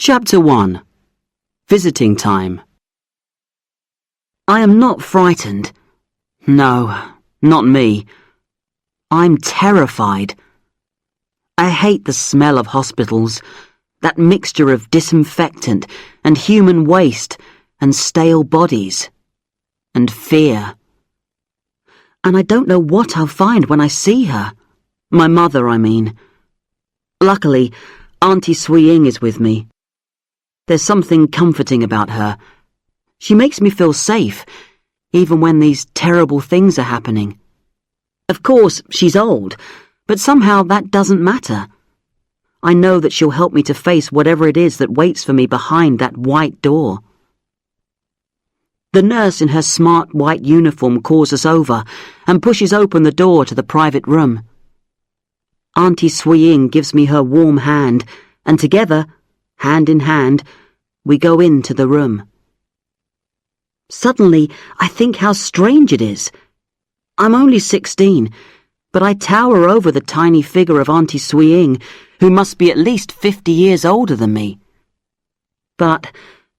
Chapter 1. Visiting Time. I am not frightened. No, not me. I'm terrified. I hate the smell of hospitals, that mixture of disinfectant and human waste and stale bodies, and fear. And I don't know what I'll find when I see her. My mother, I mean. Luckily, Auntie Swee-Ing is with me. There's something comforting about her. She makes me feel safe, even when these terrible things are happening. Of course, she's old, but somehow that doesn't matter. I know that she'll help me to face whatever it is that waits for me behind that white door. The nurse in her smart white uniform calls us over and pushes open the door to the private room. Auntie Swee-Ing gives me her warm hand, and together, hand in hand, we go into the room. Suddenly, I think how strange it is. I'm only 16, but I tower over the tiny figure of Auntie Swee-Ing, who must be at least 50 years older than me. But,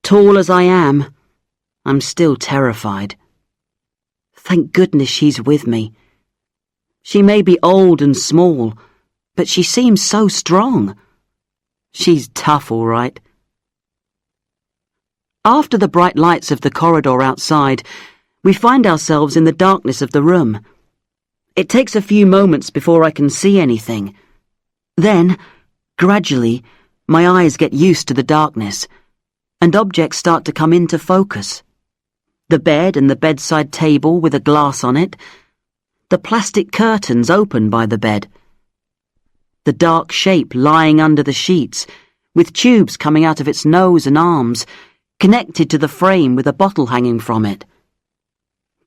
tall as I am, I'm still terrified. Thank goodness she's with me. She may be old and small, but she seems so strong. She's tough, all right. After the bright lights of the corridor outside, we find ourselves in the darkness of the room. It takes a few moments before I can see anything. Then, gradually, my eyes get used to the darkness, and objects start to come into focus. The bed and the bedside table with a glass on it, the plastic curtains open by the bed, the dark shape lying under the sheets, with tubes coming out of its nose and arms, connected to the frame with a bottle hanging from it.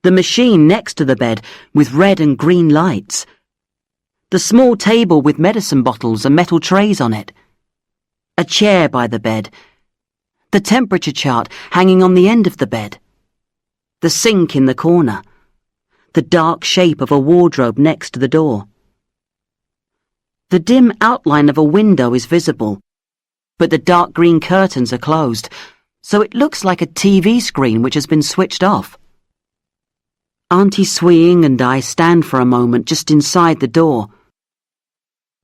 The machine next to the bed with red and green lights. The small table with medicine bottles and metal trays on it. A chair by the bed. The temperature chart hanging on the end of the bed. The sink in the corner. The dark shape of a wardrobe next to the door. The dim outline of a window is visible, but the dark green curtains are closed, so it looks like a TV screen which has been switched off. Auntie Swee-Ing and I stand for a moment just inside the door.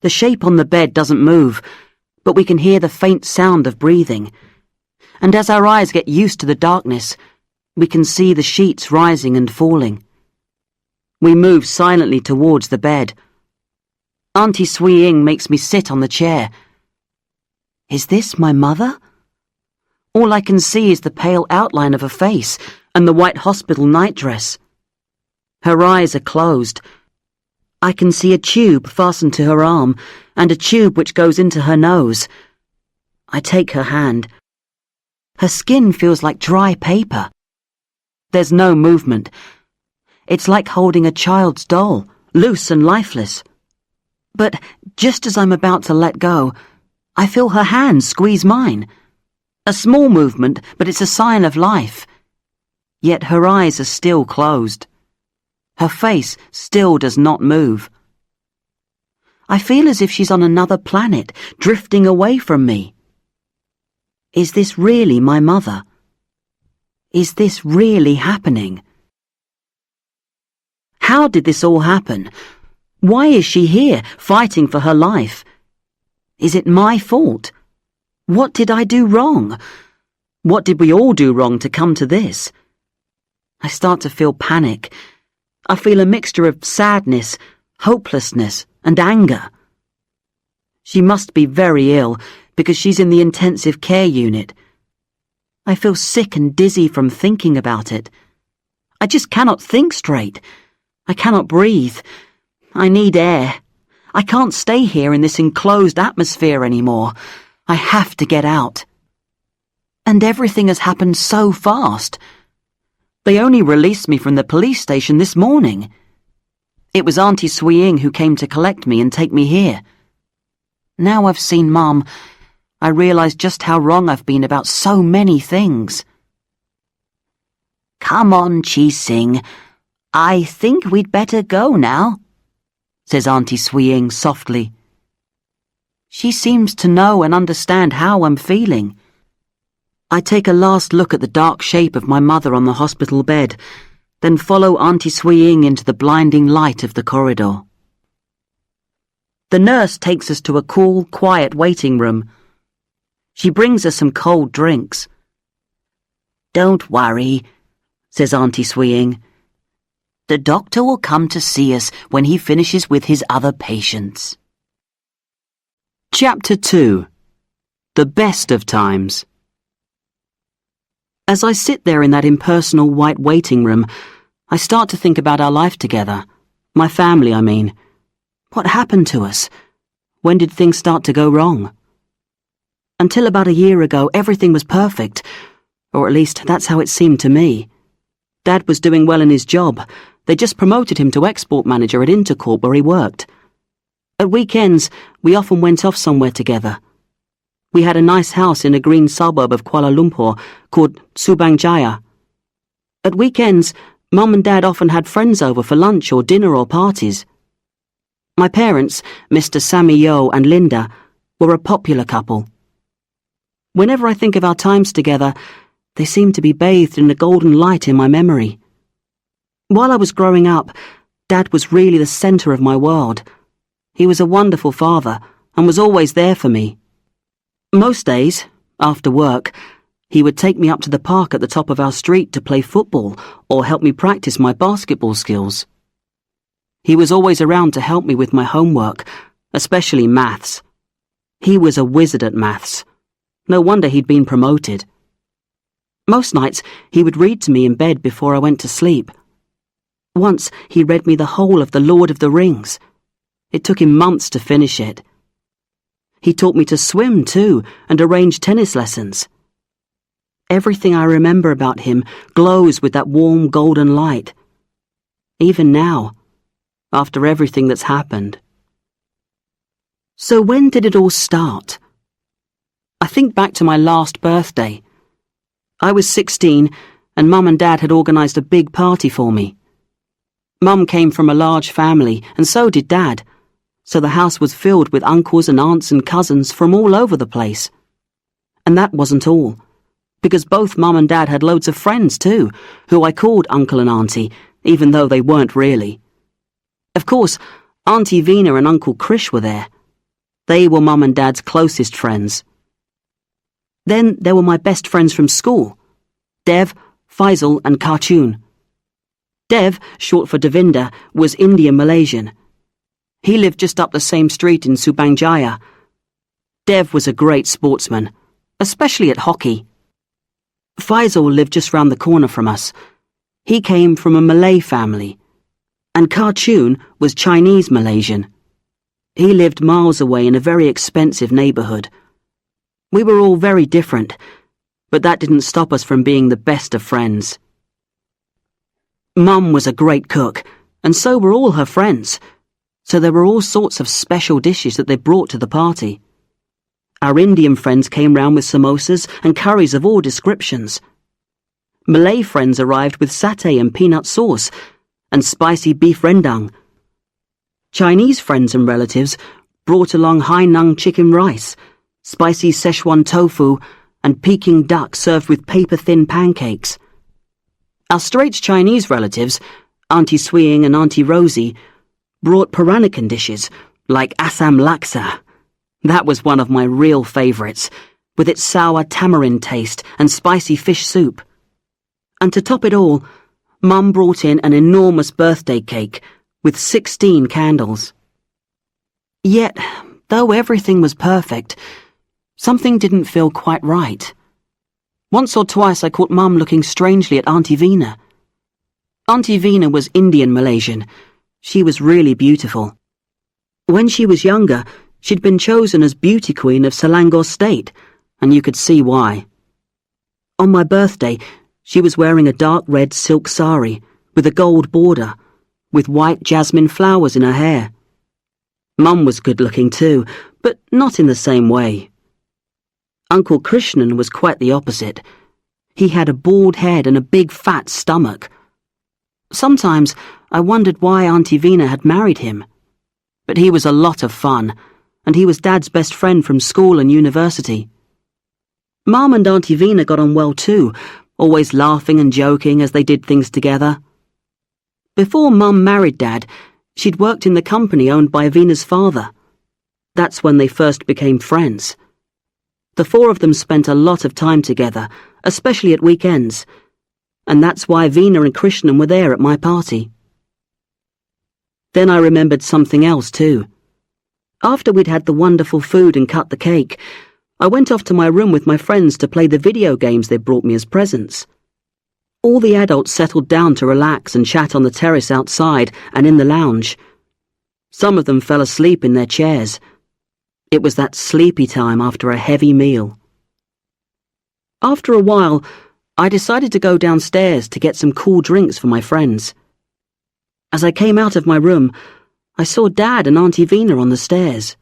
The shape on the bed doesn't move, but we can hear the faint sound of breathing, and as our eyes get used to the darkness, we can see the sheets rising and falling. We move silently towards the bed. Auntie Swee-Ing makes me sit on the chair. Is this my mother? All I can see is the pale outline of her face and the white hospital nightdress. Her eyes are closed. I can see a tube fastened to her arm and a tube which goes into her nose. I take her hand. Her skin feels like dry paper. There's no movement. It's like holding a child's doll, loose and lifeless. But just as I'm about to let go, I feel her hand squeeze mine. A small movement, but it's a sign of life. Yet her eyes are still closed. Her face still does not move. I feel as if she's on another planet, drifting away from me. Is this really my mother? Is this really happening? How did this all happen? Why is she here, fighting for her life? Is it my fault? What did I do wrong? What did we all do wrong to come to this? I start to feel panic. I feel a mixture of sadness, hopelessness, and anger. She must be very ill because she's in the intensive care unit. I feel sick and dizzy from thinking about it. I just cannot think straight. I cannot breathe. I need air. I can't stay here in this enclosed atmosphere anymore. I have to get out. And everything has happened so fast. They only released me from the police station this morning. It was Auntie Swee-Ing who came to collect me and take me here. Now I've seen Mum, I realise just how wrong I've been about so many things. Come on, Chi-Sing. I think we'd better go now, says Auntie Swee-Ing softly. She seems to know and understand how I'm feeling. I take a last look at the dark shape of my mother on the hospital bed, then follow Auntie Swee Ying into the blinding light of the corridor. The nurse takes us to a cool, quiet waiting room. She brings us some cold drinks. "Don't worry," says Auntie Swee Ying. "The doctor will come to see us when he finishes with his other patients." Chapter 2. The Best of Times. As I sit there in that impersonal white waiting room, I start to think about our life together. My family, I mean. What happened to us? When did things start to go wrong? Until about a year ago, everything was perfect, or at least that's how it seemed to me. Dad was doing well in his job. They just promoted him to export manager at Intercorp where he worked. At weekends, we often went off somewhere together. We had a nice house in a green suburb of Kuala Lumpur called Subang Jaya. At weekends, Mum and Dad often had friends over for lunch or dinner or parties. My parents, Mr. Sammy Yo and Linda, were a popular couple. Whenever I think of our times together, they seem to be bathed in a golden light in my memory. While I was growing up, Dad was really the centre of my world. He was a wonderful father and was always there for me. Most days, after work, he would take me up to the park at the top of our street to play football or help me practice my basketball skills. He was always around to help me with my homework, especially maths. He was a wizard at maths. No wonder he'd been promoted. Most nights, he would read to me in bed before I went to sleep. Once, he read me the whole of The Lord of the Rings. It took him months to finish it. He taught me to swim, too, and arranged tennis lessons. Everything I remember about him glows with that warm golden light. Even now, after everything that's happened. So when did it all start? I think back to my last birthday. I was 16, and Mum and Dad had organised a big party for me. Mum came from a large family, and so did Dad, so the house was filled with uncles and aunts and cousins from all over the place. And that wasn't all, because both Mum and Dad had loads of friends too, who I called Uncle and Auntie, even though they weren't really. Of course, Auntie Veena and Uncle Krish were there. They were Mum and Dad's closest friends. Then there were my best friends from school, Dev, Faisal and Cartoon. Dev, short for Devinder, was Indian Malaysian. He lived just up the same street in Subang Jaya. Dev was a great sportsman, especially at hockey. Faisal lived just round the corner from us. He came from a Malay family. And Cartoon was Chinese Malaysian. He lived miles away in a very expensive neighbourhood. We were all very different, but that didn't stop us from being the best of friends. Mum was a great cook, and so were all her friends, so there were all sorts of special dishes that they brought to the party. Our Indian friends came round with samosas and curries of all descriptions. Malay friends arrived with satay and peanut sauce, and spicy beef rendang. Chinese friends and relatives brought along Hainan chicken rice, spicy Szechuan tofu, and Peking duck served with paper-thin pancakes. Our Straits Chinese relatives, Auntie Swee Ying and Auntie Rosie, brought Peranakan dishes like Assam laksa. That was one of my real favourites, with its sour tamarind taste and spicy fish soup. And to top it all, Mum brought in an enormous birthday cake with 16 candles. Yet, though everything was perfect, something didn't feel quite right. Once or twice I caught Mum looking strangely at Auntie Veena. Auntie Veena was Indian Malaysian. She was really beautiful. When she was younger, she'd been chosen as beauty queen of Selangor State, and you could see why. On my birthday, she was wearing a dark red silk sari with a gold border, with white jasmine flowers in her hair. Mum was good-looking too, but not in the same way. Uncle Krishnan was quite the opposite. He had a bald head and a big fat stomach. Sometimes I wondered why Auntie Veena had married him. But he was a lot of fun, and he was Dad's best friend from school and university. Mum and Auntie Vina got on well too, always laughing and joking as they did things together. Before Mum married Dad, she'd worked in the company owned by Vina's father. That's when they first became friends. The four of them spent a lot of time together, especially at weekends, and that's why Vina and Krishnan were there at my party. Then I remembered something else too. After we'd had the wonderful food and cut the cake, I went off to my room with my friends to play the video games they brought me as presents. All the adults settled down to relax and chat on the terrace outside and in the lounge. Some of them fell asleep in their chairs. It was that sleepy time after a heavy meal. After a while, I decided to go downstairs to get some cool drinks for my friends. As I came out of my room, I saw Dad and Auntie Vina on the stairs.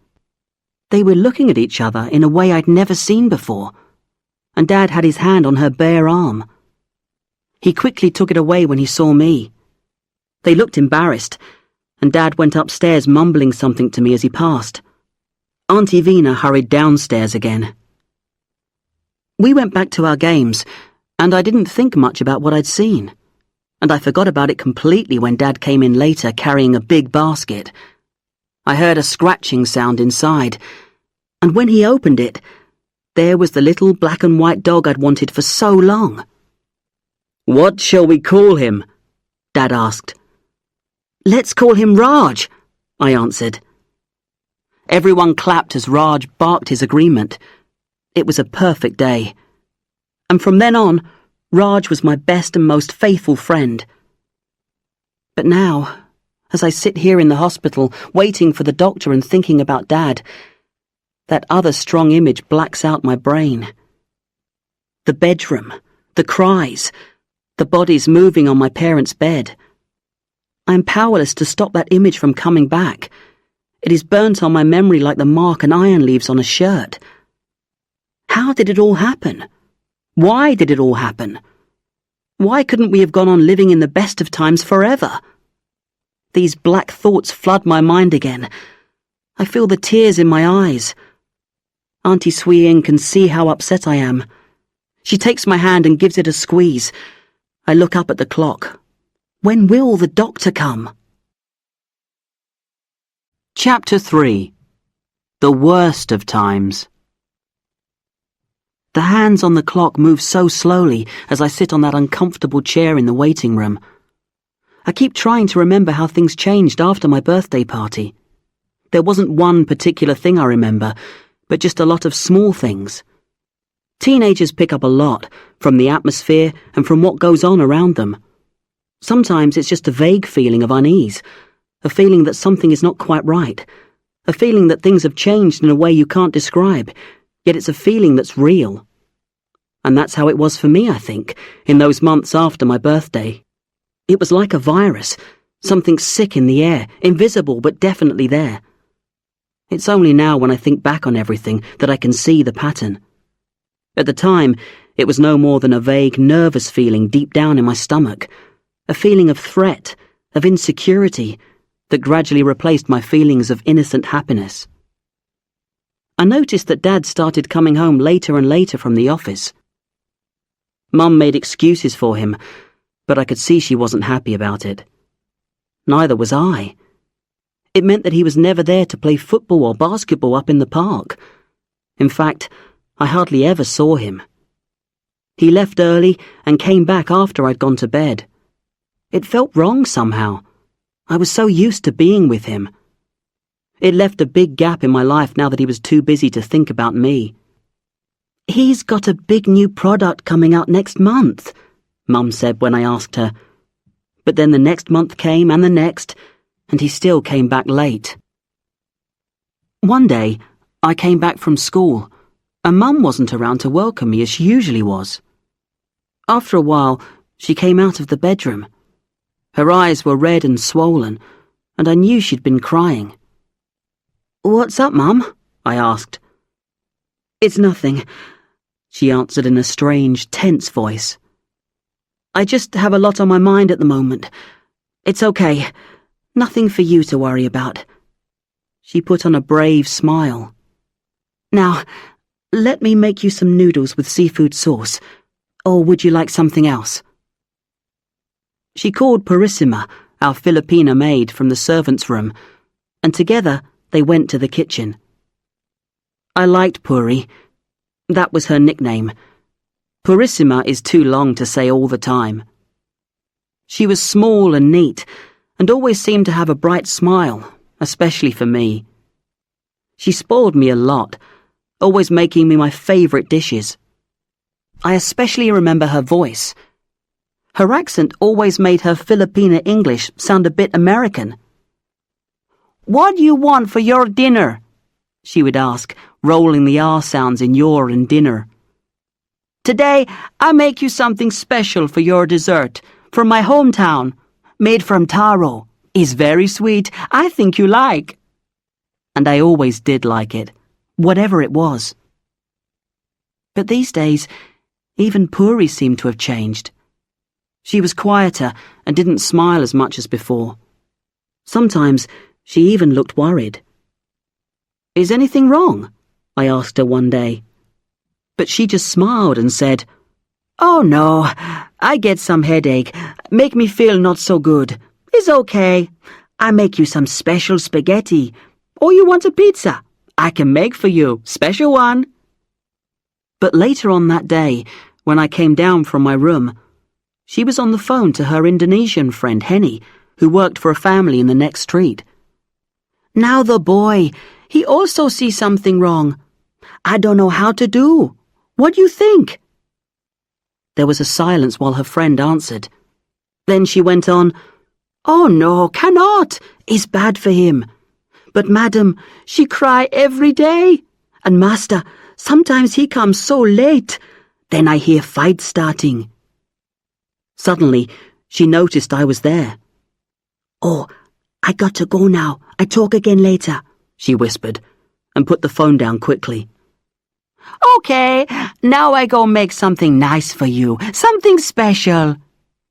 They were looking at each other in a way I'd never seen before, and Dad had his hand on her bare arm. He quickly took it away when he saw me. They looked embarrassed, and Dad went upstairs mumbling something to me as he passed. Auntie Vina hurried downstairs again. We went back to our games, and I didn't think much about what I'd seen. And I forgot about it completely when Dad came in later carrying a big basket. I heard a scratching sound inside, and when he opened it, there was the little black and white dog I'd wanted for so long. "What shall we call him?" Dad asked. "Let's call him Raj," I answered. Everyone clapped as Raj barked his agreement. It was a perfect day. And from then on, Raj was my best and most faithful friend. But now, as I sit here in the hospital, waiting for the doctor and thinking about Dad, that other strong image blacks out my brain. The bedroom, the cries, the bodies moving on my parents' bed. I am powerless to stop that image from coming back. It is burnt on my memory like the mark an iron leaves on a shirt. How did it all happen? Why did it all happen? Why couldn't we have gone on living in the best of times forever? These black thoughts flood my mind again. I feel the tears in my eyes. Auntie Swee Ing can see how upset I am. She takes my hand and gives it a squeeze. I look up at the clock. When will the doctor come? Chapter 3. The Worst of Times. The hands on the clock move so slowly as I sit on that uncomfortable chair in the waiting room. I keep trying to remember how things changed after my birthday party. There wasn't one particular thing I remember, but just a lot of small things. Teenagers pick up a lot, from the atmosphere and from what goes on around them. Sometimes it's just a vague feeling of unease, a feeling that something is not quite right, a feeling that things have changed in a way you can't describe, yet it's a feeling that's real. And that's how it was for me, I think, in those months after my birthday. It was like a virus, something sick in the air, invisible but definitely there. It's only now when I think back on everything that I can see the pattern. At the time, it was no more than a vague, nervous feeling deep down in my stomach, a feeling of threat, of insecurity, that gradually replaced my feelings of innocent happiness. I noticed that Dad started coming home later and later from the office. Mum made excuses for him, but I could see she wasn't happy about it. Neither was I. It meant that he was never there to play football or basketball up in the park. In fact, I hardly ever saw him. He left early and came back after I'd gone to bed. It felt wrong somehow. I was so used to being with him. It left a big gap in my life now that he was too busy to think about me. "He's got a big new product coming out next month," Mum said when I asked her. But then the next month came and the next, and he still came back late. One day, I came back from school, and Mum wasn't around to welcome me as she usually was. After a while, she came out of the bedroom. Her eyes were red and swollen, and I knew she'd been crying. "What's up, Mum?" I asked. "It's nothing," she answered in a strange, tense voice. "I just have a lot on my mind at the moment. It's okay. Nothing for you to worry about." She put on a brave smile. "Now, let me make you some noodles with seafood sauce, or would you like something else? She called Purissima, our Filipina maid, from the servants' room, and together they went to the kitchen. I liked Puri. That was her nickname. Purissima is too long to say all the time. She was small and neat, and always seemed to have a bright smile, especially for me. She spoiled me a lot, always making me my favourite dishes. I especially remember her voice. Her accent always made her Filipina English sound a bit American. "What do you want for your dinner?" she would ask, rolling the R sounds in your and dinner. "Today, I make you something special for your dessert, from my hometown, made from taro. Is very sweet. I think you like." And I always did like it, whatever it was. But these days, even Puri seemed to have changed. She was quieter and didn't smile as much as before. Sometimes she even looked worried. "Is anything wrong?" I asked her one day. But she just smiled and said, "Oh no, I get some headache, make me feel not so good. It's okay. I make you some special spaghetti. Or you want a pizza? I can make for you, special one." But later on that day, when I came down from my room, she was on the phone to her Indonesian friend Henny, who worked for a family in the next street. "Now the boy, he also sees something wrong. I don't know how to do. What do you think?" There was a silence while her friend answered. Then she went on, "Oh no, cannot. It's bad for him. But madam, she cry every day. And master, sometimes he comes so late. Then I hear fight starting." Suddenly, she noticed I was there. "Oh, I got to go now. I talk again later," she whispered, and put the phone down quickly. "Okay, now I go make something nice for you, something special,"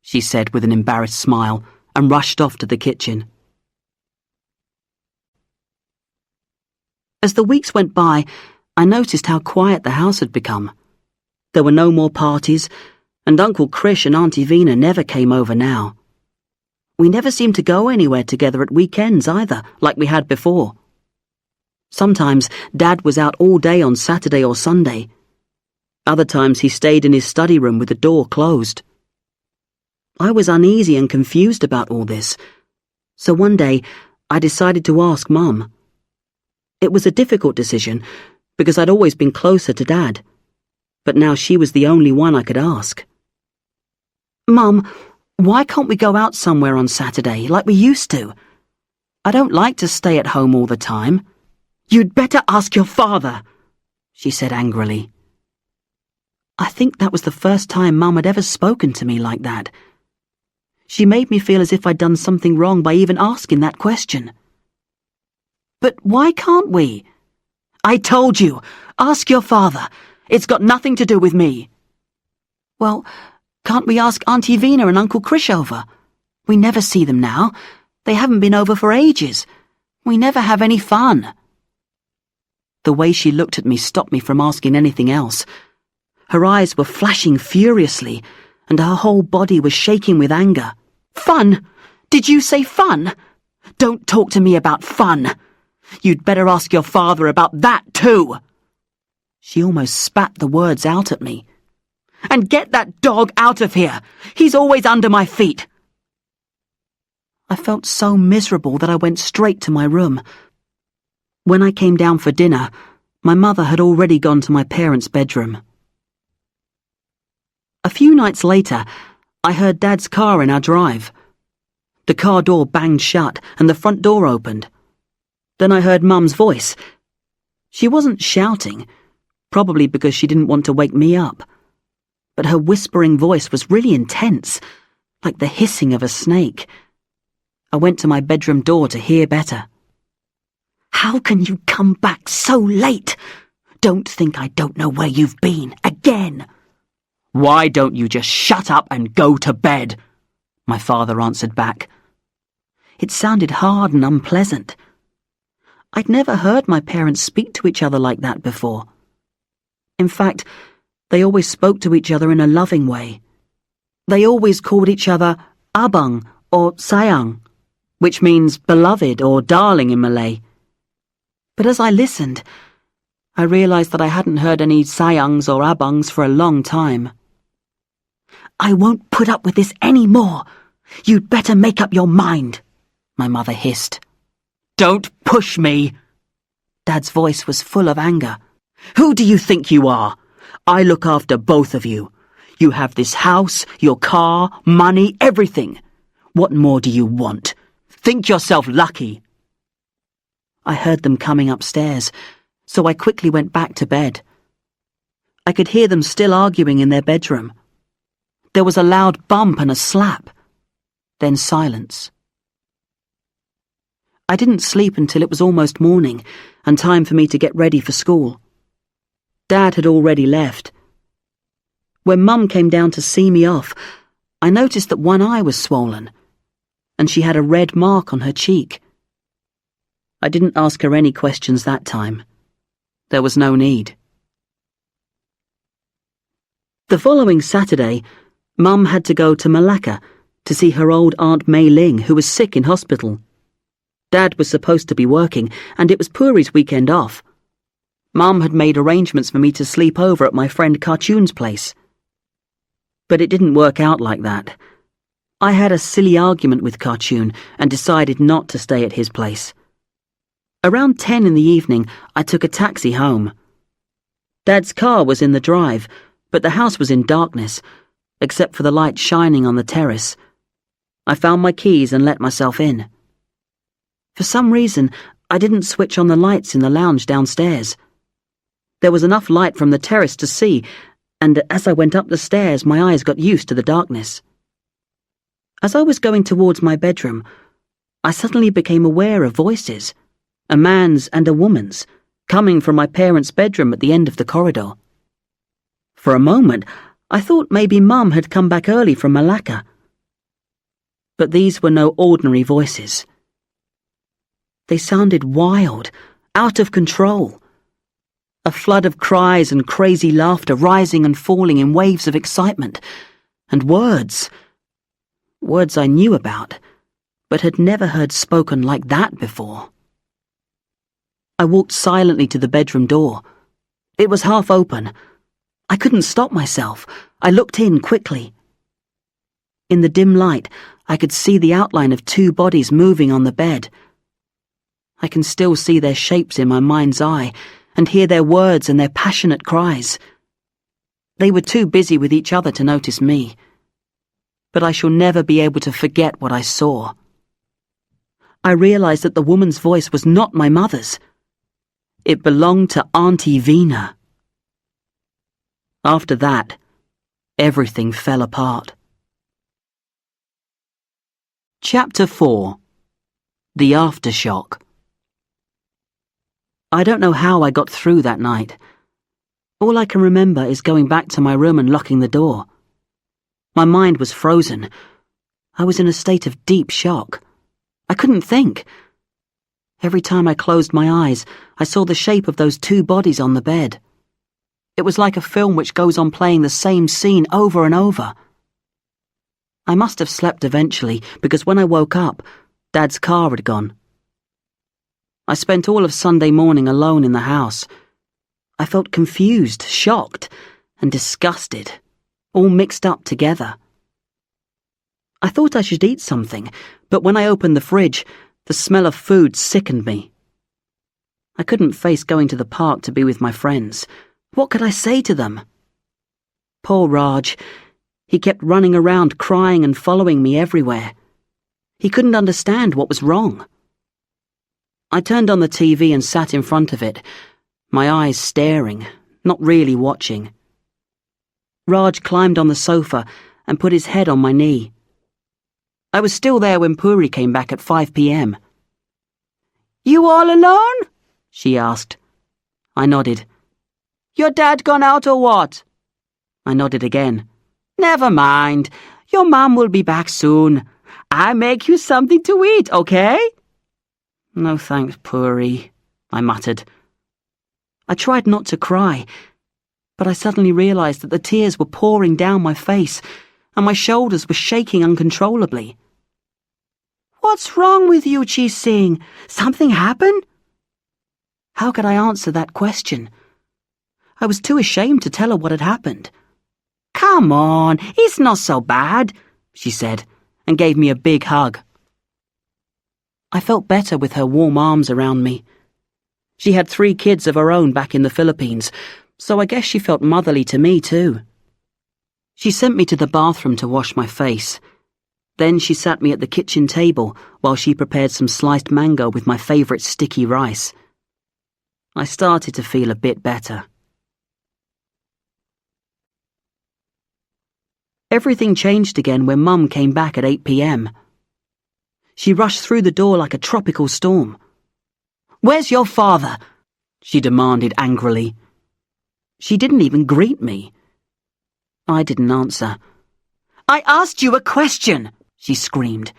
she said with an embarrassed smile, and rushed off to the kitchen. As the weeks went by, I noticed how quiet the house had become. There were no more parties, and Uncle Krish and Auntie Vina never came over now. We never seemed to go anywhere together at weekends either, like we had before. Sometimes Dad was out all day on Saturday or Sunday. Other times he stayed in his study room with the door closed. I was uneasy and confused about all this, so one day I decided to ask Mum. It was a difficult decision, because I'd always been closer to Dad, but now she was the only one I could ask. "Mum, why can't we go out somewhere on Saturday, like we used to? I don't like to stay at home all the time." "You'd better ask your father," she said angrily. I think that was the first time Mum had ever spoken to me like that. She made me feel as if I'd done something wrong by even asking that question. "But why can't we?" "I told you, ask your father. It's got nothing to do with me." "Well, can't we ask Auntie Vina and Uncle Krish over? We never see them now. They haven't been over for ages. We never have any fun." The way she looked at me stopped me from asking anything else. Her eyes were flashing furiously, and her whole body was shaking with anger. "Fun? Did you say fun? Don't talk to me about fun. You'd better ask your father about that too." She almost spat the words out at me. "And get that dog out of here. He's always under my feet." I felt so miserable that I went straight to my room. When I came down for dinner, my mother had already gone to my parents' bedroom. A few nights later, I heard Dad's car in our drive. The car door banged shut and the front door opened. Then I heard Mum's voice. She wasn't shouting, probably because she didn't want to wake me up. But her whispering voice was really intense, like the hissing of a snake. I went to my bedroom door to hear better. "How can you come back so late? Don't think I don't know where you've been, again." "Why don't you just shut up and go to bed?" my father answered back. It sounded hard and unpleasant. I'd never heard my parents speak to each other like that before. In fact, they always spoke to each other in a loving way. They always called each other abang or sayang, which means beloved or darling in Malay. But as I listened, I realized that I hadn't heard any sayangs or abangs for a long time. "I won't put up with this any more. You'd better make up your mind," my mother hissed. "Don't push me." Dad's voice was full of anger. "Who do you think you are? I look after both of you. You have this house, your car, money, everything. What more do you want? Think yourself lucky." I heard them coming upstairs, so I quickly went back to bed. I could hear them still arguing in their bedroom. There was a loud bump and a slap, then silence. I didn't sleep until it was almost morning and time for me to get ready for school. Dad had already left. When Mum came down to see me off, I noticed that one eye was swollen, and she had a red mark on her cheek. I didn't ask her any questions that time. There was no need. The following Saturday, Mum had to go to Malacca to see her old Aunt Maley, who was sick in hospital. Dad was supposed to be working, and it was Puri's weekend off. Mum had made arrangements for me to sleep over at my friend Cartoon's place. But it didn't work out like that. I had a silly argument with Cartoon and decided not to stay at his place. Around 10 in the evening, I took a taxi home. Dad's car was in the drive, but the house was in darkness, except for the light shining on the terrace. I found my keys and let myself in. For some reason, I didn't switch on the lights in the lounge downstairs. There was enough light from the terrace to see, and as I went up the stairs, my eyes got used to the darkness. As I was going towards my bedroom, I suddenly became aware of voices, a man's and a woman's, coming from my parents' bedroom at the end of the corridor. For a moment, I thought maybe Mum had come back early from Malacca. But these were no ordinary voices. They sounded wild, out of control. A flood of cries and crazy laughter rising and falling in waves of excitement. And words. Words I knew about, but had never heard spoken like that before. I walked silently to the bedroom door. It was half open. I couldn't stop myself. I looked in quickly. In the dim light, I could see the outline of two bodies moving on the bed. I can still see their shapes in my mind's eye and hear their words and their passionate cries. They were too busy with each other to notice me. But I shall never be able to forget what I saw. I realized that the woman's voice was not my mother's. It belonged to Auntie Vina. After that, everything fell apart. Chapter 4. The Aftershock. I don't know how I got through that night. All I can remember is going back to my room and locking the door. My mind was frozen. I was in a state of deep shock. I couldn't think. Every time I closed my eyes, I saw the shape of those two bodies on the bed. It was like a film which goes on playing the same scene over and over. I must have slept eventually, because when I woke up, Dad's car had gone. I spent all of Sunday morning alone in the house. I felt confused, shocked, and disgusted, all mixed up together. I thought I should eat something, but when I opened the fridge, the smell of food sickened me. I couldn't face going to the park to be with my friends. What could I say to them? Poor Raj. He kept running around crying and following me everywhere. He couldn't understand what was wrong. I turned on the TV and sat in front of it, my eyes staring, not really watching. Raj climbed on the sofa and put his head on my knee. I was still there when Puri came back at 5 p.m. "You all alone?" she asked. I nodded. "Your dad gone out or what?" I nodded again. "Never mind. Your mum will be back soon. I make you something to eat, okay?" "No thanks, Puri," I muttered. I tried not to cry, but I suddenly realised that the tears were pouring down my face and my shoulders were shaking uncontrollably. "What's wrong with you, Chi Sing? Something happened?" How could I answer that question? I was too ashamed to tell her what had happened. "Come on, it's not so bad," she said, and gave me a big hug. I felt better with her warm arms around me. She had 3 kids of her own back in the Philippines, so I guess she felt motherly to me too. She sent me to the bathroom to wash my face. Then she sat me at the kitchen table while she prepared some sliced mango with my favourite sticky rice. I started to feel a bit better. Everything changed again when Mum came back at 8 p.m. She rushed through the door like a tropical storm. "Where's your father?" she demanded angrily. She didn't even greet me. I didn't answer. "I asked you a question," she screamed.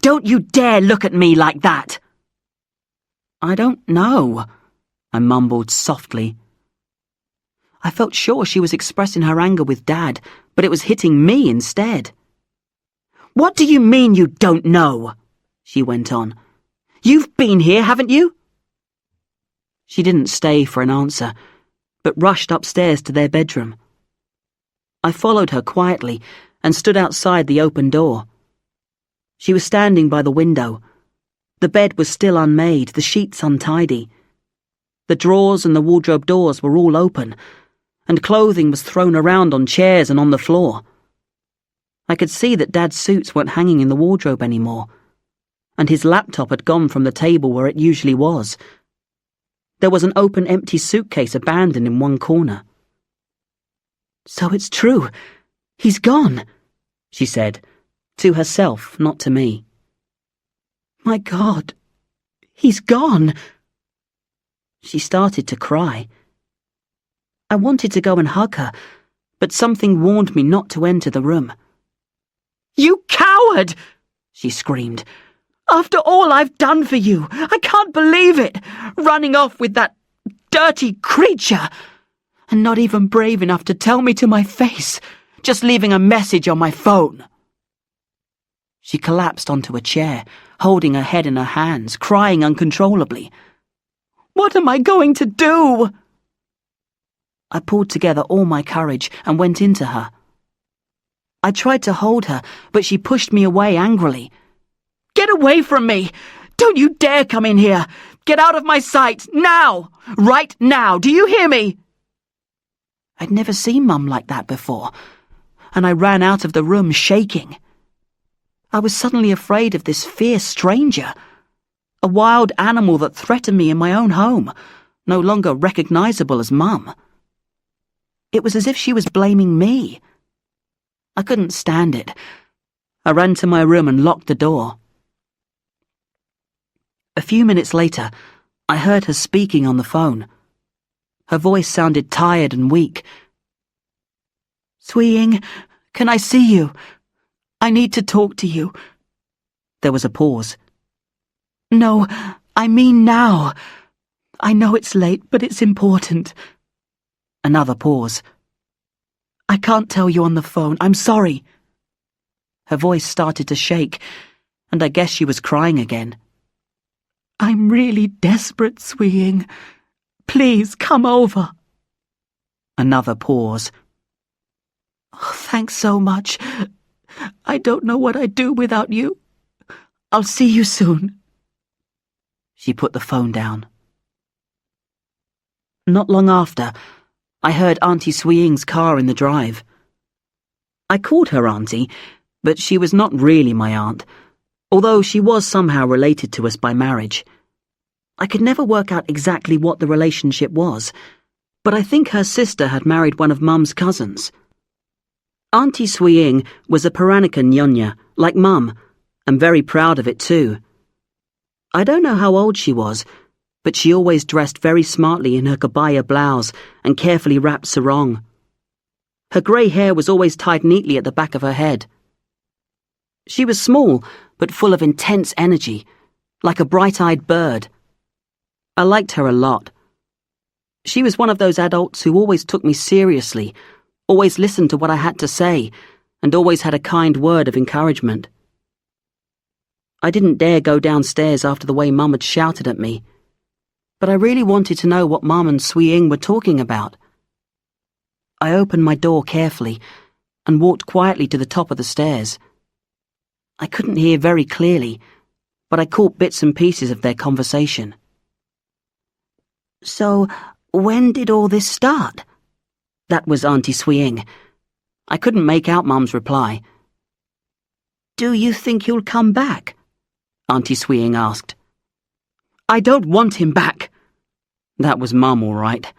"Don't you dare look at me like that." "I don't know," I mumbled softly. I felt sure she was expressing her anger with Dad, but it was hitting me instead. "What do you mean you don't know?" she went on. "You've been here, haven't you?" She didn't stay for an answer, but rushed upstairs to their bedroom. I followed her quietly and stood outside the open door. She was standing by the window. The bed was still unmade, the sheets untidy. The drawers and the wardrobe doors were all open, and clothing was thrown around on chairs and on the floor. I could see that Dad's suits weren't hanging in the wardrobe anymore, and his laptop had gone from the table where it usually was. There was an open, empty suitcase abandoned in one corner. "So it's true. He's gone," she said, to herself, not to me. "My God, he's gone." She started to cry. I wanted to go and hug her, but something warned me not to enter the room. "You coward!" she screamed. "After all I've done for you, I can't believe it! Running off with that dirty creature! And not even brave enough to tell me to my face, just leaving a message on my phone." She collapsed onto a chair, holding her head in her hands, crying uncontrollably. "What am I going to do?" I pulled together all my courage and went into her. I tried to hold her, but she pushed me away angrily. "Get away from me! Don't you dare come in here! Get out of my sight, now! Right now, do you hear me?" I'd never seen Mum like that before, and I ran out of the room shaking. I was suddenly afraid of this fierce stranger, a wild animal that threatened me in my own home, no longer recognisable as Mum. It was as if she was blaming me. I couldn't stand it. I ran to my room and locked the door. A few minutes later, I heard her speaking on the phone. Her voice sounded tired and weak. "Swee-Ying, can I see you? I need to talk to you." There was a pause. "No, I mean now. I know it's late, but it's important." Another pause. "I can't tell you on the phone. I'm sorry." Her voice started to shake, and I guess she was crying again. "I'm really desperate, Swee-Ying. Please come over." Another pause. "Oh, thanks so much. I don't know what I'd do without you. I'll see you soon." She put the phone down. Not long after, I heard Auntie Swee-Ying's car in the drive. I called her Auntie, but she was not really my aunt, although she was somehow related to us by marriage. I could never work out exactly what the relationship was, but I think her sister had married one of Mum's cousins. Auntie Swee-Ying was a Peranakan nyonya, like Mum, and very proud of it too. I don't know how old she was, but she always dressed very smartly in her kabaya blouse and carefully wrapped sarong. Her grey hair was always tied neatly at the back of her head. She was small, but full of intense energy, like a bright-eyed bird. I liked her a lot. She was one of those adults who always took me seriously, always listened to what I had to say, and always had a kind word of encouragement. I didn't dare go downstairs after the way Mum had shouted at me, but I really wanted to know what Mum and Swee Ing were talking about. I opened my door carefully and walked quietly to the top of the stairs. I couldn't hear very clearly, but I caught bits and pieces of their conversation. "So, when did all this start?" That was Auntie Swee Ing. I couldn't make out Mum's reply. "Do you think he'll come back?" Auntie Swee Ing asked. "I don't want him back." That was Mum, all right.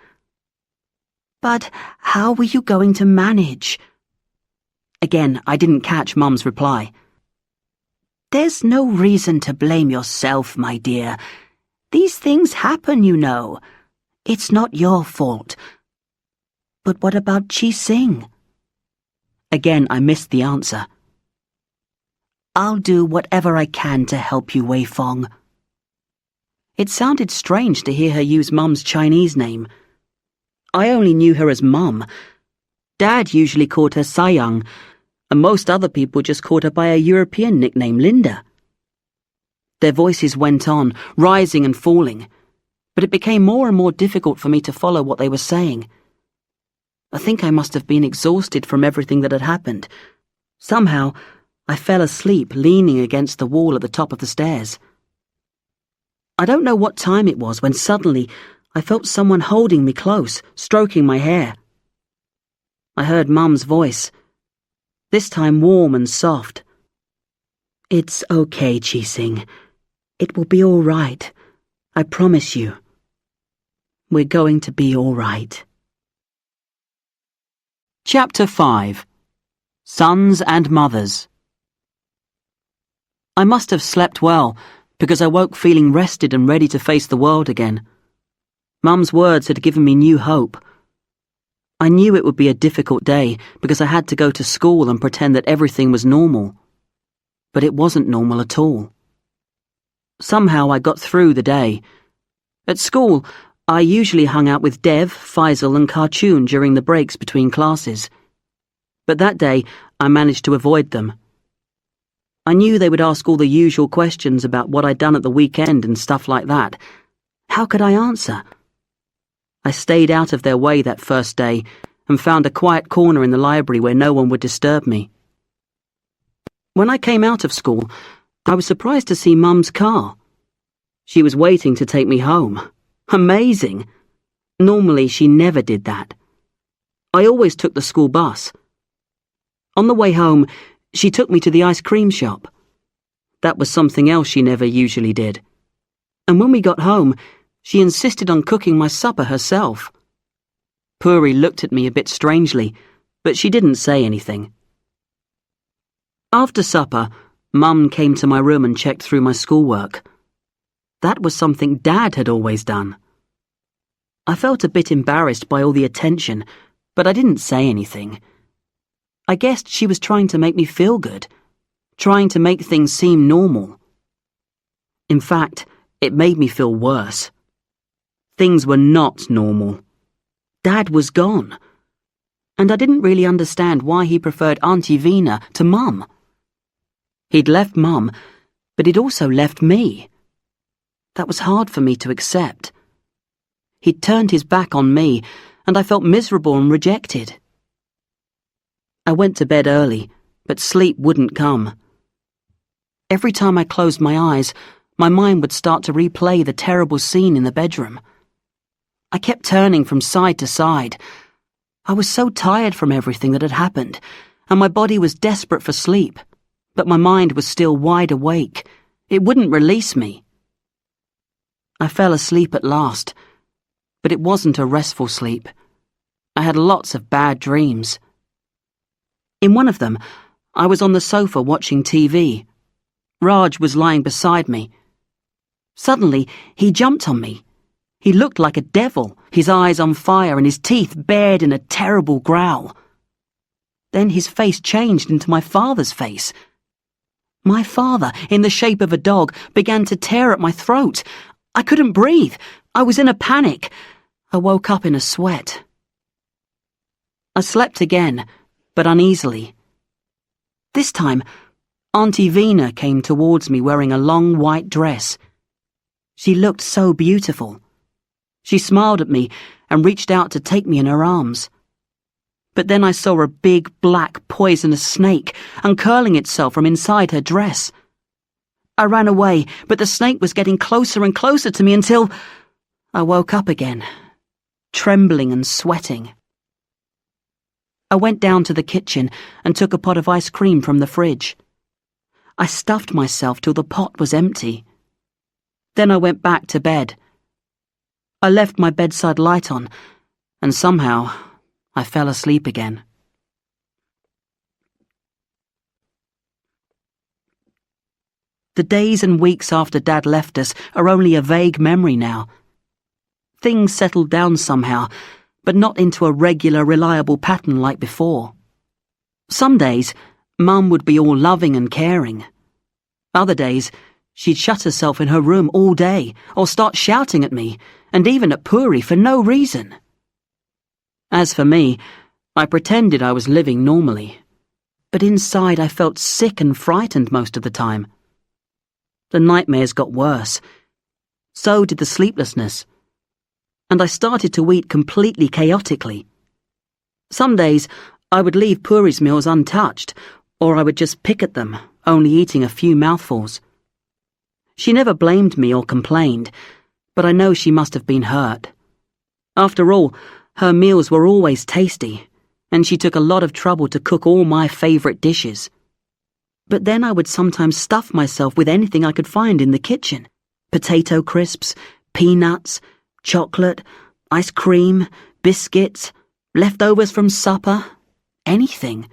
"But how were you going to manage?" Again, I didn't catch Mum's reply. "There's no reason to blame yourself, my dear. These things happen, you know. It's not your fault." "But what about Chi Sing?" Again, I missed the answer. "I'll do whatever I can to help you, Wei Fong." It sounded strange to hear her use Mum's Chinese name. I only knew her as Mum. Dad usually called her Sayang, and most other people just called her by a European nickname, Linda. Their voices went on, rising and falling, but it became more and more difficult for me to follow what they were saying. I think I must have been exhausted from everything that had happened. Somehow, I fell asleep leaning against the wall at the top of the stairs. I don't know what time it was when suddenly I felt someone holding me close, stroking my hair. I heard Mum's voice, this time warm and soft. "It's okay, Chi Sing. It will be all right. I promise you. We're going to be all right." Chapter 5. Sons and Mothers. I must have slept well, because I woke feeling rested and ready to face the world again. Mum's words had given me new hope. I knew it would be a difficult day because I had to go to school and pretend that everything was normal. But it wasn't normal at all. Somehow I got through the day. At school, I usually hung out with Dev, Faisal and Cartoon during the breaks between classes. But that day, I managed to avoid them. I knew they would ask all the usual questions about what I'd done at the weekend and stuff like that. How could I answer? I stayed out of their way that first day and found a quiet corner in the library where no one would disturb me. When I came out of school, I was surprised to see Mum's car. She was waiting to take me home. Amazing! Normally, she never did that. I always took the school bus. On the way home, she took me to the ice cream shop. That was something else she never usually did. And when we got home, she insisted on cooking my supper herself. Puri looked at me a bit strangely, but she didn't say anything. After supper, Mum came to my room and checked through my schoolwork. That was something Dad had always done. I felt a bit embarrassed by all the attention, but I didn't say anything. I guessed she was trying to make me feel good, trying to make things seem normal. In fact, it made me feel worse. Things were not normal. Dad was gone, and I didn't really understand why he preferred Auntie Vina to Mum. He'd left Mum, but he'd also left me. That was hard for me to accept. He'd turned his back on me, and I felt miserable and rejected. I went to bed early, but sleep wouldn't come. Every time I closed my eyes, my mind would start to replay the terrible scene in the bedroom. I kept turning from side to side. I was so tired from everything that had happened, and my body was desperate for sleep, but my mind was still wide awake. It wouldn't release me. I fell asleep at last, but it wasn't a restful sleep. I had lots of bad dreams. In one of them, I was on the sofa watching TV. Raj was lying beside me. Suddenly, he jumped on me. He looked like a devil, his eyes on fire and his teeth bared in a terrible growl. Then his face changed into my father's face. My father, in the shape of a dog, began to tear at my throat. I couldn't breathe. I was in a panic. I woke up in a sweat. I slept again, but uneasily. This time, Auntie Vina came towards me wearing a long white dress. She looked so beautiful. She smiled at me and reached out to take me in her arms. But then I saw a big, black, poisonous snake uncurling itself from inside her dress. I ran away, but the snake was getting closer and closer to me until I woke up again, trembling and sweating. I went down to the kitchen and took a pot of ice cream from the fridge. I stuffed myself till the pot was empty. Then I went back to bed. I left my bedside light on, and somehow I fell asleep again. The days and weeks after Dad left us are only a vague memory now. Things settled down somehow, but not into a regular, reliable pattern like before. Some days, Mum would be all loving and caring. Other days, she'd shut herself in her room all day, or start shouting at me, and even at Puri for no reason. As for me, I pretended I was living normally, but inside I felt sick and frightened most of the time. The nightmares got worse. So did the sleeplessness. And I started to eat completely chaotically. Some days, I would leave Puri's meals untouched, or I would just pick at them, only eating a few mouthfuls. She never blamed me or complained, but I know she must have been hurt. After all, her meals were always tasty, and she took a lot of trouble to cook all my favourite dishes. But then I would sometimes stuff myself with anything I could find in the kitchen. Potato crisps, peanuts, chocolate, ice cream, biscuits, leftovers from supper, anything.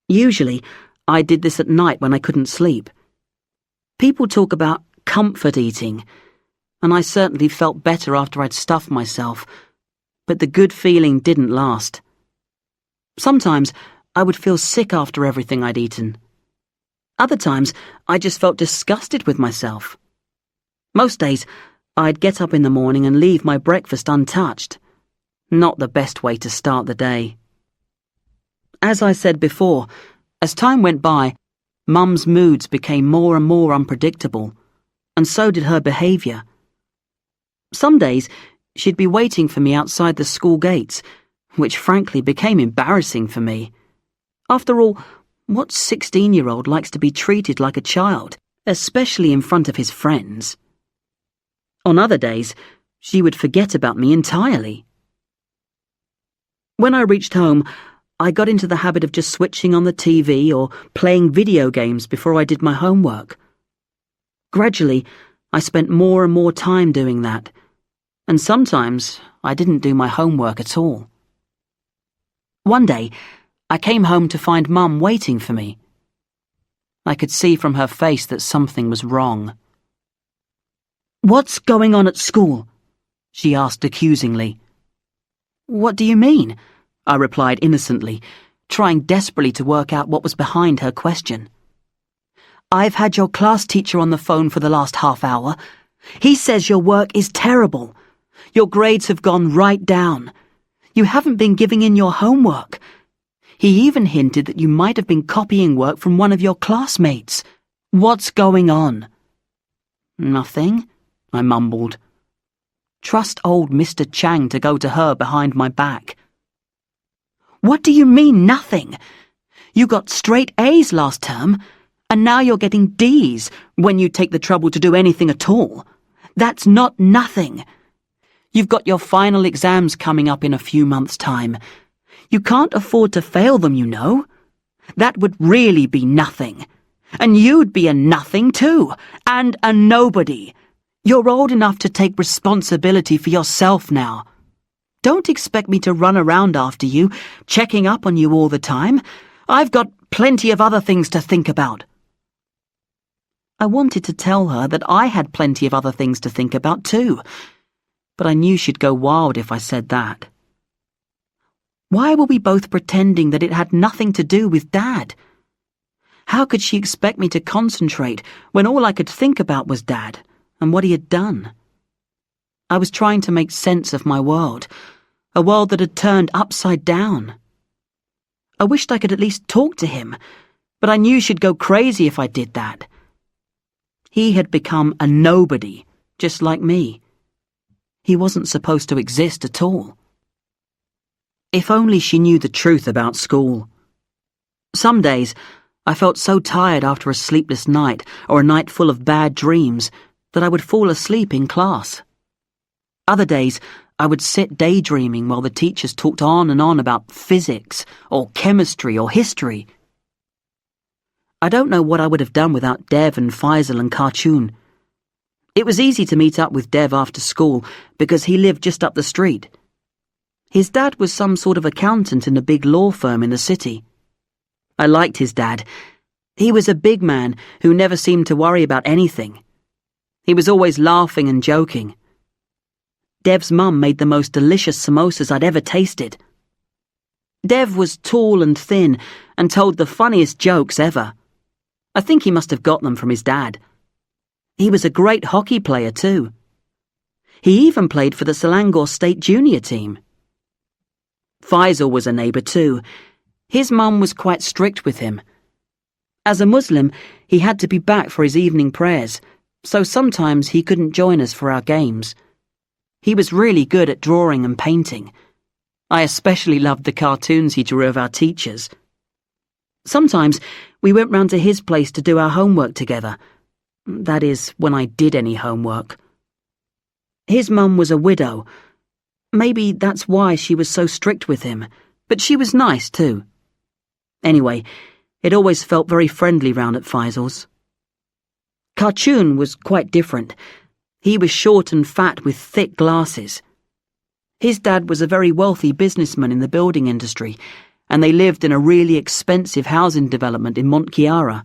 Usually, I did this at night when I couldn't sleep. People talk about comfort eating, and I certainly felt better after I'd stuffed myself, but the good feeling didn't last. Sometimes I would feel sick after everything I'd eaten. Other times, I just felt disgusted with myself. Most days, I'd get up in the morning and leave my breakfast untouched. Not the best way to start the day. As I said before, as time went by, Mum's moods became more and more unpredictable, and so did her behaviour. Some days, she'd be waiting for me outside the school gates, which frankly became embarrassing for me. After all, what 16-year-old likes to be treated like a child, especially in front of his friends? On other days, she would forget about me entirely. When I reached home, I got into the habit of just switching on the TV or playing video games before I did my homework. Gradually, I spent more and more time doing that, and sometimes I didn't do my homework at all. One day, I came home to find Mum waiting for me. I could see from her face that something was wrong. "What's going on at school?" she asked accusingly. "What do you mean?" I replied innocently, trying desperately to work out what was behind her question. "I've had your class teacher on the phone for the last half hour. He says your work is terrible. Your grades have gone right down. You haven't been giving in your homework. He even hinted that you might have been copying work from one of your classmates. What's going on?" "Nothing," I mumbled. Trust old Mr. Chang to go to her behind my back. "What do you mean, nothing? You got straight A's last term, and now you're getting D's when you take the trouble to do anything at all. That's not nothing. You've got your final exams coming up in a few months' time. You can't afford to fail them, you know. That would really be nothing. And you'd be a nothing too, and a nobody. You're old enough to take responsibility for yourself now. Don't expect me to run around after you, checking up on you all the time. I've got plenty of other things to think about." I wanted to tell her that I had plenty of other things to think about too, but I knew she'd go wild if I said that. Why were we both pretending that it had nothing to do with Dad? How could she expect me to concentrate when all I could think about was Dad and what he had done? I was trying to make sense of my world, a world that had turned upside down. I wished I could at least talk to him, but I knew she'd go crazy if I did that. He had become a nobody, just like me. He wasn't supposed to exist at all. If only she knew the truth about school. Some days, I felt so tired after a sleepless night or a night full of bad dreams that I would fall asleep in class. Other days, I would sit daydreaming while the teachers talked on and on about physics or chemistry or history. I don't know what I would have done without Dev and Faisal and Cartoon. It was easy to meet up with Dev after school because he lived just up the street. His dad was some sort of accountant in a big law firm in the city. I liked his dad. He was a big man who never seemed to worry about anything. He was always laughing and joking. Dev's mum made the most delicious samosas I'd ever tasted. Dev was tall and thin and told the funniest jokes ever. I think he must have got them from his dad. He was a great hockey player too. He even played for the Selangor State Junior team. Faisal was a neighbour too. His mum was quite strict with him. As a Muslim, he had to be back for his evening prayers, so sometimes he couldn't join us for our games. He was really good at drawing and painting. I especially loved the cartoons he drew of our teachers. Sometimes we went round to his place to do our homework together. That is, when I did any homework. His mum was a widow. Maybe that's why she was so strict with him, but she was nice too. Anyway, it always felt very friendly round at Faisal's. Cartoon was quite different. He was short and fat with thick glasses. His dad was a very wealthy businessman in the building industry, and they lived in a really expensive housing development in Mont Kiara.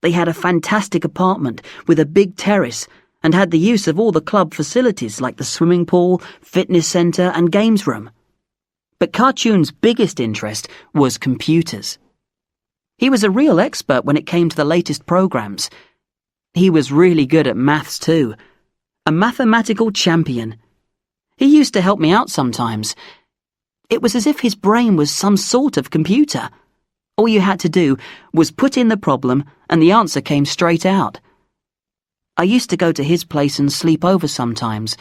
They had a fantastic apartment with a big terrace and had the use of all the club facilities like the swimming pool, fitness centre and games room. But Cartoon's biggest interest was computers. He was a real expert when it came to the latest programs. He was really good at maths too. A mathematical champion. He used to help me out sometimes. It was as if his brain was some sort of computer. All you had to do was put in the problem and the answer came straight out. I used to go to his place and sleep over sometimes,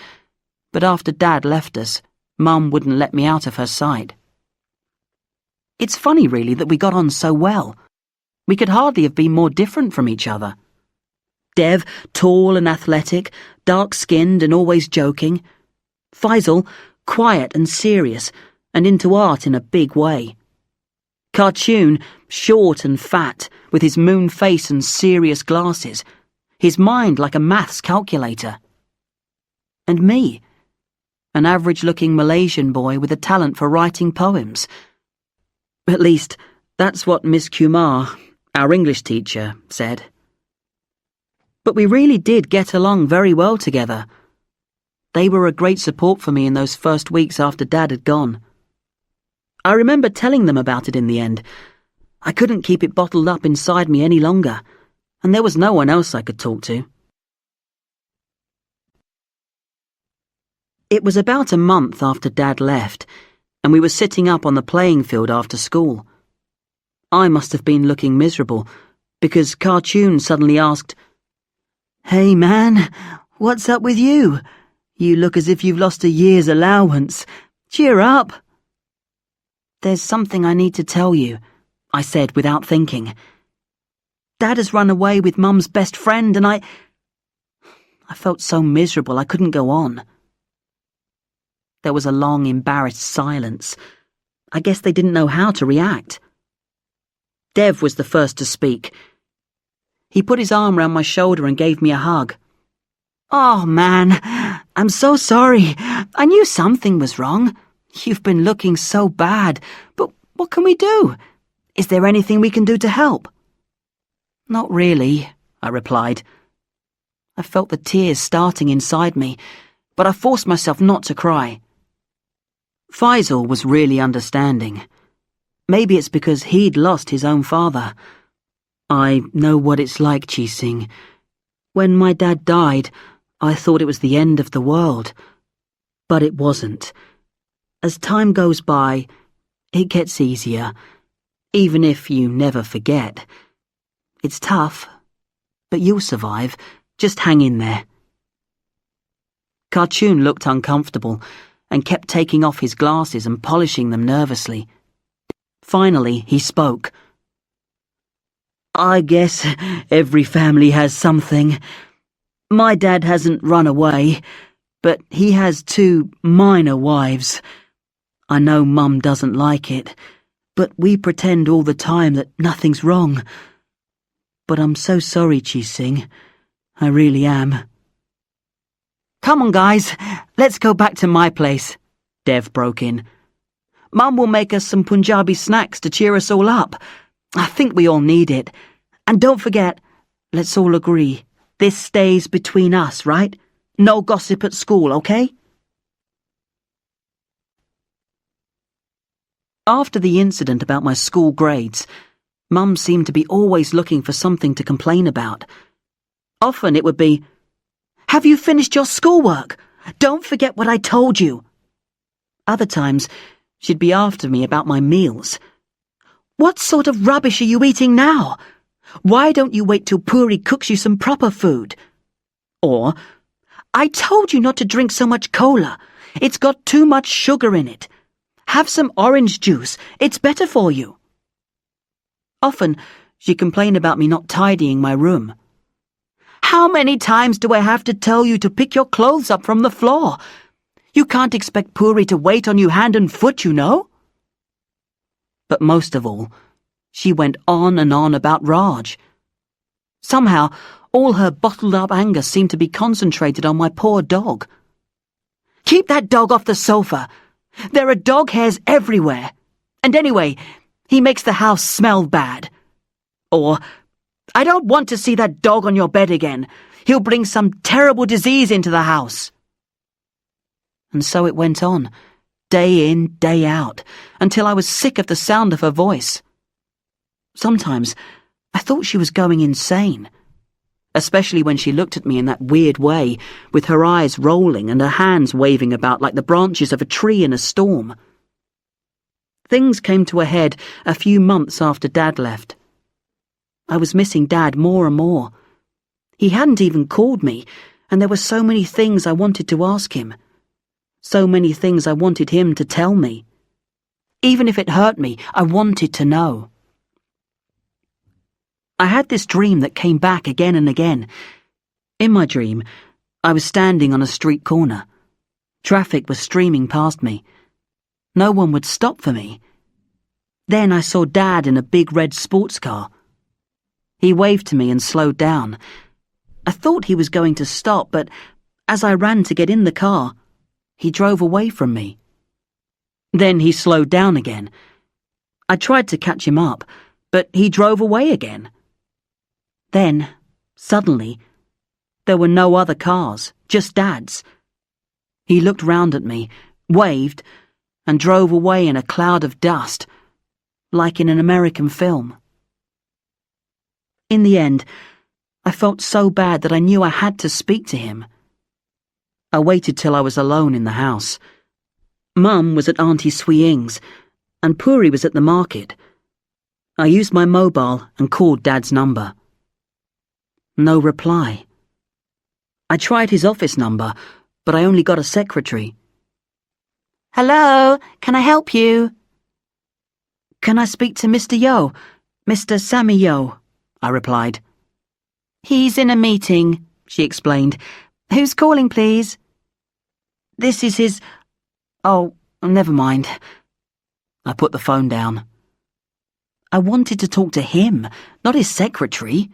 but after Dad left us, Mum wouldn't let me out of her sight. It's funny really that we got on so well. We could hardly have been more different from each other. Dev, tall and athletic, dark-skinned and always joking. Faisal, quiet and serious, and into art in a big way. Cartoon, short and fat, with his moon face and serious glasses, his mind like a maths calculator. And me, an average-looking Malaysian boy with a talent for writing poems. At least, that's what Miss Kumar, our English teacher, said. But we really did get along very well together. They were a great support for me in those first weeks after Dad had gone. I remember telling them about it in the end. I couldn't keep it bottled up inside me any longer, and there was no one else I could talk to. It was about a month after Dad left, and we were sitting up on the playing field after school. I must have been looking miserable, because Cartoon suddenly asked, "Hey man, what's up with you? You look as if you've lost a year's allowance. Cheer up." "There's something I need to tell you," I said without thinking. "Dad has run away with Mum's best friend and I felt so miserable I couldn't go on." There was a long, embarrassed silence. I guess they didn't know how to react. Dev was the first to speak. He put his arm round my shoulder and gave me a hug. "Oh man, I'm so sorry. I knew something was wrong. You've been looking so bad, but what can we do? Is there anything we can do to help?" "Not really," I replied. I felt the tears starting inside me, but I forced myself not to cry. Faisal was really understanding. Maybe it's because he'd lost his own father. "I know what it's like, Chi Sing. When my dad died, I thought it was the end of the world, but it wasn't. As time goes by, it gets easier, even if you never forget. It's tough, but you'll survive. Just hang in there. Cartoon looked uncomfortable and kept taking off his glasses and polishing them nervously. Finally, he spoke. I guess every family has something. My dad hasn't run away, but he has 2 minor wives. I know Mum doesn't like it, but we pretend all the time that nothing's wrong. But I'm so sorry, Chi-Sing. I really am. Come on, guys. Let's go back to my place, Dev broke in. Mum will make us some Punjabi snacks to cheer us all up. I think we all need it. And don't forget, let's all agree, this stays between us, right? No gossip at school, okay? After the incident about my school grades, Mum seemed to be always looking for something to complain about. Often it would be, "Have you finished your schoolwork? Don't forget what I told you." Other times, she'd be after me about my meals. "What sort of rubbish are you eating now? Why don't you wait till Puri cooks you some proper food?" Or, "I told you not to drink so much cola. It's got too much sugar in it. Have some orange juice. It's better for you." Often, she complained about me not tidying my room. "How many times do I have to tell you to pick your clothes up from the floor? You can't expect Puri to wait on you hand and foot, you know." But most of all, she went on and on about Raj. Somehow, all her bottled-up anger seemed to be concentrated on my poor dog. "Keep that dog off the sofa. There are dog hairs everywhere. And anyway, he makes the house smell bad." Or, "I don't want to see that dog on your bed again. He'll bring some terrible disease into the house." And so it went on, day in, day out, until I was sick of the sound of her voice. Sometimes I thought she was going insane, especially when she looked at me in that weird way, with her eyes rolling and her hands waving about like the branches of a tree in a storm. Things came to a head a few months after Dad left. I was missing Dad more and more. He hadn't even called me, and there were so many things I wanted to ask him. So many things I wanted him to tell me. Even if it hurt me, I wanted to know. I had this dream that came back again and again. In my dream, I was standing on a street corner. Traffic was streaming past me. No one would stop for me. Then I saw Dad in a big red sports car. He waved to me and slowed down. I thought he was going to stop, but as I ran to get in the car, he drove away from me. Then he slowed down again. I tried to catch him up, but he drove away again. Then, suddenly, there were no other cars, just Dad's. He looked round at me, waved, and drove away in a cloud of dust, like in an American film. In the end, I felt so bad that I knew I had to speak to him. I waited till I was alone in the house. Mum was at Auntie Swee Ing's, and Puri was at the market. I used my mobile and called Dad's number. No reply. I tried his office number, but I only got a secretary. "Hello, can I help you?" "Can I speak to Mr. Yo, Mr. Sammy Yo?" I replied. "He's in a meeting," she explained. "Who's calling, please?" "This is his—" "Oh, never mind." I put the phone down. I wanted to talk to him, not his secretary.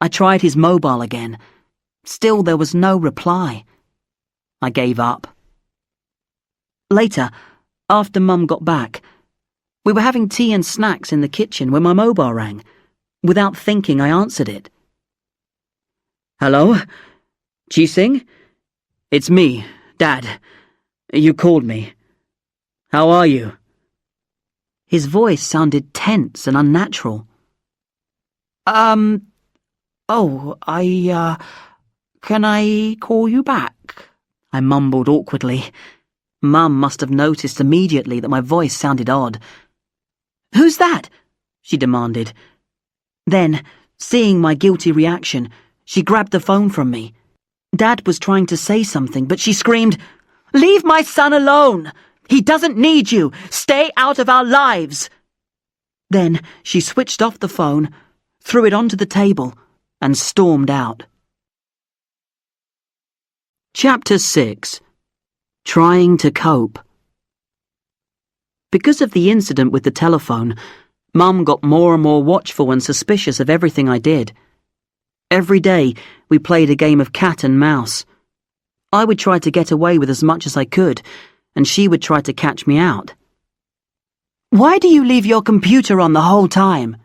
I tried his mobile again. Still there was no reply. I gave up. Later, after Mum got back, we were having tea and snacks in the kitchen when my mobile rang. Without thinking, I answered it. "Hello? Chi-Sing? It's me, Dad. You called me. How are you?" His voice sounded tense and unnatural. Can I call you back? I mumbled awkwardly. Mum must have noticed immediately that my voice sounded odd. Who's that? She demanded. Then, seeing my guilty reaction, she grabbed the phone from me. Dad was trying to say something, but she screamed, "Leave my son alone! He doesn't need you! Stay out of our lives!" Then she switched off the phone, threw it onto the table, and stormed out. Chapter 6. Trying to Cope. Because of the incident with the telephone, Mum got more and more watchful and suspicious of everything I did. Every day, we played a game of cat and mouse. I would try to get away with as much as I could, and she would try to catch me out. "Why do you leave your computer on the whole time?"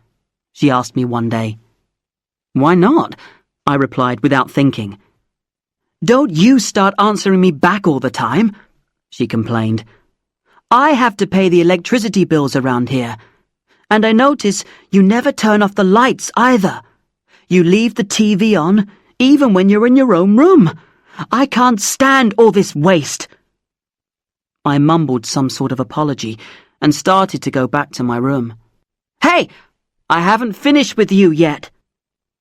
she asked me one day. "Why not?" I replied without thinking. "Don't you start answering me back all the time," she complained. "I have to pay the electricity bills around here, and I notice you never turn off the lights either. You leave the TV on, even when you're in your own room. I can't stand all this waste." I mumbled some sort of apology and started to go back to my room. "Hey, I haven't finished with you yet."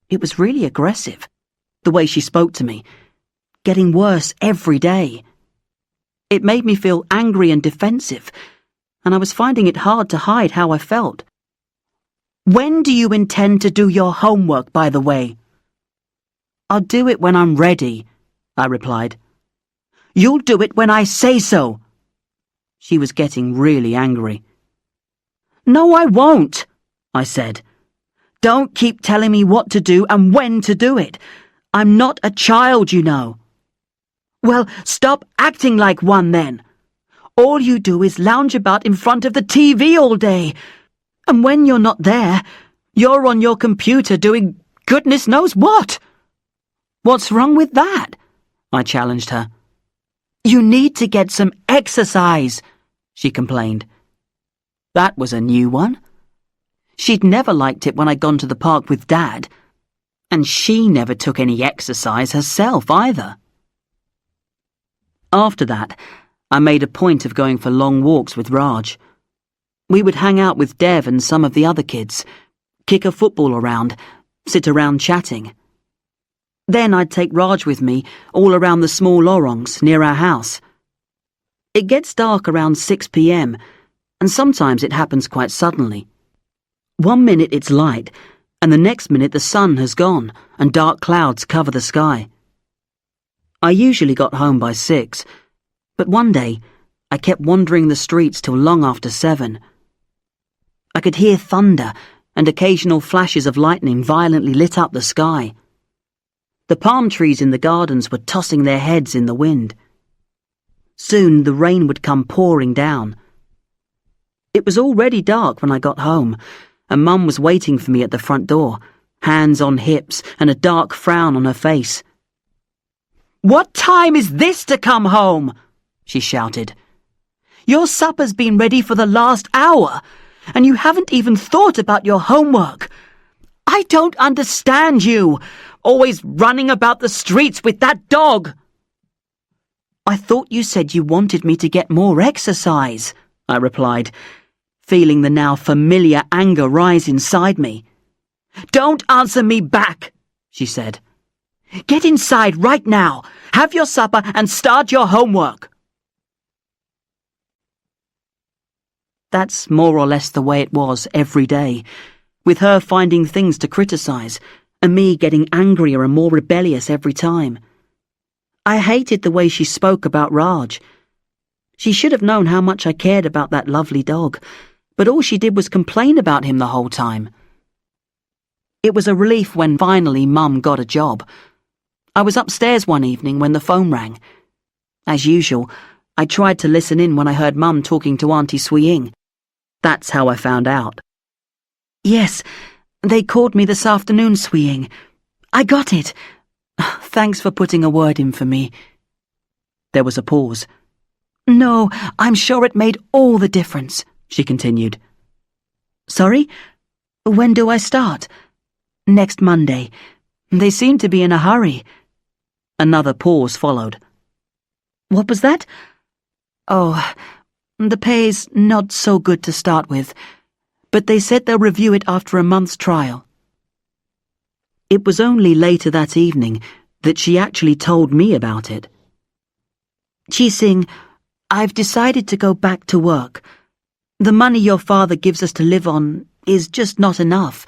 It was really aggressive, the way she spoke to me, getting worse every day. It made me feel angry and defensive, and I was finding it hard to hide how I felt. "When do you intend to do your homework, by the way?" "I'll do it when I'm ready," I replied. "You'll do it when I say so." She was getting really angry. "No, I won't," I said. "Don't keep telling me what to do and when to do it. I'm not a child, you know." "Well, stop acting like one then. All you do is lounge about in front of the TV all day. And when you're not there, you're on your computer doing goodness knows what." "What's wrong with that?" I challenged her. "You need to get some exercise," she complained. That was a new one. She'd never liked it when I'd gone to the park with Dad, and she never took any exercise herself either. After that, I made a point of going for long walks with Raj. We would hang out with Dev and some of the other kids, kick a football around, sit around chatting. Then I'd take Raj with me all around the small lorongs near our house. It gets dark around 6 p.m, and sometimes it happens quite suddenly. One minute it's light, and the next minute the sun has gone and dark clouds cover the sky. I usually got home by 6, but one day I kept wandering the streets till long after 7. I could hear thunder, and occasional flashes of lightning violently lit up the sky. The palm trees in the gardens were tossing their heads in the wind. Soon the rain would come pouring down. It was already dark when I got home, and Mum was waiting for me at the front door, hands on hips and a dark frown on her face. "What time is this to come home?" she shouted. "Your supper's been ready for the last hour, and you haven't even thought about your homework. I don't understand you, always running about the streets with that dog." "I thought you said you wanted me to get more exercise," I replied, feeling the now familiar anger rise inside me. "Don't answer me back," she said. "Get inside right now, have your supper and start your homework." That's more or less the way it was every day, with her finding things to criticize, and me getting angrier and more rebellious every time. I hated the way she spoke about Raj. She should have known how much I cared about that lovely dog, but all she did was complain about him the whole time. It was a relief when finally Mum got a job. I was upstairs one evening when the phone rang. As usual, I tried to listen in when I heard Mum talking to Auntie Swee-Ying. That's how I found out. "Yes, they called me this afternoon, Swee-Ying. I got it. Thanks for putting a word in for me." There was a pause. "No, I'm sure it made all the difference," she continued. "Sorry? When do I start?" "Next Monday. They seem to be in a hurry." Another pause followed. What was that? Oh, the pay's not so good to start with, but they said they'll review it after a month's trial. It was only later that evening that she actually told me about it. Chi-Sing, I've decided to go back to work. The money your father gives us to live on is just not enough,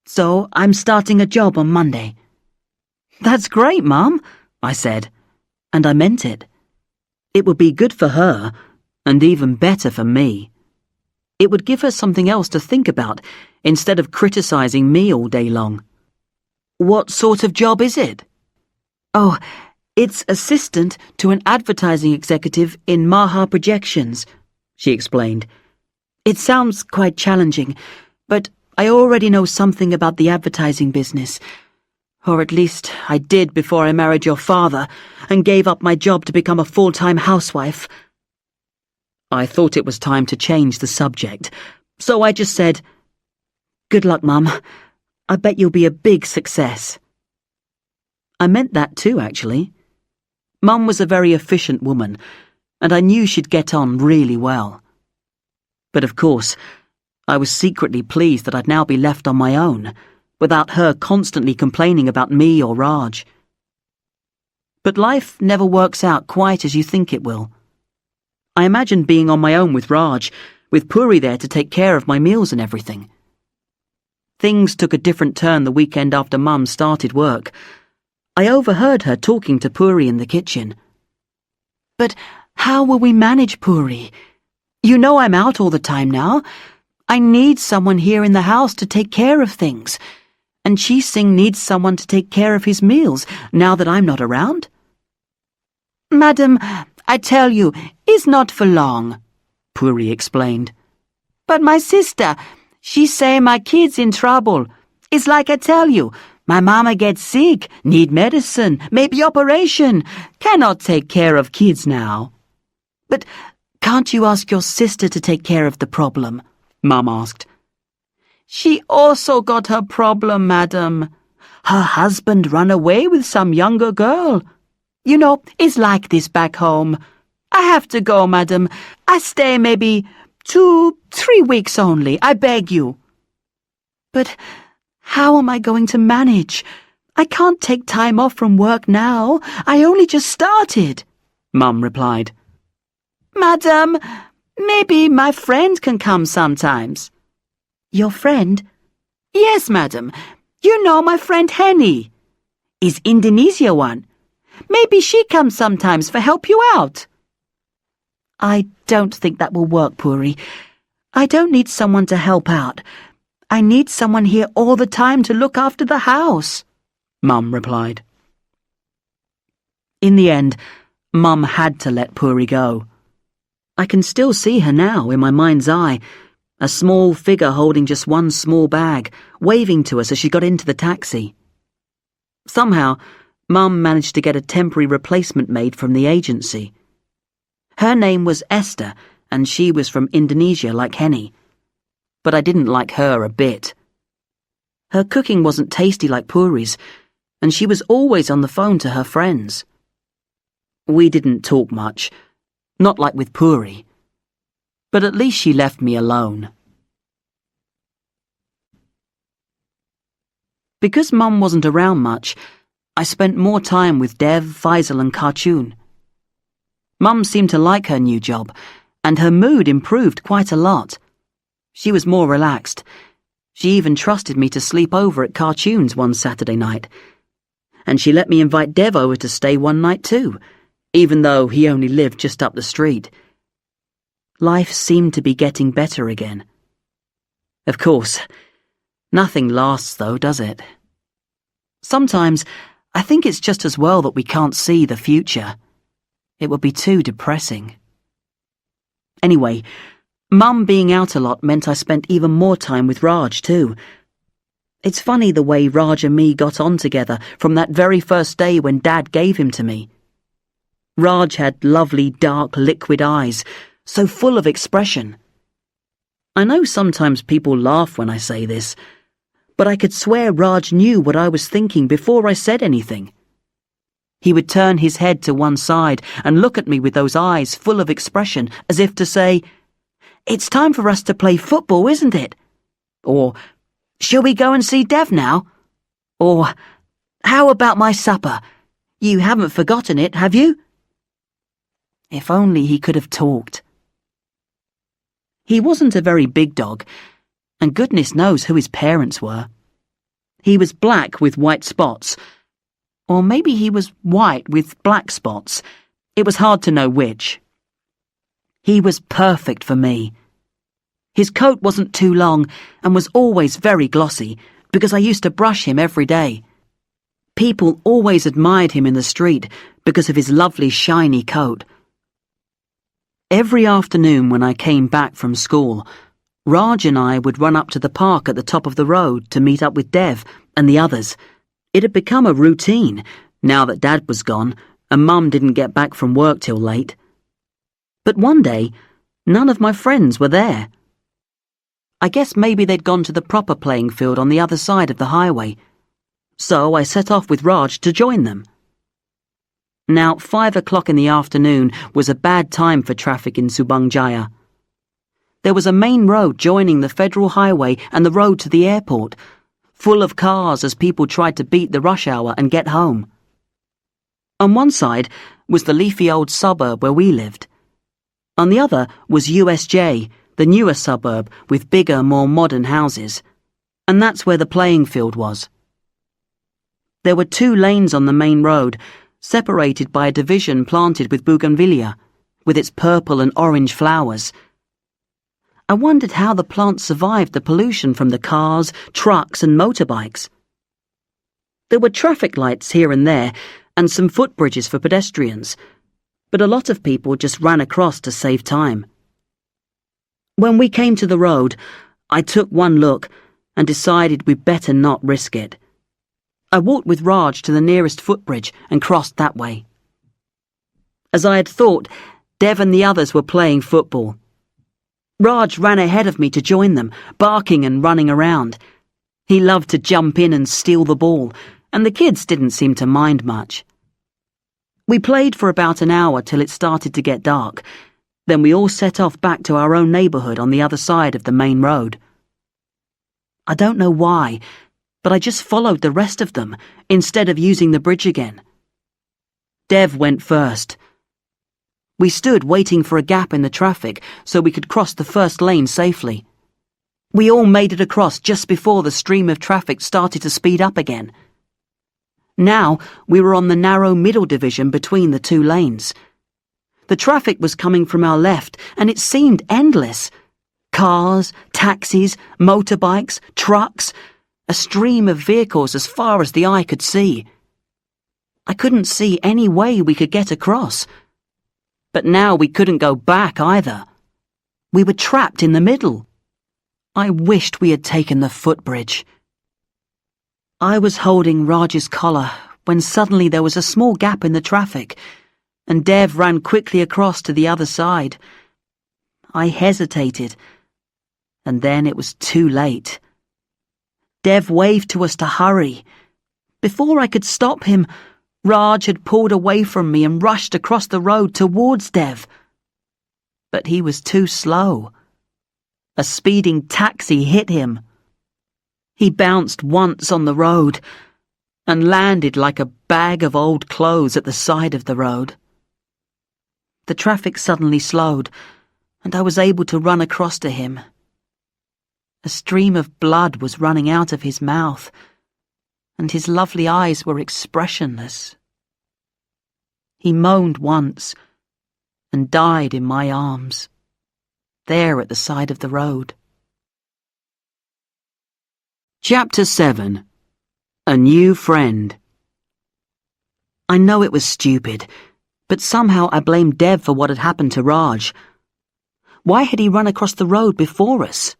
so I'm starting a job on Monday. That's great, Mum, I said, and I meant it. It would be good for her, and even better for me. It would give her something else to think about instead of criticizing me all day long. What sort of job is it? Oh, it's assistant to an advertising executive in Maha Projections, she explained. It sounds quite challenging, but I already know something about the advertising business. Or at least I did before I married your father and gave up my job to become a full-time housewife. I thought it was time to change the subject, so I just said, Good luck, Mum. I bet you'll be a big success. I meant that too, actually. Mum was a very efficient woman, and I knew she'd get on really well. But of course, I was secretly pleased that I'd now be left on my own, without her constantly complaining about me or Raj. But life never works out quite as you think it will. I imagined being on my own with Raj, with Puri there to take care of my meals and everything. Things took a different turn the weekend after Mum started work. I overheard her talking to Puri in the kitchen. But how will we manage Puri? You know I'm out all the time now. I need someone here in the house to take care of things. And Chi-Sing needs someone to take care of his meals now that I'm not around. Madam, I tell you, it's not for long, Puri explained. But my sister, she say my kid's in trouble. It's like I tell you, my mama gets sick, need medicine, maybe operation, cannot take care of kids now. But can't you ask your sister to take care of the problem? Mum asked. She also got her problem, madam. Her husband run away with some younger girl. You know, it's like this back home. I have to go, madam. I stay maybe 2-3 weeks only, I beg you. But how am I going to manage? I can't take time off from work now. I only just started, Mum replied. Madam, maybe my friend can come sometimes. Your friend? Yes, madam. You know my friend Henny. Is Indonesia one. Maybe she comes sometimes for help you out. I don't think that will work, Puri. I don't need someone to help out. I need someone here all the time to look after the house, Mum replied. In the end, Mum had to let Puri go. I can still see her now in my mind's eye, a small figure holding just one small bag, waving to us as she got into the taxi. Somehow, Mum managed to get a temporary replacement made from the agency. Her name was Esther, and she was from Indonesia like Henny. But I didn't like her a bit. Her cooking wasn't tasty like Puri's, and she was always on the phone to her friends. We didn't talk much, not like with Puri, but at least she left me alone. Because Mum wasn't around much, I spent more time with Dev, Faisal and Khartoon. Mum seemed to like her new job, and her mood improved quite a lot. She was more relaxed. She even trusted me to sleep over at Khartoon's one Saturday night. And she let me invite Dev over to stay one night too, even though he only lived just up the street. Life seemed to be getting better again. Of course, nothing lasts though, does it? Sometimes I think it's just as well that we can't see the future. It would be too depressing. Anyway, Mum being out a lot meant I spent even more time with Raj too. It's funny the way Raj and me got on together from that very first day when Dad gave him to me. Raj had lovely dark liquid eyes, so full of expression. I know sometimes people laugh when I say this, but I could swear Raj knew what I was thinking before I said anything. He would turn his head to one side and look at me with those eyes full of expression, as if to say, "It's time for us to play football, isn't it?" Or, "Shall we go and see Dev now?" Or, "How about my supper? You haven't forgotten it, have you?" If only he could have talked. He wasn't a very big dog, and goodness knows who his parents were. He was black with white spots, or maybe he was white with black spots. It was hard to know which. He was perfect for me. His coat wasn't too long and was always very glossy because I used to brush him every day. People always admired him in the street because of his lovely shiny coat. Every afternoon when I came back from school, Raj and I would run up to the park at the top of the road to meet up with Dev and the others. It had become a routine, now that Dad was gone and Mum didn't get back from work till late. But one day, none of my friends were there. I guess maybe they'd gone to the proper playing field on the other side of the highway, so I set off with Raj to join them. Now, 5 o'clock in the afternoon was a bad time for traffic in Subang Jaya. There was a main road joining the federal highway and the road to the airport, full of cars as people tried to beat the rush hour and get home. On one side was the leafy old suburb where we lived. On the other was USJ, the newer suburb with bigger, more modern houses. And that's where the playing field was. There were 2 lanes on the main road, separated by a division planted with bougainvillea, with its purple and orange flowers. I wondered how the plants survived the pollution from the cars, trucks and motorbikes. There were traffic lights here and there, and some footbridges for pedestrians, but a lot of people just ran across to save time. When we came to the road, I took one look and decided we'd better not risk it. I walked with Raj to the nearest footbridge and crossed that way. As I had thought, Dev and the others were playing football. Raj ran ahead of me to join them, barking and running around. He loved to jump in and steal the ball, and the kids didn't seem to mind much. We played for about an hour till it started to get dark. Then we all set off back to our own neighbourhood on the other side of the main road. I don't know why, but I just followed the rest of them instead of using the bridge again. Dev went first. We stood waiting for a gap in the traffic so we could cross the first lane safely. We all made it across just before the stream of traffic started to speed up again. Now we were on the narrow middle division between the 2 lanes. The traffic was coming from our left and it seemed endless. Cars, taxis, motorbikes, trucks, a stream of vehicles as far as the eye could see. I couldn't see any way we could get across. But now we couldn't go back either. We were trapped in the middle. I wished we had taken the footbridge. I was holding Raj's collar when suddenly there was a small gap in the traffic, and Dev ran quickly across to the other side. I hesitated, and then it was too late. Dev waved to us to hurry. Before I could stop him, Raj had pulled away from me and rushed across the road towards Dev. But he was too slow. A speeding taxi hit him. He bounced once on the road and landed like a bag of old clothes at the side of the road. The traffic suddenly slowed, and I was able to run across to him. A stream of blood was running out of his mouth, and his lovely eyes were expressionless. He moaned once and died in my arms, there at the side of the road. Chapter 7. A New Friend. I know it was stupid, but somehow I blamed Dev for what had happened to Raj. Why had he run across the road before us?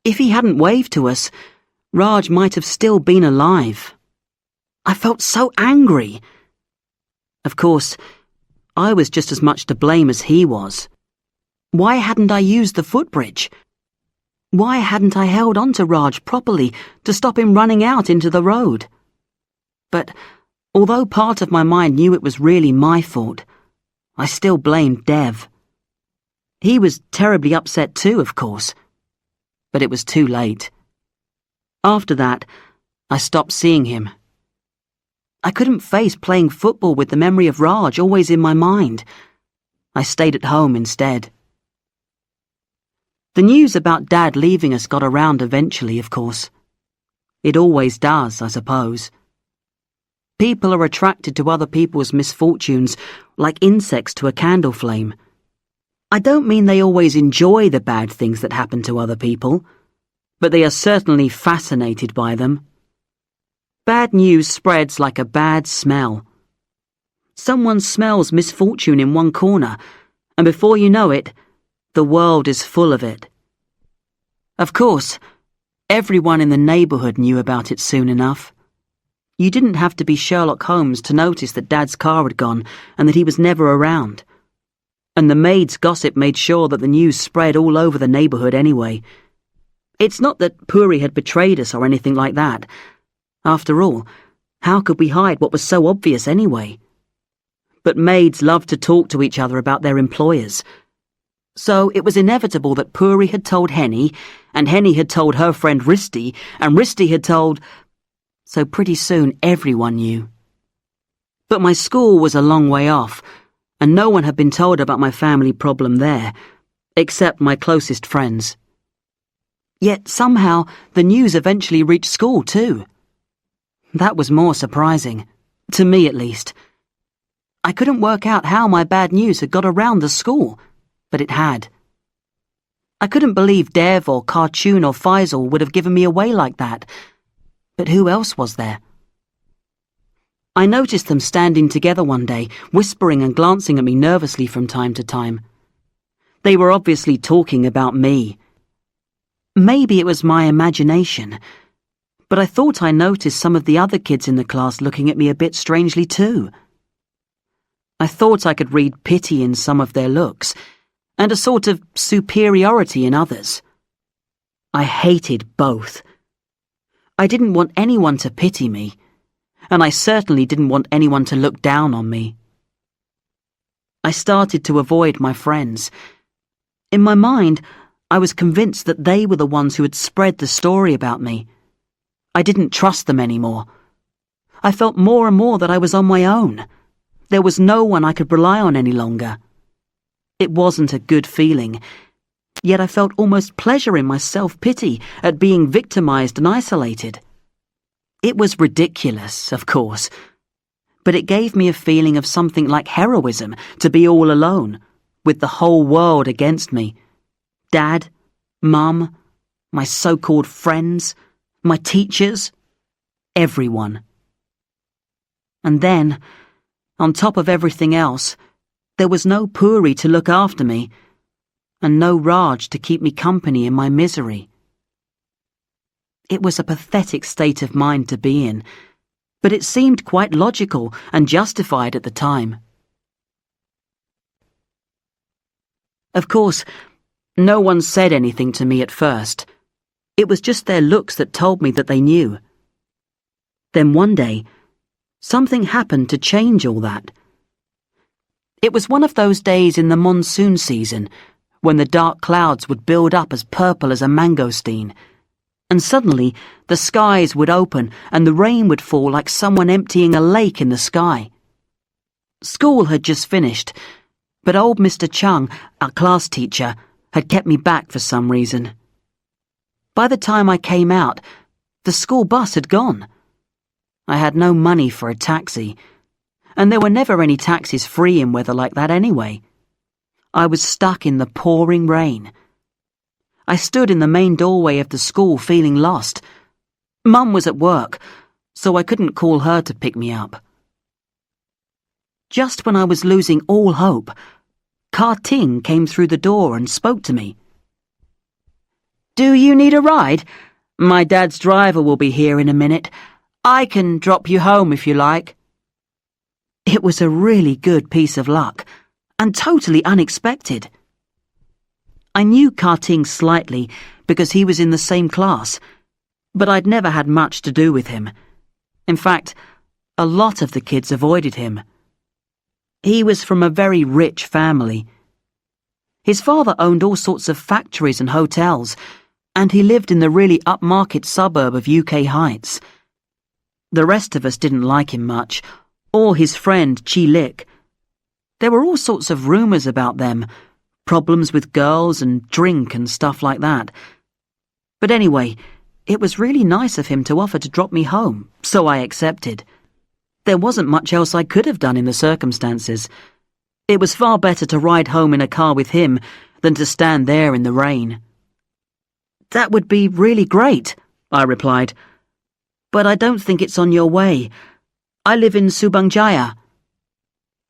If he hadn't waved to us, Raj might have still been alive. I felt so angry. Of course, I was just as much to blame as he was. Why hadn't I used the footbridge? Why hadn't I held on to Raj properly to stop him running out into the road? But Although part of my mind knew it was really my fault, I still blamed Dev. He was terribly upset too, of course, but it was too late. After that, I stopped seeing him. I couldn't face playing football with the memory of Raj always in my mind. I stayed at home instead. The news about Dad leaving us got around eventually, of course. It always does, I suppose. People are attracted to other people's misfortunes like insects to a candle flame. I don't mean they always enjoy the bad things that happen to other people, but they are certainly fascinated by them. Bad news spreads like a bad smell. Someone smells misfortune in one corner, and before you know it, the world is full of it. Of course, everyone in the neighbourhood knew about it soon enough. You didn't have to be Sherlock Holmes to notice that Dad's car had gone and that he was never around. And the maid's gossip made sure that the news spread all over the neighbourhood anyway. It's not that Puri had betrayed us or anything like that. After all, how could we hide what was so obvious anyway? But maids loved to talk to each other about their employers. So it was inevitable that Puri had told Henny, and Henny had told her friend Risti, and Risti had told... So pretty soon everyone knew. But my school was a long way off, and no one had been told about my family problem there, except my closest friends. Yet somehow the news eventually reached school too. That was more surprising, to me at least. I couldn't work out how my bad news had got around the school, but it had. I couldn't believe Dev or Cartoon or Faisal would have given me away like that, but who else was there? I noticed them standing together one day, whispering and glancing at me nervously from time to time. They were obviously talking about me. Maybe it was my imagination, but I thought I noticed some of the other kids in the class looking at me a bit strangely too. I thought I could read pity in some of their looks, and a sort of superiority in others. I hated both. I didn't want anyone to pity me, and I certainly didn't want anyone to look down on me. I started to avoid my friends. In my mind, I was convinced that they were the ones who had spread the story about me. I didn't trust them anymore. I felt more and more that I was on my own. There was no one I could rely on any longer. It wasn't a good feeling, yet I felt almost pleasure in my self-pity at being victimized and isolated. It was ridiculous, of course, but it gave me a feeling of something like heroism to be all alone, with the whole world against me. Dad, Mum, my so-called friends, my teachers, everyone. And then, on top of everything else, there was no Puri to look after me, and no Raj to keep me company in my misery. It was a pathetic state of mind to be in, but it seemed quite logical and justified at the time. Of course, no one said anything to me at first. It was just their looks that told me that they knew. Then one day, something happened to change all that. It was one of those days in the monsoon season, when the dark clouds would build up as purple as a mangosteen, and suddenly the skies would open and the rain would fall like someone emptying a lake in the sky. School had just finished, but old Mr. Chung, our class teacher, had kept me back for some reason. By the time I came out, the school bus had gone. I had no money for a taxi, and there were never any taxis free in weather like that anyway. I was stuck in the pouring rain. I stood in the main doorway of the school feeling lost. Mum was at work, so I couldn't call her to pick me up. Just when I was losing all hope, Ka-Ting came through the door and spoke to me. "Do you need a ride? My dad's driver will be here in a minute. I can drop you home if you like." It was a really good piece of luck, and totally unexpected. I knew Ka-Ting slightly because he was in the same class, but I'd never had much to do with him. In fact, A lot of the kids avoided him. He was from a very rich family. His father owned all sorts of factories and hotels, and he lived in the really upmarket suburb of UK Heights. The rest of us didn't like him much, or his friend Chi Lik. There were all sorts of rumours about them, problems with girls and drink and stuff like that. But anyway, it was really nice of him to offer to drop me home, so I accepted. There wasn't much else I could have done in the circumstances. It was far better to ride home in a car with him than to stand there in the rain. "That would be really great," I replied. "But I don't think it's on your way. I live in Subang Jaya."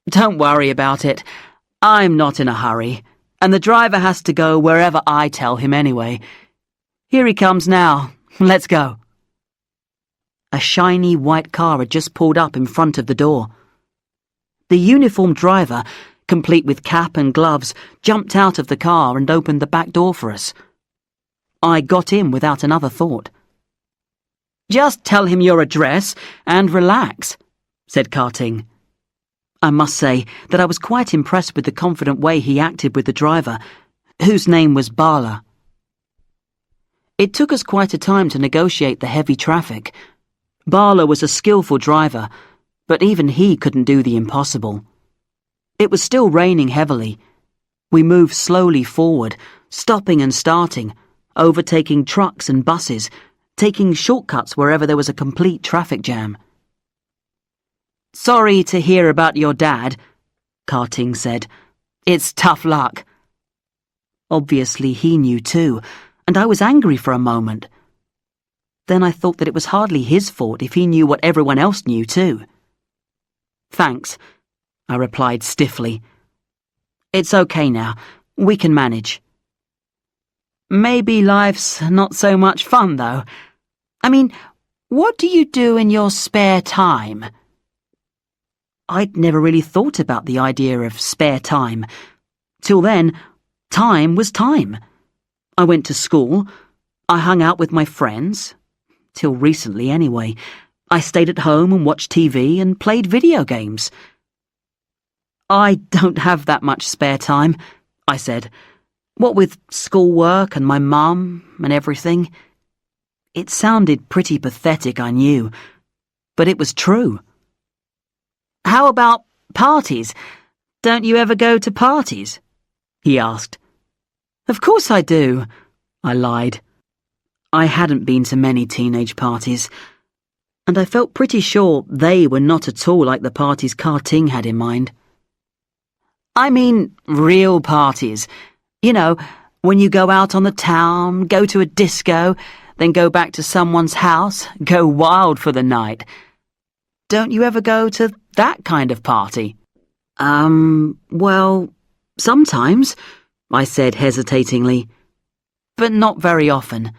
"Don't worry about it. I'm not in a hurry, and the driver has to go wherever I tell him anyway. Here he comes now. Let's go." A shiny white car had just pulled up in front of the door. The uniformed driver, complete with cap and gloves, jumped out of the car and opened the back door for us. I got in without another thought. "Just tell him your address and relax," said Karting. I must say that I was quite impressed with the confident way he acted with the driver, whose name was Bala. It took us quite a time to negotiate the heavy traffic. Bala was a skillful driver, but even he couldn't do the impossible. It was still raining heavily. We moved slowly forward, stopping and starting, overtaking trucks and buses, taking shortcuts wherever there was a complete traffic jam. "Sorry to hear about your dad," Karting said. "It's tough luck." Obviously he knew too, and I was angry for a moment. Then I thought that it was hardly his fault if he knew what everyone else knew too. "Thanks," I replied stiffly. "It's okay now. We can manage." "Maybe life's not so much fun, though. I mean, what do you do in your spare time?" I'd never really thought about the idea of spare time. Till then, time was time. I went to school. I hung out with my friends. Till recently, anyway. I stayed at home and watched TV and played video games. "I don't have that much spare time," I said. "What with schoolwork and my mum and everything." It sounded pretty pathetic, I knew, but it was true. "How about parties? Don't you ever go to parties?" he asked. "Of course I do," I lied. I hadn't been to many teenage parties, and I felt pretty sure they were not at all like the parties Karting had in mind. "I mean real parties. You know, when you go out on the town, go to a disco, then go back to someone's house, go wild for the night. Don't you ever go to that kind of party?" Well, sometimes," I said hesitatingly. "But not very often."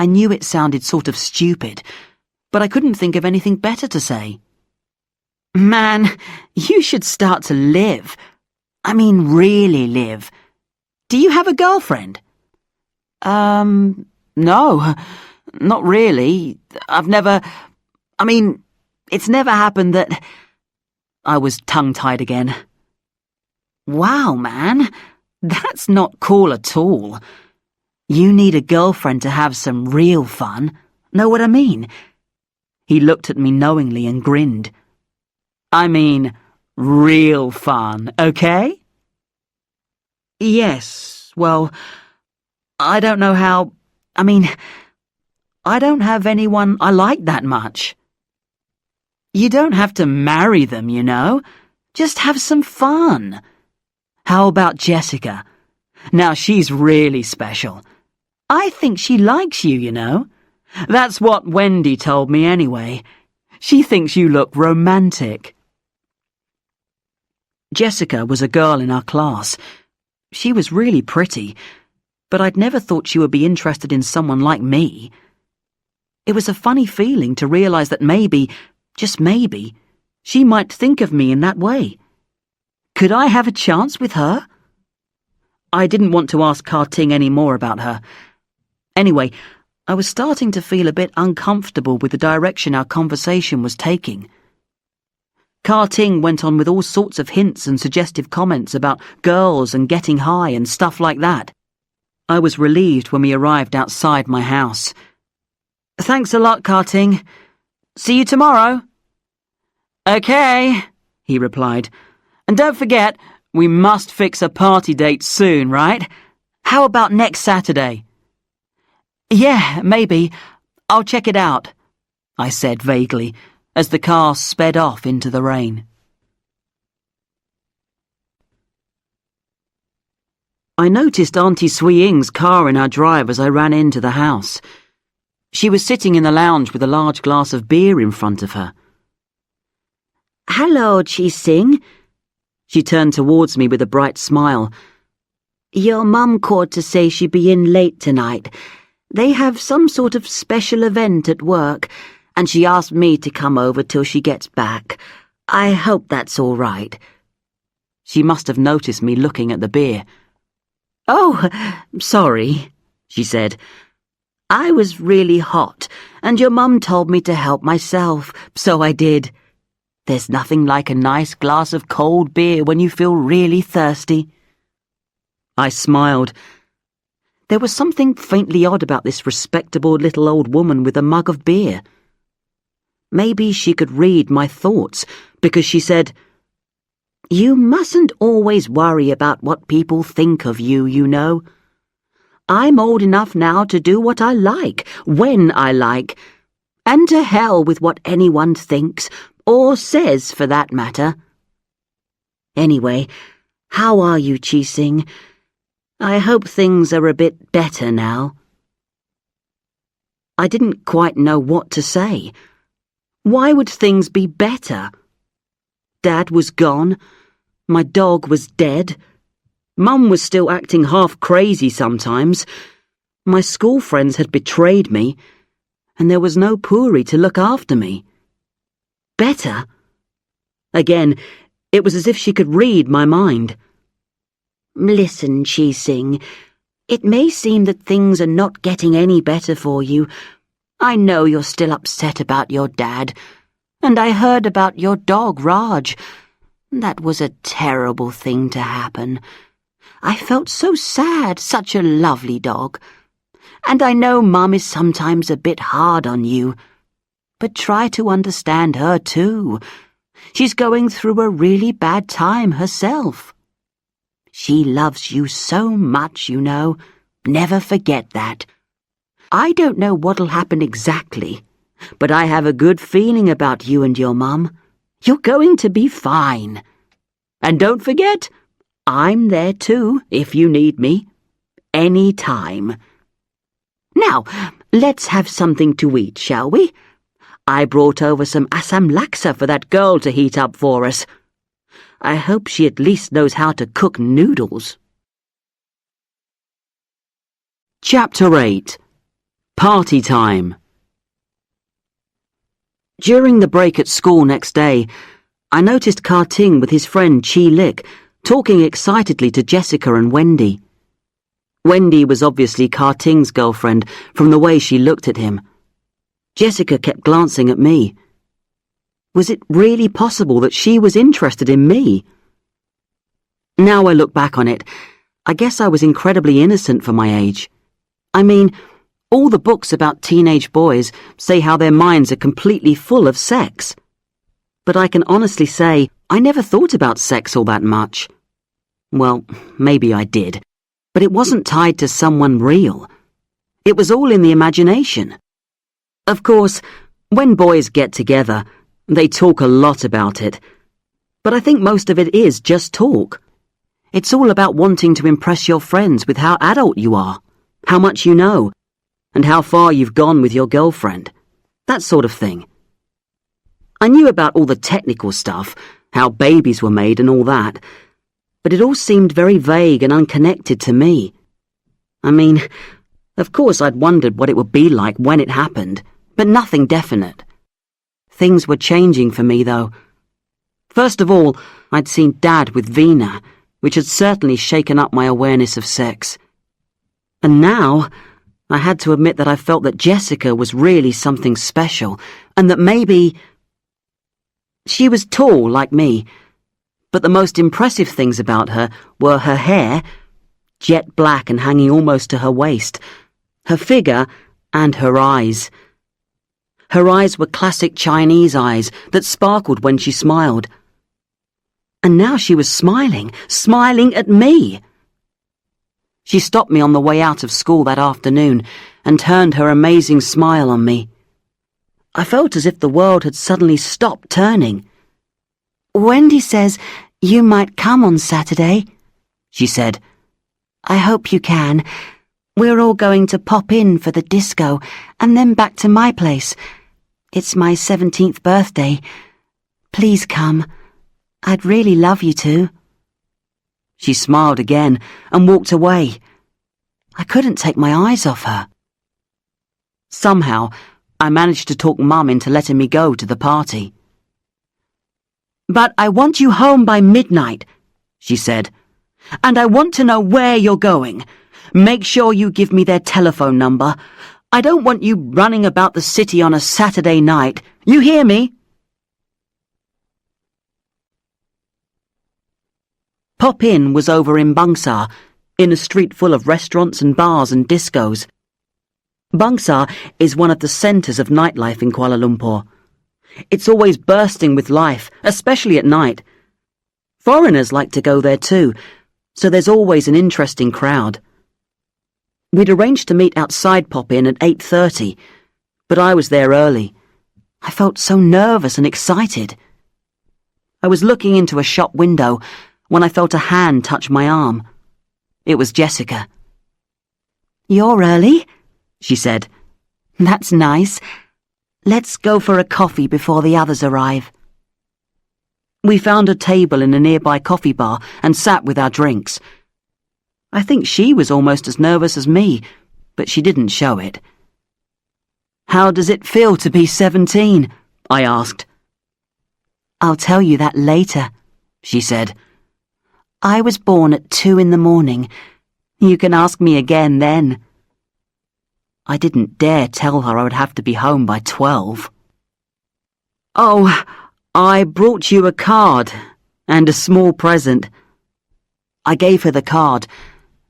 I knew it sounded sort of stupid, but I couldn't think of anything better to say. "Man, you should start to live. I mean, really live. Do you have a girlfriend?" No, not really. It's never happened that..." I was tongue-tied again. "Wow, man, that's not cool at all. You need a girlfriend to have some real fun. Know what I mean?" He looked at me knowingly and grinned. "I mean, real fun, okay?" "Yes, well, I don't know how... I don't have anyone I like that much." "You don't have to marry them, you know. Just have some fun. How about Jessica? Now she's really special. I think she likes you, you know. That's what Wendy told me anyway. She thinks you look romantic." Jessica was a girl in our class. She was really pretty, but I'd never thought she would be interested in someone like me. It was a funny feeling to realize that maybe, just maybe, she might think of me in that way. Could I have a chance with her? I didn't want to ask Karting any more about her. Anyway, I was starting to feel a bit uncomfortable with the direction our conversation was taking. Ting went on with all sorts of hints and suggestive comments about girls and getting high and stuff like that. I was relieved when we arrived outside my house. "Thanks a lot, Ting. See you tomorrow." "Okay," he replied. "And don't forget, we must fix a party date soon, right? How about next Saturday?" "Yeah, maybe. I'll check it out," I said vaguely, as the car sped off into the rain. I noticed Auntie Swee Ying's car in our drive as I ran into the house. She was sitting in the lounge with a large glass of beer in front of her. "Hello, Chi Sing." She turned towards me with a bright smile. "Your mum called to say she'd be in late tonight. They have some sort of special event at work, and she asked me to come over till she gets back. I hope that's all right." She must have noticed me looking at the beer. "Oh, sorry," she said. "I was really hot, and your mum told me to help myself, so I did. There's nothing like a nice glass of cold beer when you feel really thirsty." I smiled. There was something faintly odd about this respectable little old woman with a mug of beer. Maybe she could read my thoughts, because she said, "You mustn't always worry about what people think of you, you know. I'm old enough now to do what I like, when I like, and to hell with what anyone thinks, or says for that matter. Anyway, how are you, Chi Sing? I hope things are a bit better now." I didn't quite know what to say. Why would things be better? Dad was gone. My dog was dead. Mum was still acting half crazy sometimes. My school friends had betrayed me, and there was no Puri to look after me. Better? Again, it was as if she could read my mind. "Listen, Chi Sing, it may seem that things are not getting any better for you. I know you're still upset about your dad, and I heard about your dog, Raj. That was a terrible thing to happen. I felt so sad, such a lovely dog. And I know Mum is sometimes a bit hard on you, but try to understand her too. She's going through a really bad time herself. She loves you so much, you know. Never forget that. I don't know what'll happen exactly, but I have a good feeling about you and your Mum. You're going to be fine. And don't forget, I'm there too, if you need me. Any time. Now, let's have something to eat, shall we? I brought over some Assam laksa for that girl to heat up for us. I hope she at least knows how to cook noodles." Chapter 8. Party Time. During the break at school next day, I noticed Ting with his friend Chi Lik talking excitedly to Jessica and Wendy. Wendy was obviously Ting's girlfriend from the way she looked at him. Jessica kept glancing at me. Was it really possible that she was interested in me? Now I look back on it, I guess I was incredibly innocent for my age. I mean, all the books about teenage boys say how their minds are completely full of sex. But I can honestly say I never thought about sex all that much. Well, maybe I did, but it wasn't tied to someone real. It was all in the imagination. Of course, when boys get together, they talk a lot about it. But I think most of it is just talk. It's all about wanting to impress your friends with how adult you are, how much you know, and how far you've gone with your girlfriend. That sort of thing. I knew about all the technical stuff, how babies were made and all that, but it all seemed very vague and unconnected to me. I mean, of course I'd wondered what it would be like when it happened, but nothing definite. Things were changing for me, though. First of all, I'd seen Dad with Veena, which had certainly shaken up my awareness of sex. And now, I had to admit that I felt that Jessica was really something special, and that maybe... She was tall, like me, but the most impressive things about her were her hair, jet black and hanging almost to her waist, her figure, and her eyes. Her eyes were classic Chinese eyes that sparkled when she smiled. And now she was smiling at me. She stopped me on the way out of school that afternoon and turned her amazing smile on me. I felt as if the world had suddenly stopped turning. "Wendy says you might come on Saturday," she said. "I hope you can. We're all going to pop in for the disco and then back to my place. It's my 17th birthday. Please come. I'd really love you to." She smiled again and walked away. I couldn't take my eyes off her. Somehow, I managed to talk Mum into letting me go to the party. "But I want you home by midnight," she said. "And I want to know where you're going. Make sure you give me their telephone number. I don't want you running about the city on a Saturday night. You hear me?" Pop In was over in Bangsar, in a street full of restaurants and bars and discos. Bangsar is one of the centres of nightlife in Kuala Lumpur. It's always bursting with life, especially at night. Foreigners like to go there too, so there's always an interesting crowd. We'd arranged to meet outside Pop In at 8:30, but I was there early. I felt so nervous and excited. I was looking into a shop window when I felt a hand touch my arm. It was Jessica. "You're early," she said. "That's nice. Let's go for a coffee before the others arrive." We found a table in a nearby coffee bar and sat with our drinks. I think she was almost as nervous as me, but she didn't show it. "How does it feel to be 17? I asked. "I'll tell you that later," she said. "I was born at 2 in the morning. You can ask me again then." I didn't dare tell her I would have to be home by 12. "Oh, I brought you a card and a small present." I gave her the card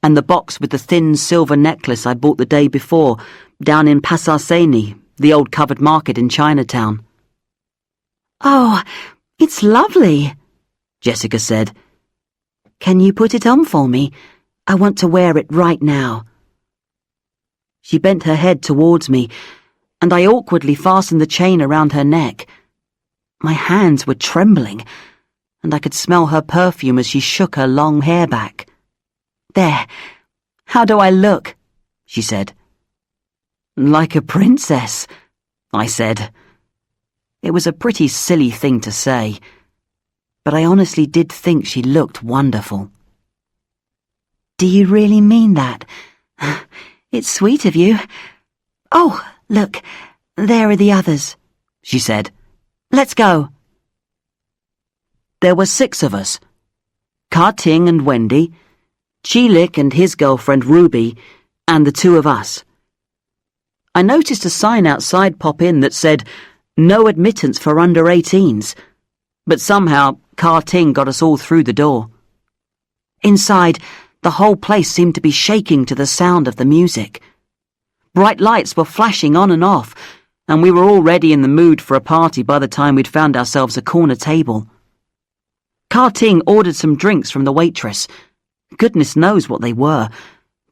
and the box with the thin silver necklace I bought the day before down in Pasar Seni, the old covered market in Chinatown. "Oh, it's lovely," Jessica said. "Can you put it on for me? I want to wear it right now." She bent her head towards me, and I awkwardly fastened the chain around her neck. My hands were trembling, and I could smell her perfume as she shook her long hair back. "There, how do I look?" she said. "Like a princess," I said. It was a pretty silly thing to say, but I honestly did think she looked wonderful. "Do you really mean that? It's sweet of you. Oh, look, there are the others," she said. "Let's go." There were 6 of us. Ka Ting and Wendy, Chilik and his girlfriend Ruby, and the 2 of us. I noticed a sign outside Pop In that said, "No admittance for under 18s," but somehow Ka Ting got us all through the door. Inside, the whole place seemed to be shaking to the sound of the music. Bright lights were flashing on and off, and we were already in the mood for a party by the time we'd found ourselves a corner table. Ka Ting ordered some drinks from the waitress. Goodness knows what they were,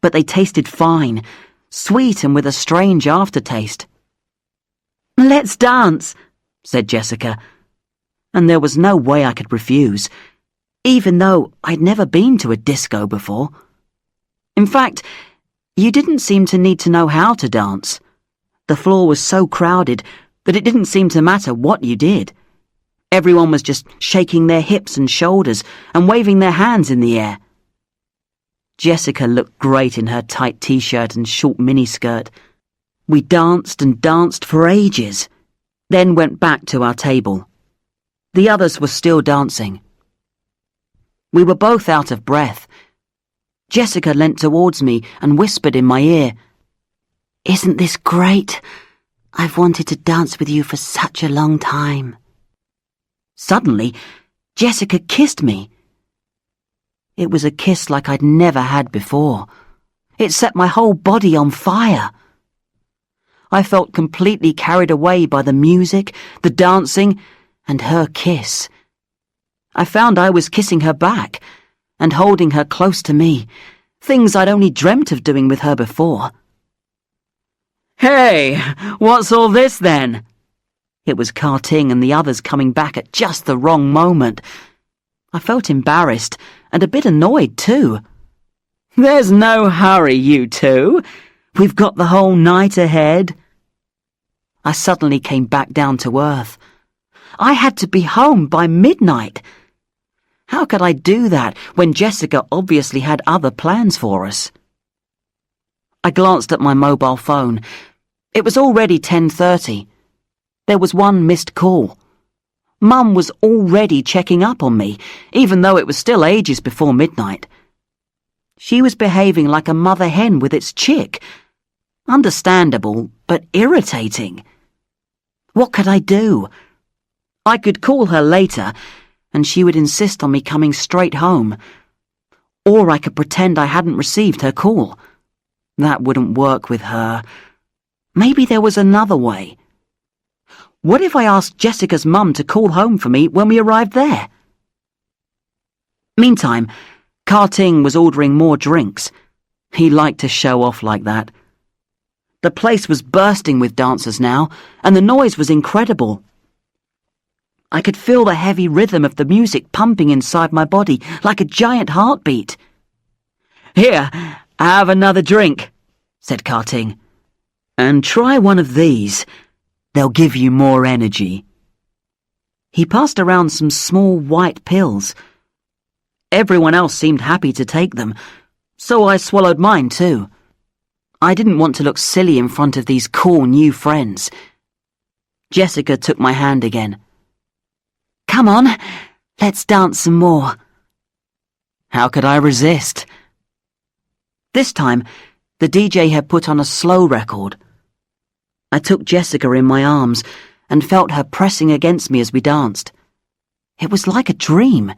but they tasted fine, sweet and with a strange aftertaste. "Let's dance," said Jessica, and there was no way I could refuse, even though I'd never been to a disco before. In fact, you didn't seem to need to know how to dance. The floor was so crowded that it didn't seem to matter what you did. Everyone was just shaking their hips and shoulders and waving their hands in the air. Jessica looked great in her tight t-shirt and short miniskirt. We danced and danced for ages, then went back to our table. The others were still dancing. We were both out of breath. Jessica leant towards me and whispered in my ear, Isn't this great? I've wanted to dance with you for such a long time. Suddenly, Jessica kissed me. It was a kiss like I'd never had before. It set my whole body on fire. I felt completely carried away by the music, the dancing, and her kiss. I found I was kissing her back and holding her close to me, things I'd only dreamt of doing with her before. Hey, what's all this then? It was Ka-Ting and the others coming back at just the wrong moment. I felt embarrassed and a bit annoyed too. There's no hurry, you two. We've got the whole night ahead. I suddenly came back down to earth. I had to be home by midnight. How could I do that when Jessica obviously had other plans for us? I glanced at my mobile phone. It was already 10:30. There was one missed call. Mum was already checking up on me, even though it was still ages before midnight. She was behaving like a mother hen with its chick. Understandable, but irritating. What could I do? I could call her later, and she would insist on me coming straight home. Or I could pretend I hadn't received her call. That wouldn't work with her. Maybe there was another way. What if I asked Jessica's mum to call home for me when we arrived there? Meantime, Ka-Ting was ordering more drinks. He liked to show off like that. The place was bursting with dancers now, and the noise was incredible. I could feel the heavy rhythm of the music pumping inside my body like a giant heartbeat. Here, have another drink, said Ka-Ting. And try one of these. They'll give you more energy. He passed around some small white pills. Everyone else seemed happy to take them, so I swallowed mine too. I didn't want to look silly in front of these cool new friends. Jessica took my hand again. Come on, let's dance some more. How could I resist? This time, the DJ had put on a slow record. I took Jessica in my arms and felt her pressing against me as we danced. It was like a dream.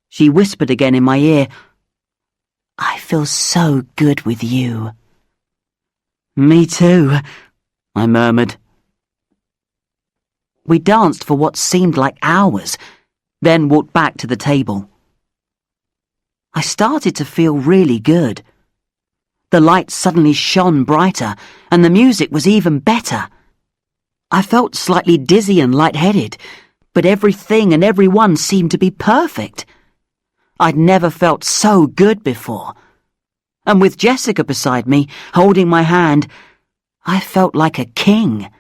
She whispered again in my ear, I feel so good with you. Me too, I murmured. We danced for what seemed like hours, then walked back to the table. I started to feel really good. The lights suddenly shone brighter, and the music was even better. I felt slightly dizzy and lightheaded, but everything and everyone seemed to be perfect. I'd never felt so good before. And with Jessica beside me, holding my hand, I felt like a king.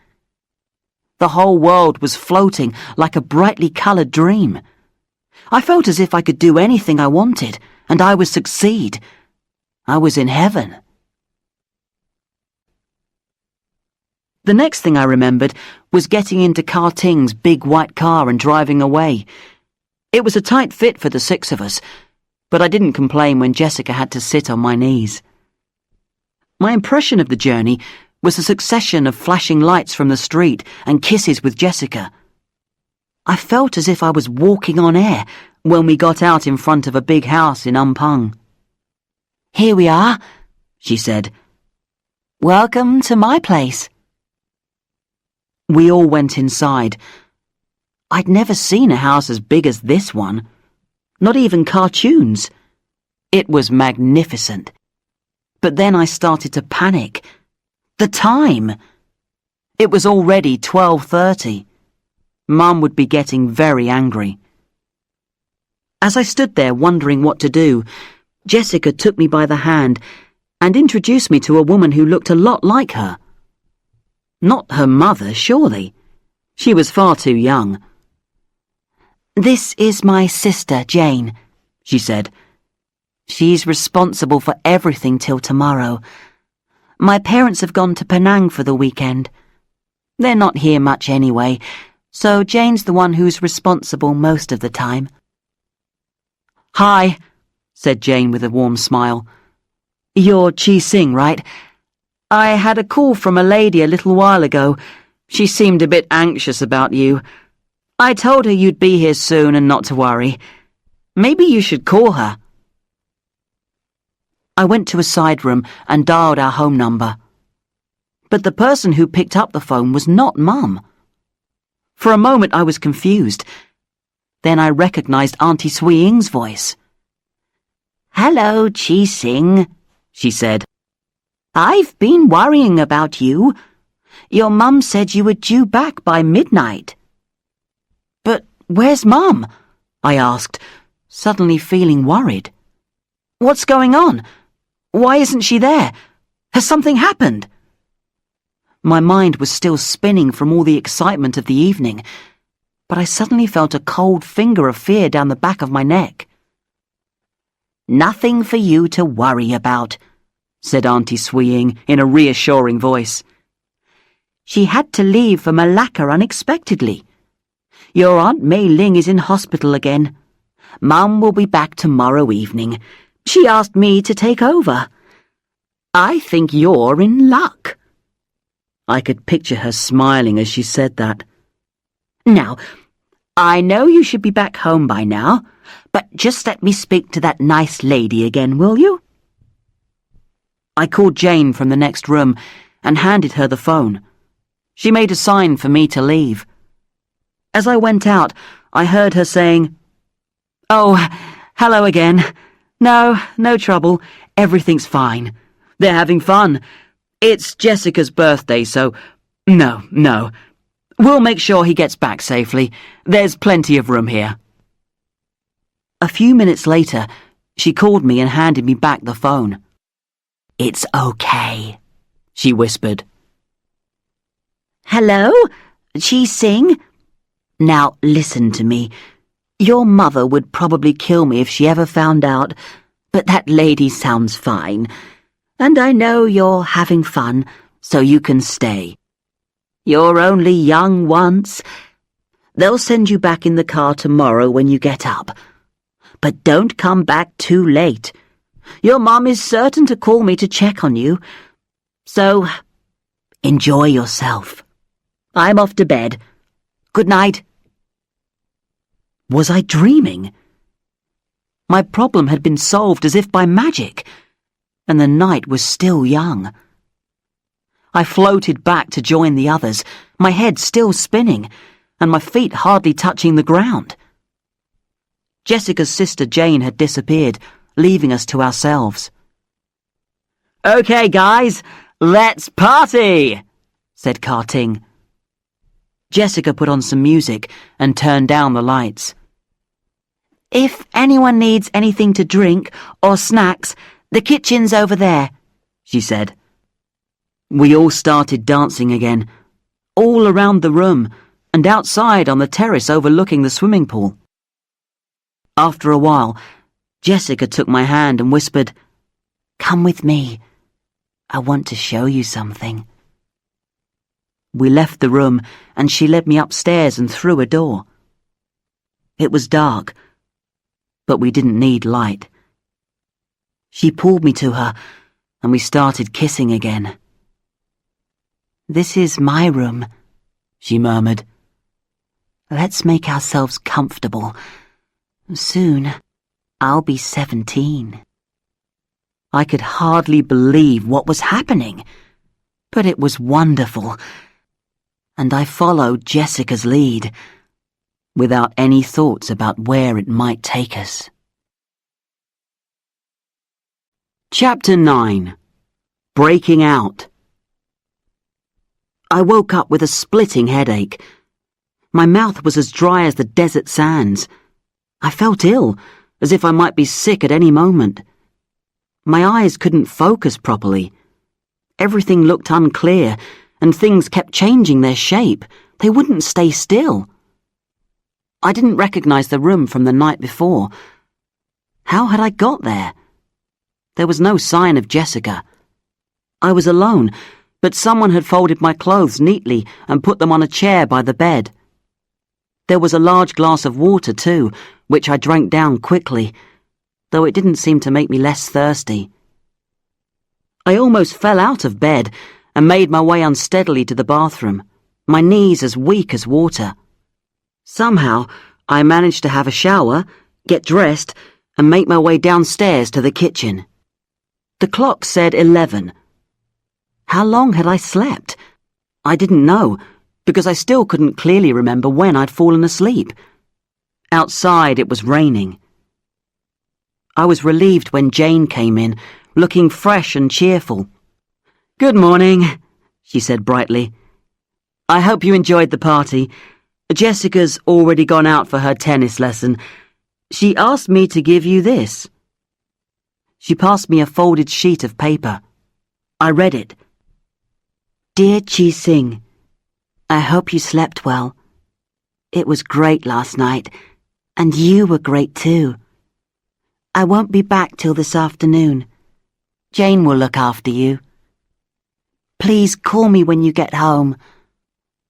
The whole world was floating like a brightly coloured dream. I felt as if I could do anything I wanted, and I would succeed. I was in heaven. The next thing I remembered was getting into Ka-Ting's big white car and driving away. It was a tight fit for the six of us, but I didn't complain when Jessica had to sit on my knees. My impression of the journey was a succession of flashing lights from the street and kisses with Jessica. I felt as if I was walking on air when we got out in front of a big house in Ampang. Here we are, she said. Welcome to my place. We all went inside. I'd never seen a house as big as this one. Not even cartoons. It was magnificent. But then I started to panic. The time! It was already 12:30. Mum would be getting very angry. As I stood there wondering what to do, Jessica took me by the hand and introduced me to a woman who looked a lot like her. Not her mother, surely. She was far too young. This is my sister, Jane, she said. She's responsible for everything till tomorrow. My parents have gone to Penang for the weekend. They're not here much anyway, so Jane's the one who's responsible most of the time. Hi, said Jane with a warm smile. You're Chi Sing, right? I had a call from a lady a little while ago. She seemed a bit anxious about you. I told her you'd be here soon and not to worry. Maybe you should call her." I went to a side room and dialed our home number. But the person who picked up the phone was not Mum. For a moment I was confused. Then I recognized Auntie Swee Ing's voice. "Hello, Chi Sing," she said. "I've been worrying about you. Your mum said you were due back by midnight." "But where's Mum?" I asked, suddenly feeling worried. "What's going on? Why isn't she there? Has something happened?" My mind was still spinning from all the excitement of the evening, but I suddenly felt a cold finger of fear down the back of my neck. "Nothing for you to worry about," said Auntie Swee Ing in a reassuring voice. "She had to leave for Malacca unexpectedly. Your Aunt Mei Ling is in hospital again. Mum will be back tomorrow evening. She asked me to take over. I think you're in luck." I could picture her smiling as she said that. "Now, I know you should be back home by now, but just let me speak to that nice lady again, will you?" I called Jane from the next room and handed her the phone. She made a sign for me to leave. As I went out, I heard her saying, "Oh, hello again. No trouble. Everything's fine. They're having fun. It's Jessica's birthday, so no. We'll make sure he gets back safely. There's plenty of room here." A few minutes later, she called me and handed me back the phone. "It's okay," she whispered. "Hello? Chi Sing? Now listen to me. Your mother would probably kill me if she ever found out, but that lady sounds fine. And I know you're having fun, so you can stay. You're only young once. They'll send you back in the car tomorrow when you get up. But don't come back too late. Your mum is certain to call me to check on you. So, enjoy yourself. I'm off to bed. Good night." Was I dreaming? My problem had been solved as if by magic, and the night was still young. I floated back to join the others, my head still spinning, and my feet hardly touching the ground. Jessica's sister Jane had disappeared, leaving us to ourselves. "Okay, guys, let's party," said Karting. Jessica put on some music and turned down the lights. "If anyone needs anything to drink or snacks, the kitchen's over there," she said. We all started dancing again, all around the room and outside on the terrace overlooking the swimming pool. After a while, Jessica took my hand and whispered, "Come with me. I want to show you something." We left the room and she led me upstairs and through a door. It was dark, but we didn't need light. She pulled me to her and we started kissing again. "This is my room," she murmured. "Let's make ourselves comfortable. Soon, I'll be 17. I could hardly believe what was happening, but it was wonderful, and I followed Jessica's lead, without any thoughts about where it might take us. Chapter 9. Breaking Out. I woke up with a splitting headache. My mouth was as dry as the desert sands. I felt ill, as if I might be sick at any moment. My eyes couldn't focus properly. Everything looked unclear, and things kept changing their shape. They wouldn't stay still. I didn't recognize the room from the night before. How had I got there? There was no sign of Jessica. I was alone, but someone had folded my clothes neatly and put them on a chair by the bed. There was a large glass of water, too, which I drank down quickly, though it didn't seem to make me less thirsty. I almost fell out of bed and made my way unsteadily to the bathroom, my knees as weak as water. Somehow, I managed to have a shower, get dressed, and make my way downstairs to the kitchen. The clock said 11. How long had I slept? I didn't know, because I still couldn't clearly remember when I'd fallen asleep. Outside, it was raining. I was relieved when Jane came in, looking fresh and cheerful. "Good morning," she said brightly. "I hope you enjoyed the party. Jessica's already gone out for her tennis lesson. She asked me to give you this." She passed me a folded sheet of paper. I read it. "Dear Chi Sing, I hope you slept well. It was great last night, and you were great too. I won't be back till this afternoon. Jane will look after you. Please call me when you get home.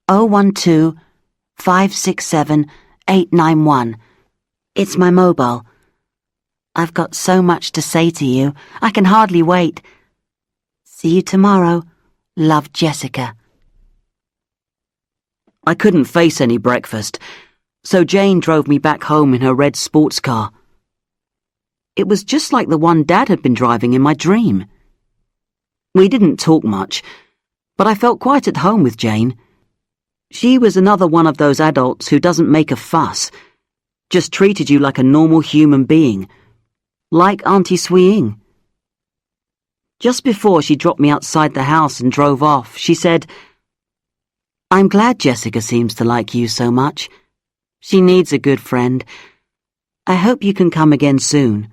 012-567-891. It's my mobile. I've got so much to say to you, I can hardly wait. See you tomorrow. Love, Jessica." I couldn't face any breakfast, so Jane drove me back home in her red sports car. It was just like the one Dad had been driving in my dream. We didn't talk much, but I felt quite at home with Jane. She was another one of those adults who doesn't make a fuss, just treated you like a normal human being, like Auntie Swee-ing. Just before she dropped me outside the house and drove off, she said, "I'm glad Jessica seems to like you so much. She needs a good friend. I hope you can come again soon."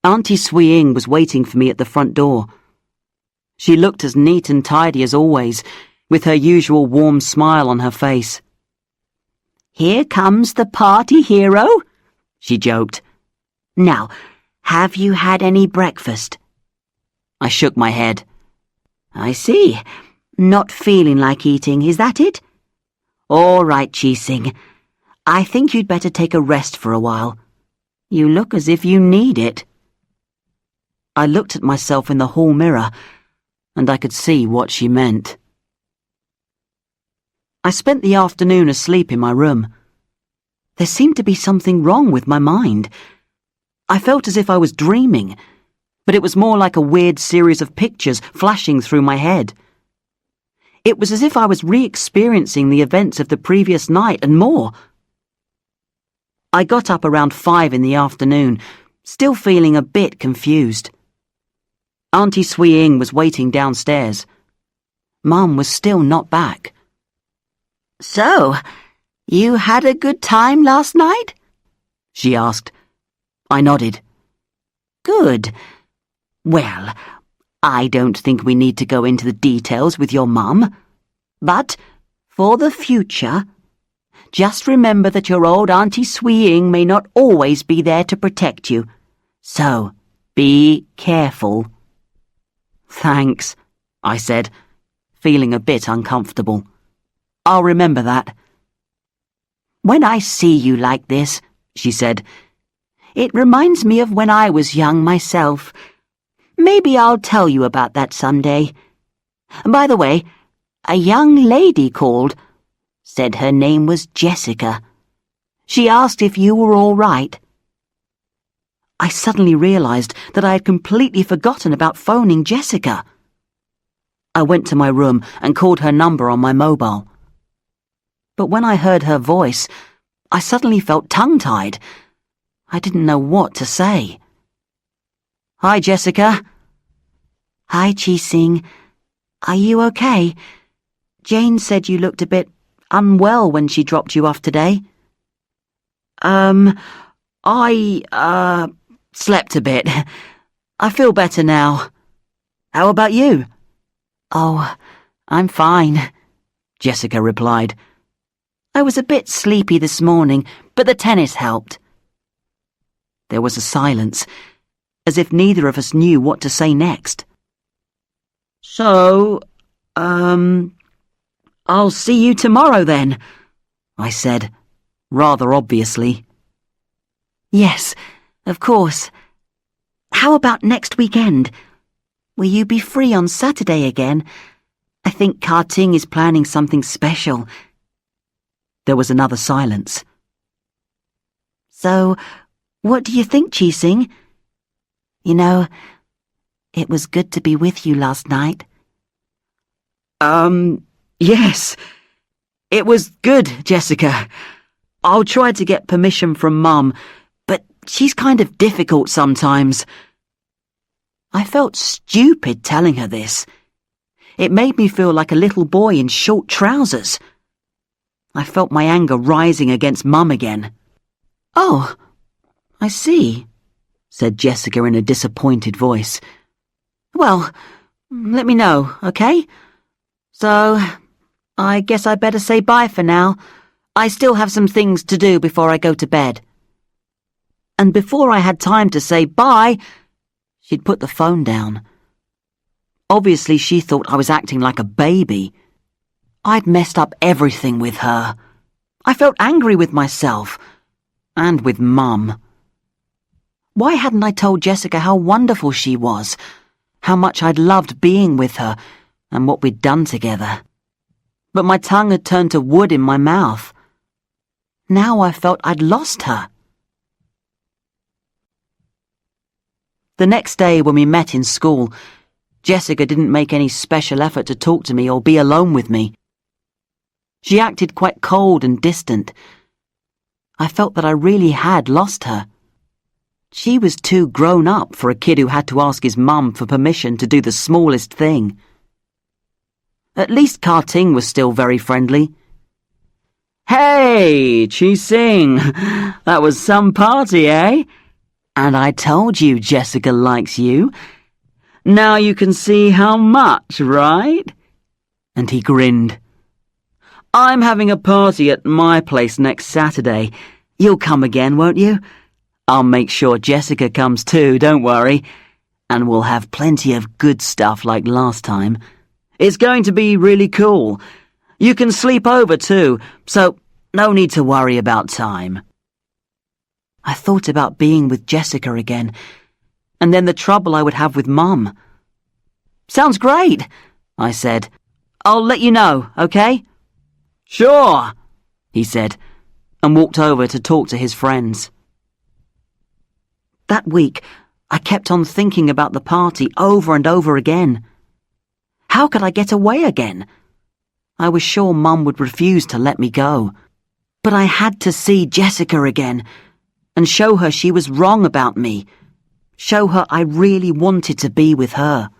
Auntie Swee-ing was waiting for me at the front door. She looked as neat and tidy as always, with her usual warm smile on her face. "Here comes the party hero," she joked. "Now, have you had any breakfast?" I shook my head. "I see. Not feeling like eating, is that it? All right, Chi Sing. I think you'd better take a rest for a while. You look as if you need it." I looked at myself in the hall mirror, and I could see what she meant. I spent the afternoon asleep in my room. There seemed to be something wrong with my mind. I felt as if I was dreaming, but it was more like a weird series of pictures flashing through my head. It was as if I was re-experiencing the events of the previous night and more. I got up around 5 in the afternoon, still feeling a bit confused. Auntie Swee-ing was waiting downstairs. Mum was still not back. "So, you had a good time last night?" she asked. I nodded. "Good. Well, I don't think we need to go into the details with your mum. But, for the future, just remember that your old Auntie Swee-ing may not always be there to protect you. So, be careful." "Thanks," I said, feeling a bit uncomfortable. "I'll remember that." "When I see you like this," she said, "it reminds me of when I was young myself. Maybe I'll tell you about that someday. By the way, a young lady called, said her name was Jessica. She asked if you were all right." I suddenly realized that I had completely forgotten about phoning Jessica. I went to my room and called her number on my mobile. But when I heard her voice, I suddenly felt tongue-tied. I didn't know what to say. "Hi, Jessica." "Hi, Chi Sing. Are you okay? Jane said you looked a bit unwell when she dropped you off today." I slept a bit. I feel better now. How about you?" "Oh, I'm fine," Jessica replied. "I was a bit sleepy this morning, but the tennis helped." There was a silence, as if neither of us knew what to say next. "So, I'll see you tomorrow then," I said, rather obviously. "Yes, Of course. How about next weekend? Will you be free on Saturday again? I think Karting is planning something special. There was another silence. So, what do you think, Chi-Sing? You know, it was good to be with you last night. Yes. It was good, Jessica. I'll try to get permission from Mum, but she's kind of difficult sometimes. I felt stupid telling her this. It made me feel like a little boy in short trousers. I felt my anger rising against Mum again. Oh, I see, said Jessica in a disappointed voice. Well, let me know, okay? So, I guess I better say bye for now. I still have some things to do before I go to bed. And before I had time to say bye, she'd put the phone down. Obviously, she thought I was acting like a baby. I'd messed up everything with her. I felt angry with myself. And with Mum. Why hadn't I told Jessica how wonderful she was, how much I'd loved being with her, and what we'd done together? But my tongue had turned to wood in my mouth. Now I felt I'd lost her. The next day when we met in school, Jessica didn't make any special effort to talk to me or be alone with me. She acted quite cold and distant. I felt that I really had lost her. She was too grown up for a kid who had to ask his mum for permission to do the smallest thing. At least Karting was still very friendly. Hey, Chi-Sing, that was some party, eh? And I told you Jessica likes you. Now you can see how much, right? And he grinned. I'm having a party at my place next Saturday. You'll come again, won't you? I'll make sure Jessica comes too, don't worry. And we'll have plenty of good stuff like last time. It's going to be really cool. You can sleep over too, so no need to worry about time. I thought about being with Jessica again, and then the trouble I would have with Mum. Sounds great, I said. I'll let you know, okay? Sure, he said, and walked over to talk to his friends. That week, I kept on thinking about the party over and over again. How could I get away again? I was sure Mum would refuse to let me go. But I had to see Jessica again, and show her she was wrong about me. Show her I really wanted to be with her.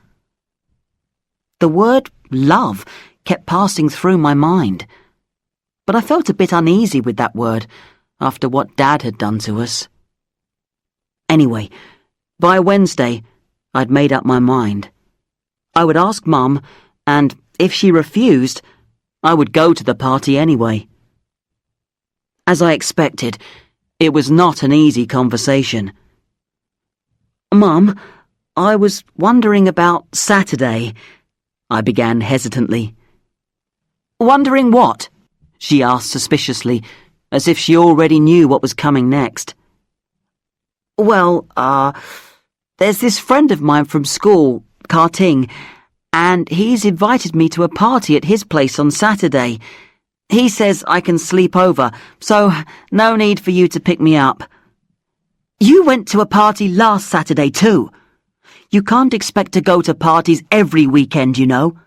The word love kept passing through my mind. But I felt a bit uneasy with that word after what Dad had done to us. Anyway, by Wednesday, I'd made up my mind. I would ask Mum, and if she refused, I would go to the party anyway. As I expected, it was not an easy conversation. Mum, I was wondering about Saturday, I began hesitantly. Wondering what? She asked suspiciously, as if she already knew what was coming next. Well, there's this friend of mine from school, Karting, and he's invited me to a party at his place on Saturday. He says I can sleep over, so no need for you to pick me up. You went to a party last Saturday too. You can't expect to go to parties every weekend, you know.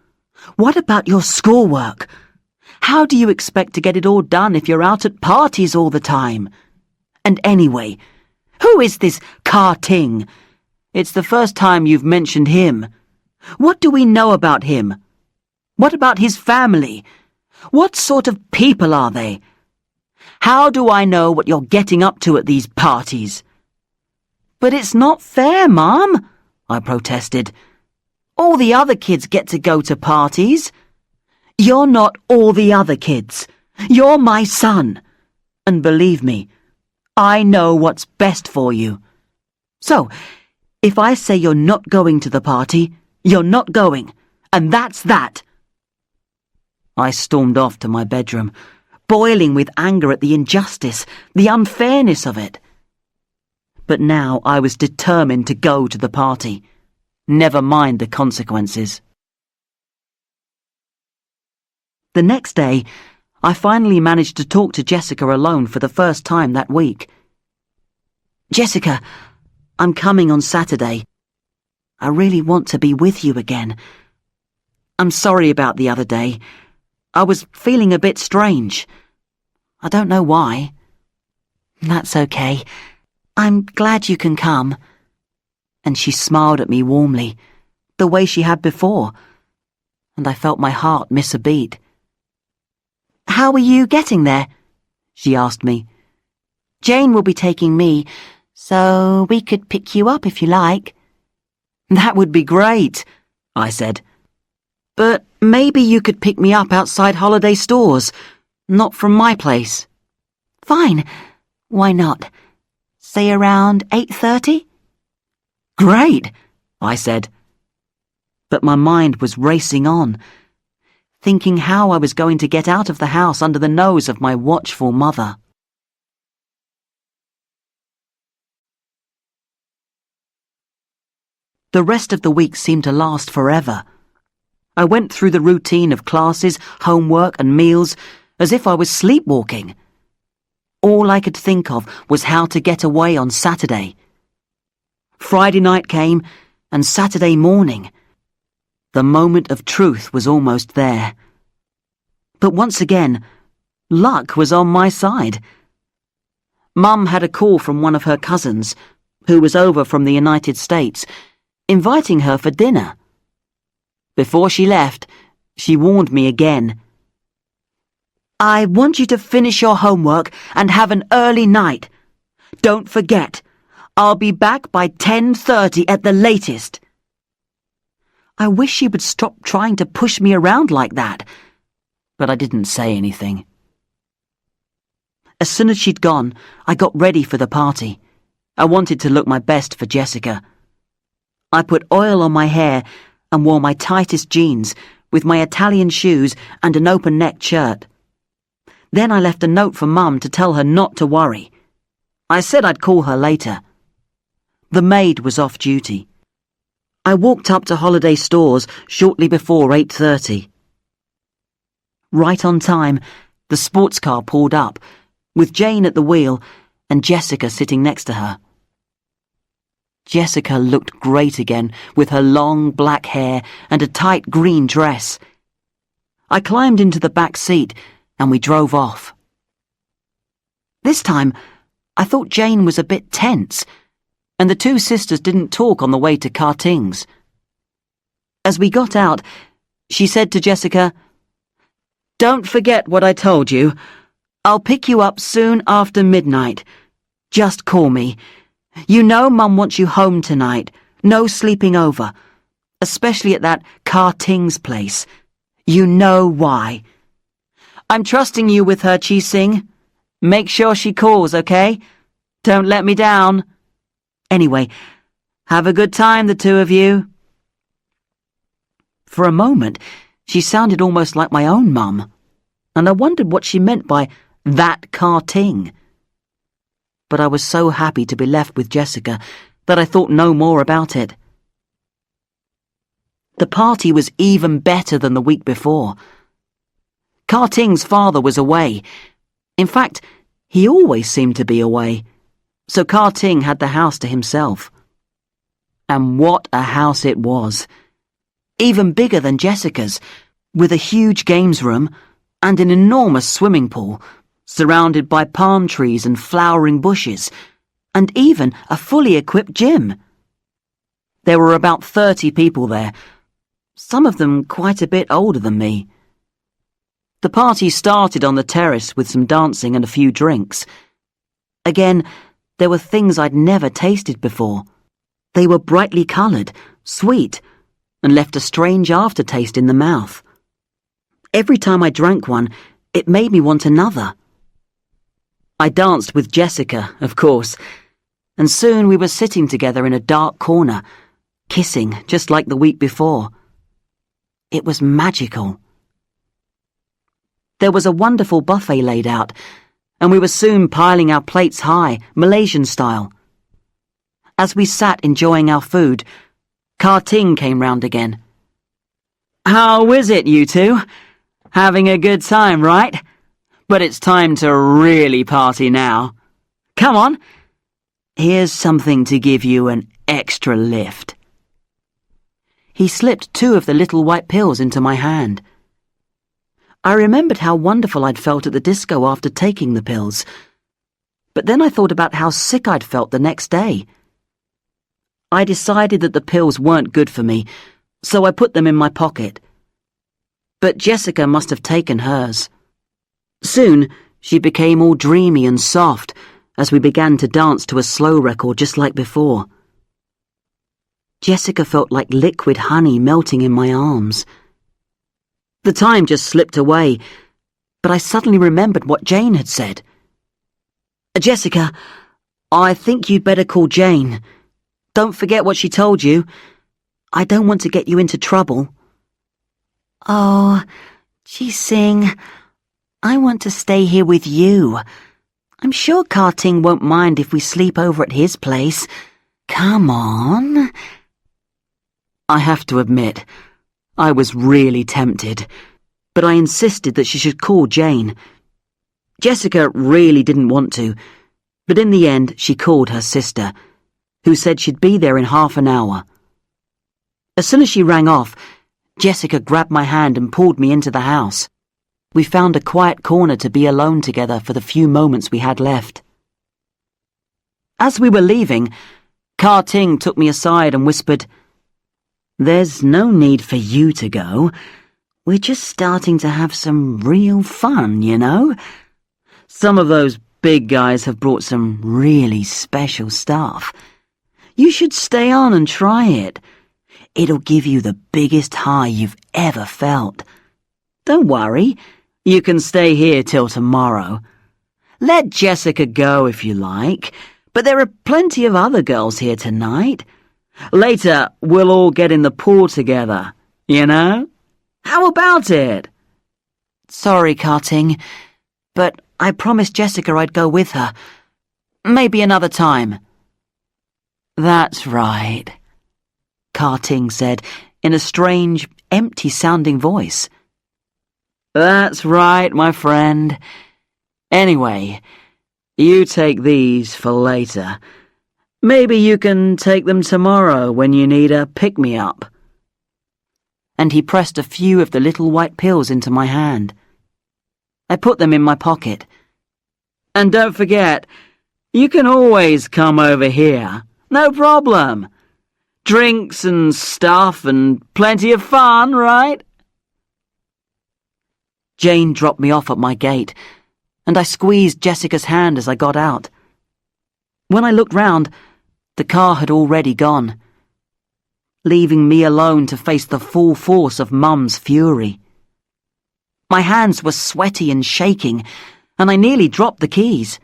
What about your schoolwork? How do you expect to get it all done if you're out at parties all the time? And anyway, who is this Karting? It's the first time you've mentioned him. What do we know about him? What about his family? What sort of people are they? How do I know what you're getting up to at these parties? But it's not fair, Mum, I protested. All the other kids get to go to parties. You're not all the other kids. You're my son. And believe me, I know what's best for you. So, if I say you're not going to the party, you're not going, and that's that. I stormed off to my bedroom, boiling with anger at the injustice, the unfairness of it. But now I was determined to go to the party. Never mind the consequences. The next day, I finally managed to talk to Jessica alone for the first time that week. "Jessica, I'm coming on Saturday. I really want to be with you again. I'm sorry about the other day. I was feeling a bit strange. I don't know why." "That's okay. I'm glad you can come." And she smiled at me warmly, the way she had before, and I felt my heart miss a beat. "How are you getting there?" she asked me. "Jane will be taking me, so we could pick you up if you like." "That would be great," I said. "But maybe you could pick me up outside Holiday Stores, not from my place." "Fine. Why not? Say around 8:30? "Great," I said. But my mind was racing on, thinking how I was going to get out of the house under the nose of my watchful mother. The rest of the week seemed to last forever. I went through the routine of classes, homework, and meals as if I was sleepwalking. All I could think of was how to get away on Saturday. Friday night came, and Saturday morning. The moment of truth was almost there. But once again, luck was on my side. Mum had a call from one of her cousins, who was over from the United States, inviting her for dinner. Before she left, she warned me again. "I want you to finish your homework and have an early night. Don't forget, I'll be back by 10:30 at the latest." I wish she would stop trying to push me around like that, but I didn't say anything. As soon as she'd gone, I got ready for the party. I wanted to look my best for Jessica. I put oil on my hair and wore my tightest jeans with my Italian shoes and an open-necked shirt. Then I left a note for Mum to tell her not to worry. I said I'd call her later. The maid was off duty. I walked up to Holiday Stores shortly before 8:30. Right on time, the sports car pulled up, with Jane at the wheel and Jessica sitting next to her. Jessica looked great again with her long black hair and a tight green dress. I climbed into the back seat and we drove off. This time, I thought Jane was a bit tense, and the two sisters didn't talk on the way to Karting's. As we got out, she said to Jessica, "Don't forget what I told you. I'll pick you up soon after midnight. Just call me. You know Mum wants you home tonight. No sleeping over. Especially at that Karting's place. You know why. I'm trusting you with her, Chi Sing. Make sure she calls, okay? Don't let me down. Anyway, have a good time, the two of you." For a moment, she sounded almost like my own mum, and I wondered what she meant by that Karting. But I was so happy to be left with Jessica that I thought no more about it. The party was even better than the week before. Karting's father was away. In fact, he always seemed to be away, so Karting had the house to himself. And what a house it was! Even bigger than Jessica's, with a huge games room and an enormous swimming pool, surrounded by palm trees and flowering bushes, and even a fully equipped gym. There were about 30 people there, some of them quite a bit older than me. The party started on the terrace with some dancing and a few drinks. Again, there were things I'd never tasted before. They were brightly coloured, sweet, and left a strange aftertaste in the mouth. Every time I drank one, it made me want another. I danced with Jessica, of course, and soon we were sitting together in a dark corner, kissing just like the week before. It was magical. There was a wonderful buffet laid out, and we were soon piling our plates high, Malaysian style. As we sat enjoying our food, Ka-Ting came round again. How is it, you two? Having a good time, right? But it's time to really party now. Come on. Here's something to give you an extra lift. He slipped 2 of the little white pills into my hand. I remembered how wonderful I'd felt at the disco after taking the pills. But then I thought about how sick I'd felt the next day. I decided that the pills weren't good for me, so I put them in my pocket. But Jessica must have taken hers. Soon, she became all dreamy and soft as we began to dance to a slow record just like before. Jessica felt like liquid honey melting in my arms. The time just slipped away, but I suddenly remembered what Jane had said. Jessica, I think you'd better call Jane. Don't forget what she told you. I don't want to get you into trouble. Oh, Ji-Sing, I want to stay here with you. I'm sure Ka-Ting won't mind if we sleep over at his place. Come on. I have to admit, I was really tempted, but I insisted that she should call Jane. Jessica really didn't want to, but in the end she called her sister, who said she'd be there in half an hour. As soon as she rang off, Jessica grabbed my hand and pulled me into the house. We found a quiet corner to be alone together for the few moments we had left. As we were leaving, Ka-Ting took me aside and whispered, "There's no need for you to go. We're just starting to have some real fun, you know? Some of those big guys have brought some really special stuff. You should stay on and try it. It'll give you the biggest high you've ever felt. Don't worry, you can stay here till tomorrow. Let Jessica go if you like, but there are plenty of other girls here tonight. Later, we'll all get in the pool together, you know? How about it?" "Sorry, Ka-Ting, but I promised Jessica I'd go with her. Maybe another time." "That's right," Ka-Ting said in a strange, empty-sounding voice. "That's right, my friend. Anyway, you take these for later. Maybe you can take them tomorrow when you need a pick-me-up." And he pressed a few of the little white pills into my hand. I put them in my pocket. "And don't forget, you can always come over here. No problem. Drinks and stuff and plenty of fun, right?" Jane dropped me off at my gate, and I squeezed Jessica's hand as I got out. When I looked round, the car had already gone, leaving me alone to face the full force of Mum's fury. My hands were sweaty and shaking, and I nearly dropped the keys.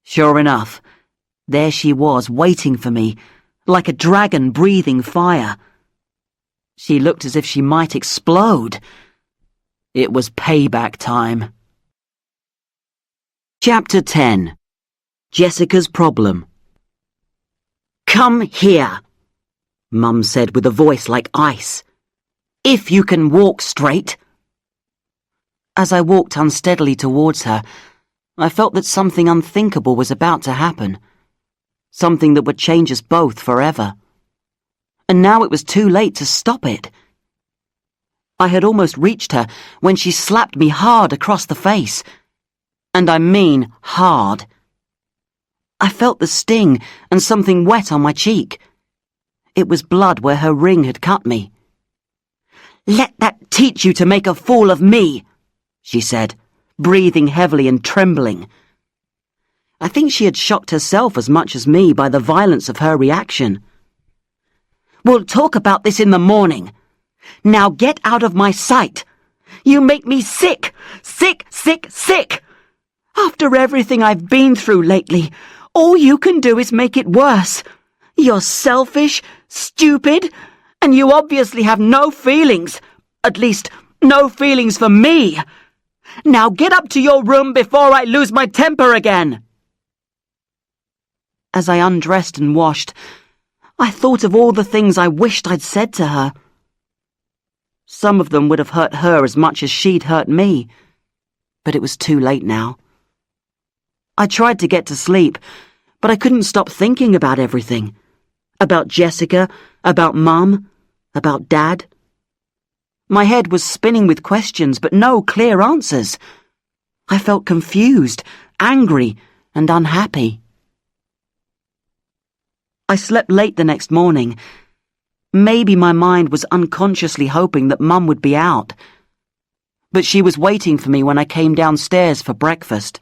Sure enough, there she was waiting for me, like a dragon breathing fire. She looked as if she might explode. It was payback time. Chapter 10. Jessica's Problem. "Come here," Mum said with a voice like ice. "If you can walk straight." As I walked unsteadily towards her, I felt that something unthinkable was about to happen. Something that would change us both forever. And now it was too late to stop it. I had almost reached her when she slapped me hard across the face. And I mean hard. I felt the sting and something wet on my cheek. It was blood where her ring had cut me. "Let that teach you to make a fool of me," she said, breathing heavily and trembling. I think she had shocked herself as much as me by the violence of her reaction. "We'll talk about this in the morning. Now get out of my sight. You make me sick, sick, sick, sick. After everything I've been through lately, all you can do is make it worse. You're selfish, stupid, and you obviously have no feelings. At least, no feelings for me. Now get up to your room before I lose my temper again." As I undressed and washed, I thought of all the things I wished I'd said to her. Some of them would have hurt her as much as she'd hurt me, but it was too late now. I tried to get to sleep, but I couldn't stop thinking about everything. About Jessica, about Mum, about Dad. My head was spinning with questions, but no clear answers. I felt confused, angry, and unhappy. I slept late the next morning. Maybe my mind was unconsciously hoping that Mum would be out. But she was waiting for me when I came downstairs for breakfast.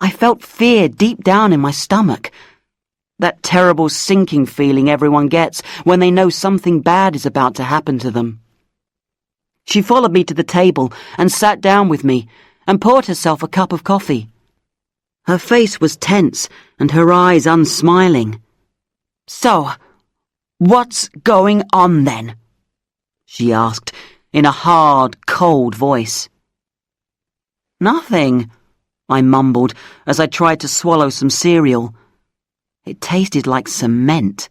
I felt fear deep down in my stomach. That terrible sinking feeling everyone gets when they know something bad is about to happen to them. She followed me to the table and sat down with me and poured herself a cup of coffee. Her face was tense and her eyes unsmiling. "So, what's going on then?" she asked in a hard, cold voice. "Nothing," I mumbled as I tried to swallow some cereal. It tasted like cement.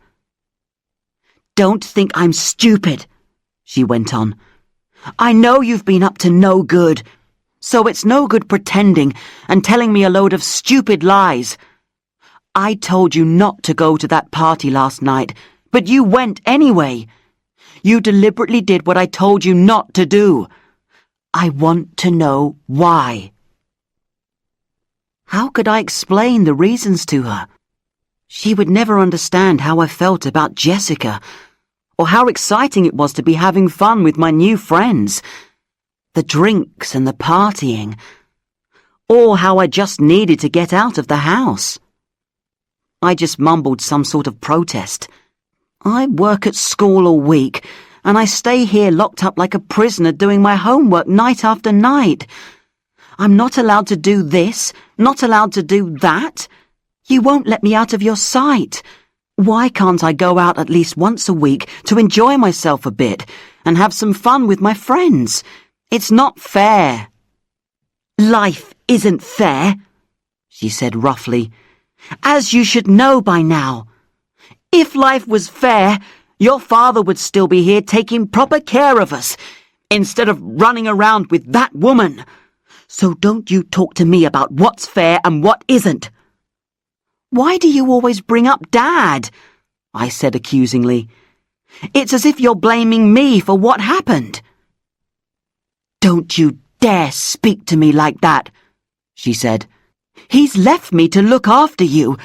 "Don't think I'm stupid," she went on. "I know you've been up to no good, so it's no good pretending and telling me a load of stupid lies. I told you not to go to that party last night, but you went anyway. You deliberately did what I told you not to do. I want to know why." How could I explain the reasons to her? She would never understand how I felt about Jessica, or how exciting it was to be having fun with my new friends, the drinks and the partying, or how I just needed to get out of the house. I just mumbled some sort of protest. "I work at school all week, and I stay here locked up like a prisoner doing my homework night after night. I'm not allowed to do this, not allowed to do that. You won't let me out of your sight. Why can't I go out at least once a week to enjoy myself a bit and have some fun with my friends? It's not fair." "Life isn't fair," she said roughly, "as you should know by now. If life was fair, your father would still be here taking proper care of us, instead of running around with that woman. So don't you talk to me about what's fair and what isn't." "Why do you always bring up Dad?" I said accusingly. "It's as if you're blaming me for what happened." "Don't you dare speak to me like that," she said. "He's left me to look after you,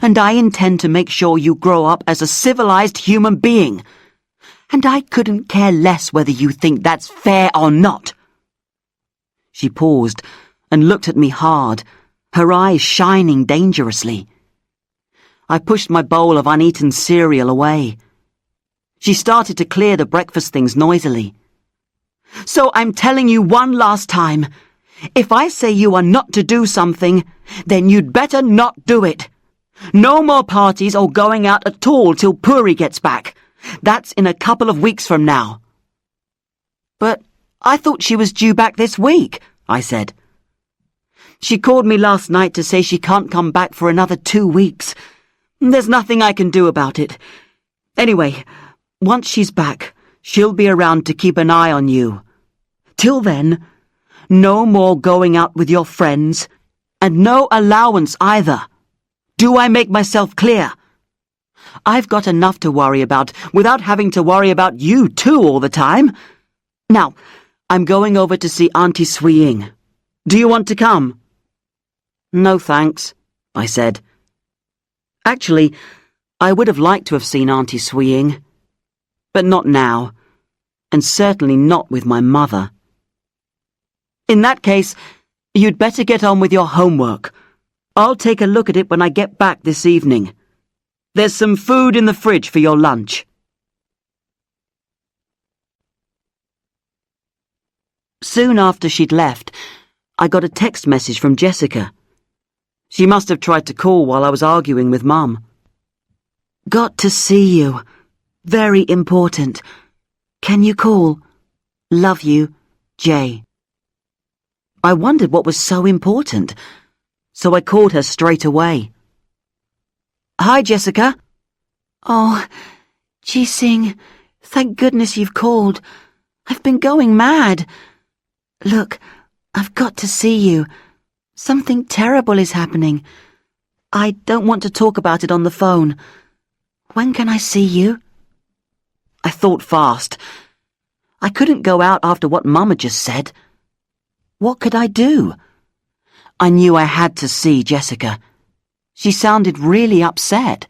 and I intend to make sure you grow up as a civilized human being. And I couldn't care less whether you think that's fair or not." She paused and looked at me hard, her eyes shining dangerously. I pushed my bowl of uneaten cereal away. She started to clear the breakfast things noisily. "So I'm telling you one last time. If I say you are not to do something, then you'd better not do it. No more parties or going out at all till Puri gets back. That's in a couple of weeks from now." "But I thought she was due back this week," I said. "She called me last night to say she can't come back for another 2 weeks. There's nothing I can do about it. Anyway, once she's back, she'll be around to keep an eye on you. Till then, no more going out with your friends, and no allowance either. Do I make myself clear? I've got enough to worry about without having to worry about you too all the time. Now, I'm going over to see Auntie Swee-Ying. Do you want to come?" "No, thanks," I said. Actually, I would have liked to have seen Auntie Swee-Ying, but not now, and certainly not with my mother. "In that case, you'd better get on with your homework. I'll take a look at it when I get back this evening. There's some food in the fridge for your lunch." Soon after she'd left, I got a text message from Jessica. She must have tried to call while I was arguing with Mum. "Got to see you. Very important. Can you call? Love you, Jay." I wondered what was so important, so I called her straight away. Hi, Jessica. Oh, Jising, thank goodness you've called. I've been going mad. Look, I've got to see you. Something terrible is happening. I don't want to talk about it on the phone. When can I see you? I thought fast. I couldn't go out after what Mum had just said. What could I do? I knew I had to see Jessica. She sounded really upset.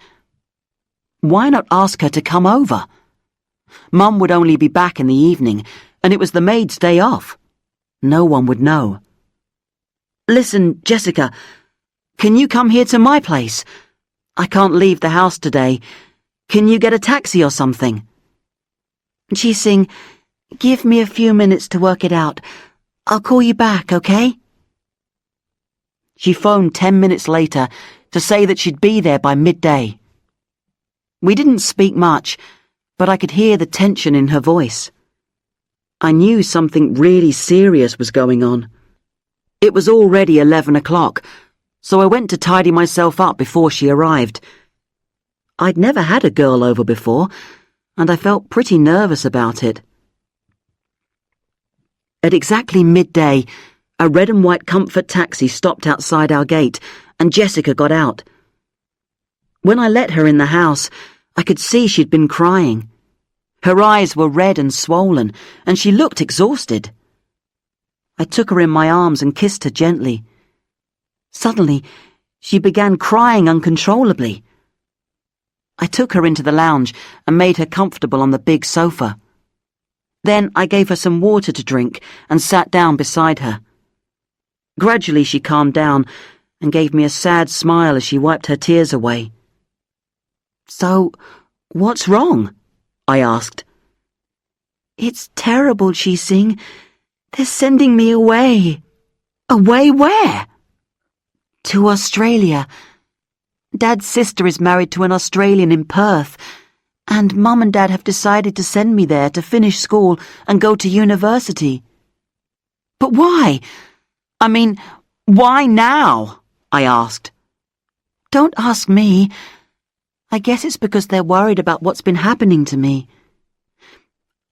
Why not ask her to come over? Mum would only be back in the evening, and it was the maid's day off. No one would know. Listen, Jessica, can you come here to my place? I can't leave the house today. Can you get a taxi or something? Jising, give me a few minutes to work it out. I'll call you back, okay? She phoned 10 minutes later to say that she'd be there by midday. We didn't speak much, but I could hear the tension in her voice. I knew something really serious was going on. It was already 11 o'clock, so I went to tidy myself up before she arrived. I'd never had a girl over before, and I felt pretty nervous about it. At exactly midday, a red and white comfort taxi stopped outside our gate, and Jessica got out. When I let her in the house, I could see she'd been crying. Her eyes were red and swollen, and she looked exhausted. I took her in my arms and kissed her gently. Suddenly, she began crying uncontrollably. I took her into the lounge and made her comfortable on the big sofa. Then I gave her some water to drink and sat down beside her. Gradually she calmed down and gave me a sad smile as she wiped her tears away. "So, what's wrong?" I asked. It's terrible, Jising. They're sending me away. "Away where?" To Australia. Dad's sister is married to an Australian in Perth, and Mum and Dad have decided to send me there to finish school and go to university. "But why? I mean, why now?" I asked. Don't ask me. I guess it's because they're worried about what's been happening to me.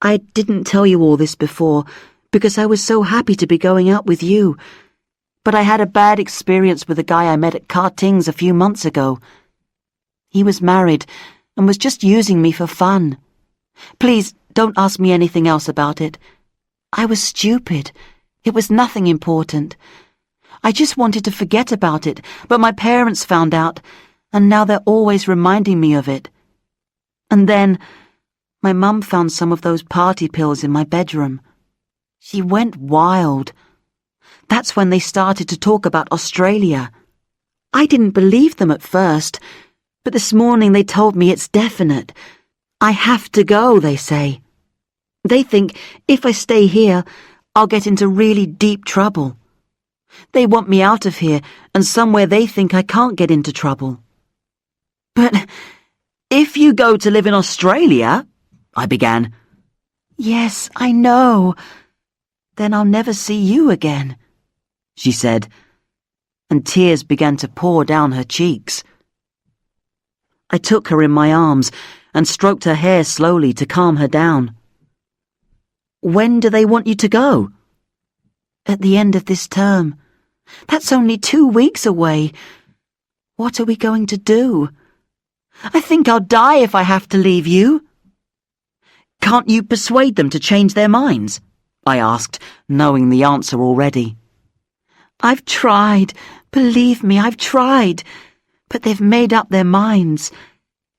I didn't tell you all this before because I was so happy to be going out with you. But I had a bad experience with a guy I met at Karting's a few months ago. He was married and was just using me for fun. Please don't ask me anything else about it. I was stupid. It was nothing important. I just wanted to forget about it, but my parents found out, and now they're always reminding me of it. And then, my mum found some of those party pills in my bedroom. She went wild. That's when they started to talk about Australia. I didn't believe them at first, but this morning they told me it's definite. I have to go, they say. They think if I stay here, I'll get into really deep trouble. They want me out of here and somewhere they think I can't get into trouble. "But if you go to live in Australia," I began. "Yes, I know. Then I'll never see you again," she said, and tears began to pour down her cheeks. I took her in my arms and stroked her hair slowly to calm her down. "When do they want you to go?" "At the end of this term. That's only 2 weeks away. What are we going to do? I think I'll die if I have to leave you." "Can't you persuade them to change their minds?" I asked, knowing the answer already. "I've tried. Believe me, I've tried. But they've made up their minds.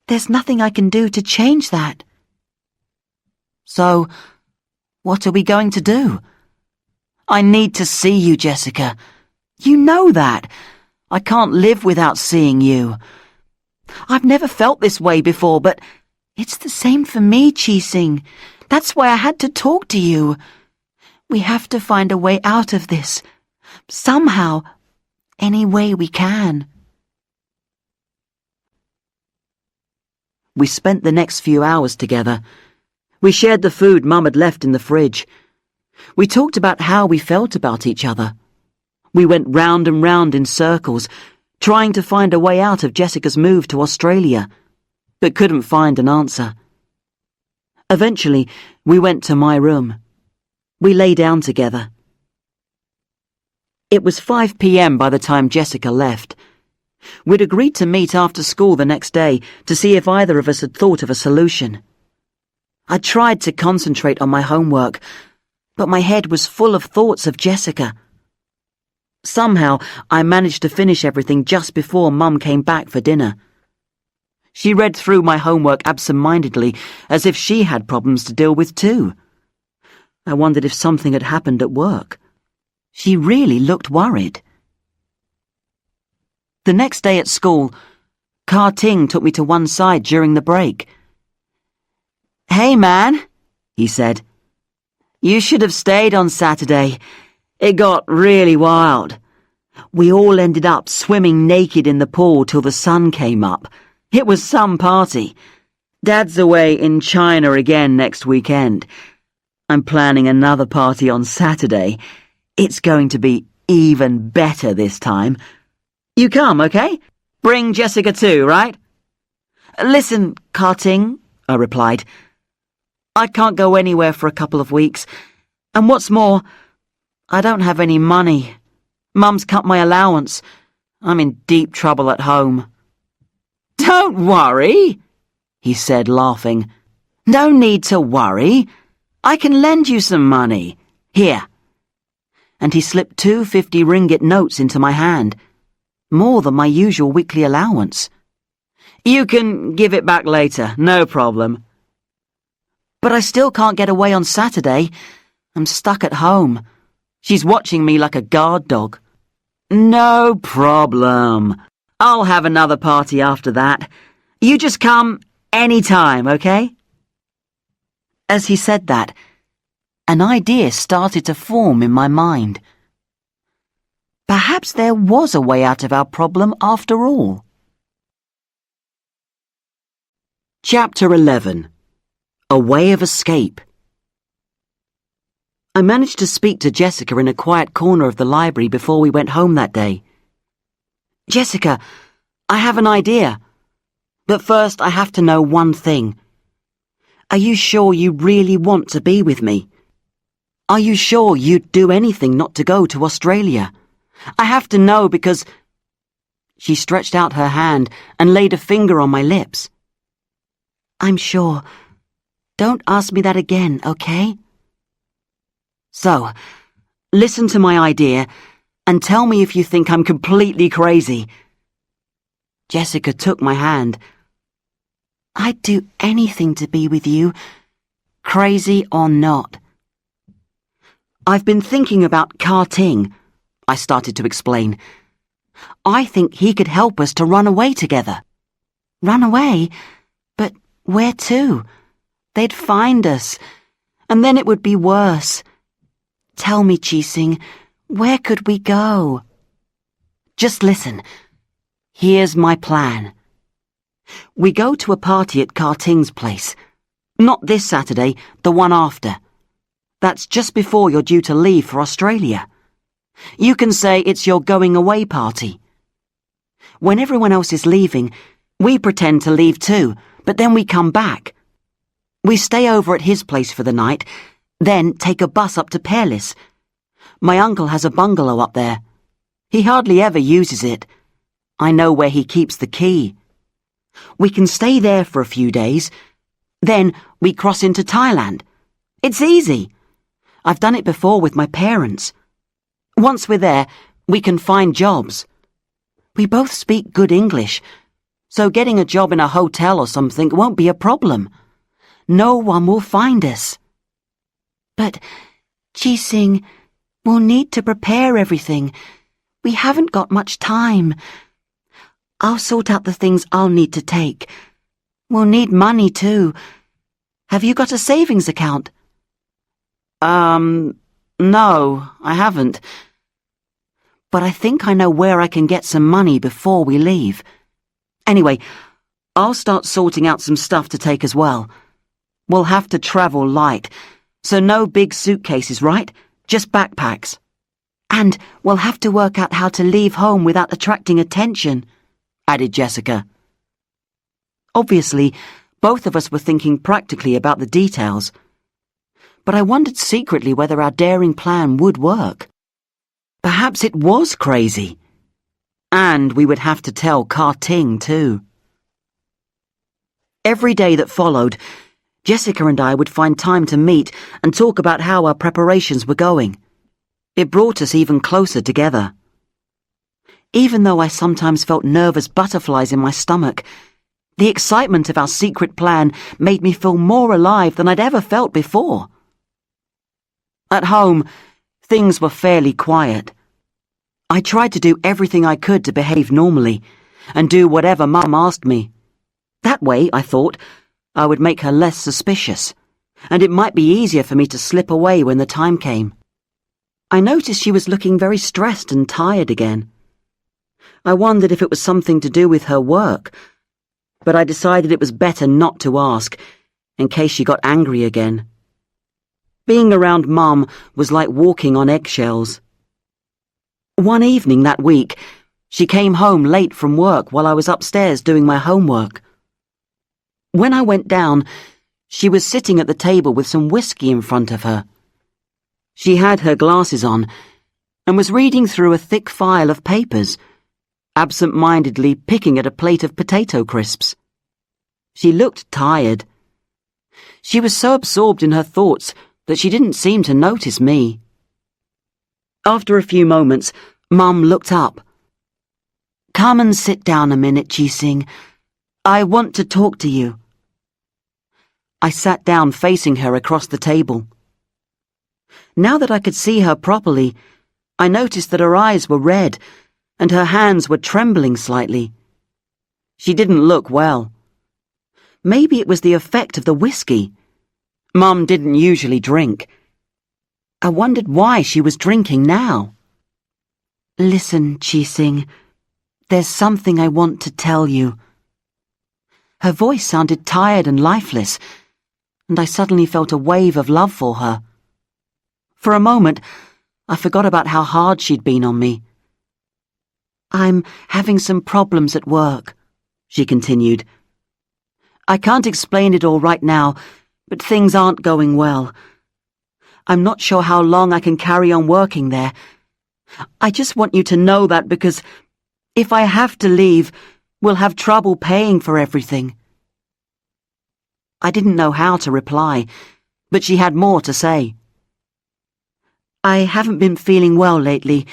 There's nothing I can do to change that." "So, what are we going to do? I need to see you, Jessica. You know that. I can't live without seeing you. I've never felt this way before, but it's the same for me, Jising. That's why I had to talk to you. We have to find a way out of this. Somehow. Any way we can." We spent the next few hours together. We shared the food Mum had left in the fridge. We talked about how we felt about each other. We went round and round in circles, trying to find a way out of Jessica's move to Australia, but couldn't find an answer. Eventually, we went to my room. We lay down together. It was 5 p.m. by the time Jessica left. We'd agreed to meet after school the next day to see if either of us had thought of a solution. I tried to concentrate on my homework, but my head was full of thoughts of Jessica. Somehow, I managed to finish everything just before Mum came back for dinner. She read through my homework absent-mindedly, as if she had problems to deal with too. I wondered if something had happened at work. She really looked worried. The next day at school, Ka Ting took me to one side during the break. "Hey, man," he said. "You should have stayed on Saturday. It got really wild. We all ended up swimming naked in the pool till the sun came up. It was some party. Dad's away in China again next weekend. I'm planning another party on Saturday. It's going to be even better this time. You come, okay? Bring Jessica too, right?" "Listen, Ka Ting," I replied. "I can't go anywhere for a couple of weeks. And what's more, I don't have any money. Mum's cut my allowance. I'm in deep trouble at home." "Don't worry," he said, laughing. "No need to worry. I can lend you some money. Here." And he slipped 2 50-ringgit notes into my hand, more than my usual weekly allowance. "You can give it back later, no problem." "But I still can't get away on Saturday. I'm stuck at home. She's watching me like a guard dog." "No problem. I'll have another party after that. You just come any time, okay?" As he said that, an idea started to form in my mind. Perhaps there was a way out of our problem after all. Chapter 11. A Way of Escape. I managed to speak to Jessica in a quiet corner of the library before we went home that day. "Jessica, I have an idea. But first I have to know one thing. Are you sure you really want to be with me? Are you sure you'd do anything not to go to Australia? I have to know because—" She stretched out her hand and laid a finger on my lips. "I'm sure. Don't ask me that again, okay? So, listen to my idea and tell me if you think I'm completely crazy." Jessica took my hand. "I'd do anything to be with you, crazy or not." "I've been thinking about Ka Ting," I started to explain. "I think he could help us to run away together." "Run away? But where to? They'd find us, and then it would be worse. Tell me, Chi-Sing, where could we go?" "Just listen. Here's my plan. We go to a party at Ka Ting's place. Not this Saturday, the one after. That's just before you're due to leave for Australia. You can say it's your going away party. When everyone else is leaving, we pretend to leave too, but then we come back. We stay over at his place for the night, then take a bus up to Perlis. My uncle has a bungalow up there. He hardly ever uses it. I know where he keeps the key. We can stay there for a few days. Then we cross into Thailand. It's easy. I've done it before with my parents. Once we're there, we can find jobs. We both speak good English, so getting a job in a hotel or something won't be a problem. No one will find us." "But, Chi-Sing, we'll need to prepare everything. We haven't got much time. I'll sort out the things I'll need to take. We'll need money too. Have you got a savings account?" No, I haven't. But I think I know where I can get some money before we leave. Anyway, I'll start sorting out some stuff to take as well. We'll have to travel light, so no big suitcases, right? Just backpacks. And we'll have to work out how to leave home without attracting attention, added Jessica. Obviously, both of us were thinking practically about the details. But I wondered secretly whether our daring plan would work. Perhaps it was crazy. And we would have to tell Ka Ting too. Every day that followed, Jessica and I would find time to meet and talk about how our preparations were going. It brought us even closer together. Even though I sometimes felt nervous butterflies in my stomach, the excitement of our secret plan made me feel more alive than I'd ever felt before. At home, things were fairly quiet. I tried to do everything I could to behave normally and do whatever Mum asked me. That way, I thought, I would make her less suspicious, and it might be easier for me to slip away when the time came. I noticed she was looking very stressed and tired again. I wondered if it was something to do with her work, but I decided it was better not to ask, in case she got angry again. Being around Mum was like walking on eggshells. One evening that week, she came home late from work while I was upstairs doing my homework. When I went down, she was sitting at the table with some whiskey in front of her. She had her glasses on and was reading through a thick file of papers, absent-mindedly picking at a plate of potato crisps. She looked tired. She was so absorbed in her thoughts that she didn't seem to notice me. After a few moments, Mum looked up. "Come and sit down a minute, Chi-Sing. I want to talk to you." I sat down facing her across the table. Now that I could see her properly, I noticed that her eyes were red and her hands were trembling slightly. She didn't look well. Maybe it was the effect of the whiskey. Mum didn't usually drink. I wondered why she was drinking now. "Listen, Chi-Sing, there's something I want to tell you." Her voice sounded tired and lifeless, and I suddenly felt a wave of love for her. For a moment, I forgot about how hard she'd been on me. "I'm having some problems at work," she continued. "I can't explain it all right now, but things aren't going well. I'm not sure how long I can carry on working there. I just want you to know that because if I have to leave, we'll have trouble paying for everything." I didn't know how to reply, but she had more to say. "I haven't been feeling well lately,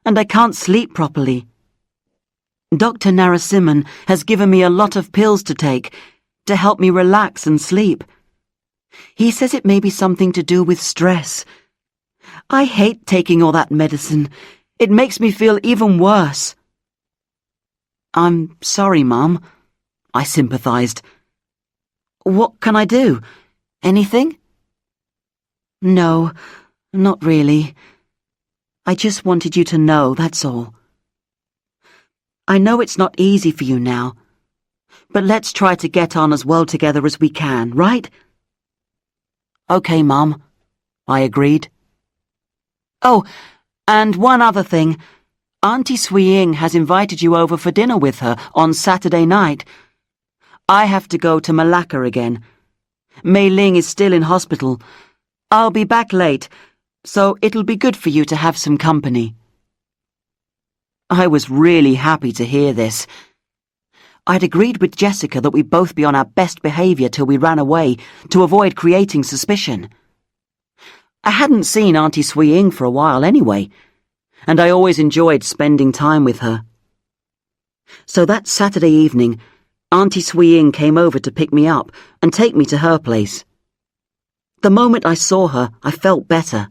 and I can't sleep properly. Dr. Narasimhan has given me a lot of pills to take to help me relax and sleep. He says it may be something to do with stress. I hate taking all that medicine. It makes me feel even worse." "I'm sorry, Mum," I sympathized. "What can I do? Anything?" "No, not really. I just wanted you to know, that's all. I know it's not easy for you now, but let's try to get on as well together as we can, right?" "Okay, Mum," I agreed. "Oh, and one other thing. Auntie Swee Ying has invited you over for dinner with her on Saturday night. I have to go to Malacca again. Mei Ling is still in hospital. I'll be back late, so it'll be good for you to have some company." I was really happy to hear this. I'd agreed with Jessica that we both be on our best behaviour till we ran away to avoid creating suspicion. I hadn't seen Auntie Swee Ying for a while anyway, and I always enjoyed spending time with her. So that Saturday evening, Auntie Swee Ying came over to pick me up and take me to her place. The moment I saw her, I felt better.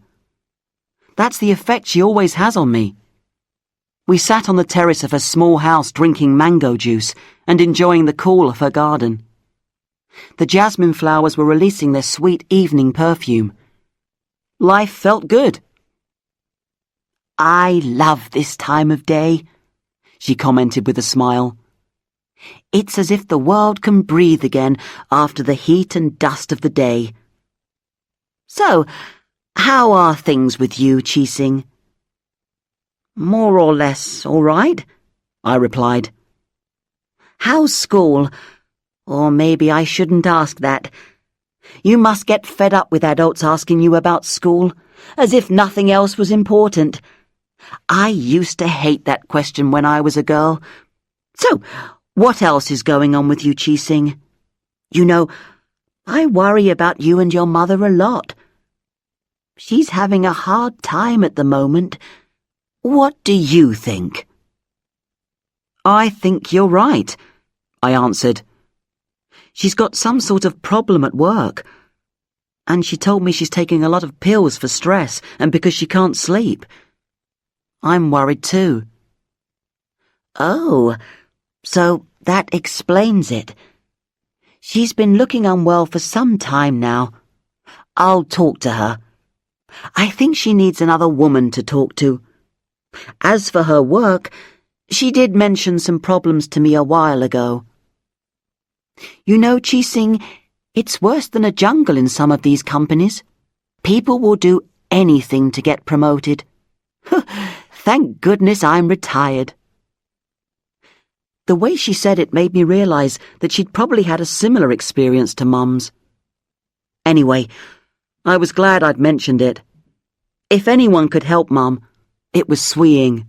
That's the effect she always has on me. We sat on the terrace of her small house drinking mango juice and enjoying the cool of her garden. The jasmine flowers were releasing their sweet evening perfume. Life felt good. "I love this time of day," she commented with a smile. "It's as if the world can breathe again after the heat and dust of the day. So, how are things with you, Chi-Sing?" More or less all right, I replied. How's school? Or maybe I shouldn't ask that. You must get fed up with adults asking you about school, as if nothing else was important. I used to hate that question when I was a girl. So, what else is going on with you, Chi-Sing? You know, I worry about you and your mother a lot. She's having a hard time at the moment. What do you think? I think you're right, I answered. She's got some sort of problem at work. And she told me she's taking a lot of pills for stress and because she can't sleep. I'm worried too. Oh, so that explains it. She's been looking unwell for some time now. I'll talk to her. I think she needs another woman to talk to. As for her work, she did mention some problems to me a while ago. You know, Chi-Sing, it's worse than a jungle in some of these companies. People will do anything to get promoted. Thank goodness I'm retired. The way she said it made me realize that she'd probably had a similar experience to Mum's. Anyway, I was glad I'd mentioned it. If anyone could help Mum, it was Swee-ing.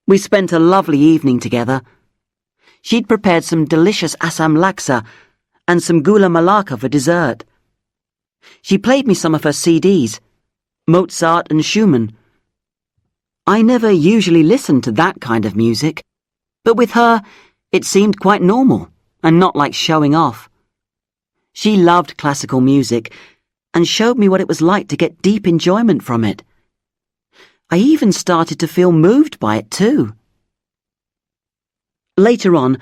We spent a lovely evening together. She'd prepared some delicious Assam laksa and some gula melaka for dessert. She played me some of her CDs, Mozart and Schumann. I never usually listened to that kind of music, but with her, it seemed quite normal and not like showing off. She loved classical music and showed me what it was like to get deep enjoyment from it. I even started to feel moved by it too. Later on,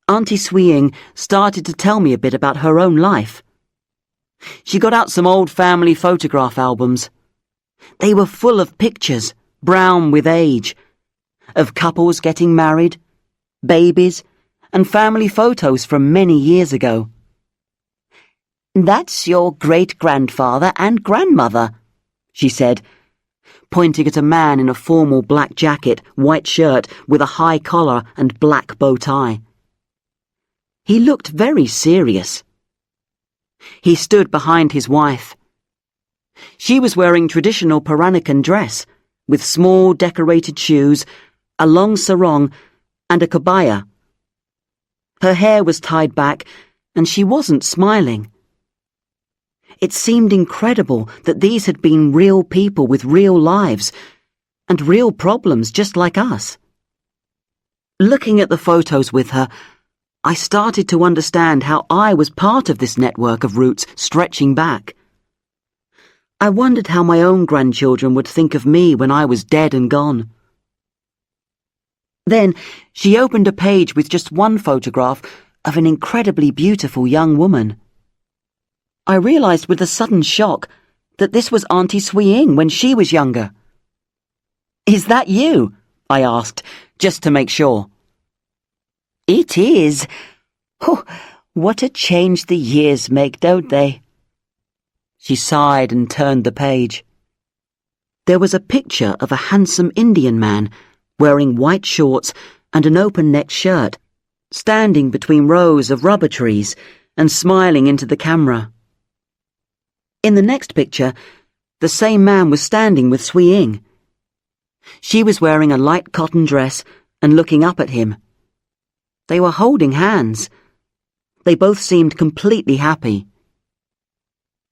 Auntie Swee-ing started to tell me a bit about her own life. She got out some old family photograph albums. They were full of pictures, brown with age, of couples getting married, babies, and family photos from many years ago. That's your great-grandfather and grandmother, she said, pointing at a man in a formal black jacket, white shirt, with a high collar and black bow tie. He looked very serious. He stood behind his wife. She was wearing traditional Peranakan dress, with small decorated shoes, a long sarong, and a kabaya. Her hair was tied back, and she wasn't smiling. It seemed incredible that these had been real people with real lives and real problems just like us. Looking at the photos with her, I started to understand how I was part of this network of roots stretching back. I wondered how my own grandchildren would think of me when I was dead and gone. Then she opened a page with just one photograph of an incredibly beautiful young woman. I realized with a sudden shock that this was Auntie Swee-ing when she was younger. "Is that you?" I asked, just to make sure. "It is. Oh, what a change the years make, don't they?" She sighed and turned the page. There was a picture of a handsome Indian man wearing white shorts and an open-necked shirt, standing between rows of rubber trees and smiling into the camera. In the next picture, the same man was standing with Swee-ing. She was wearing a light cotton dress and looking up at him. They were holding hands. They both seemed completely happy.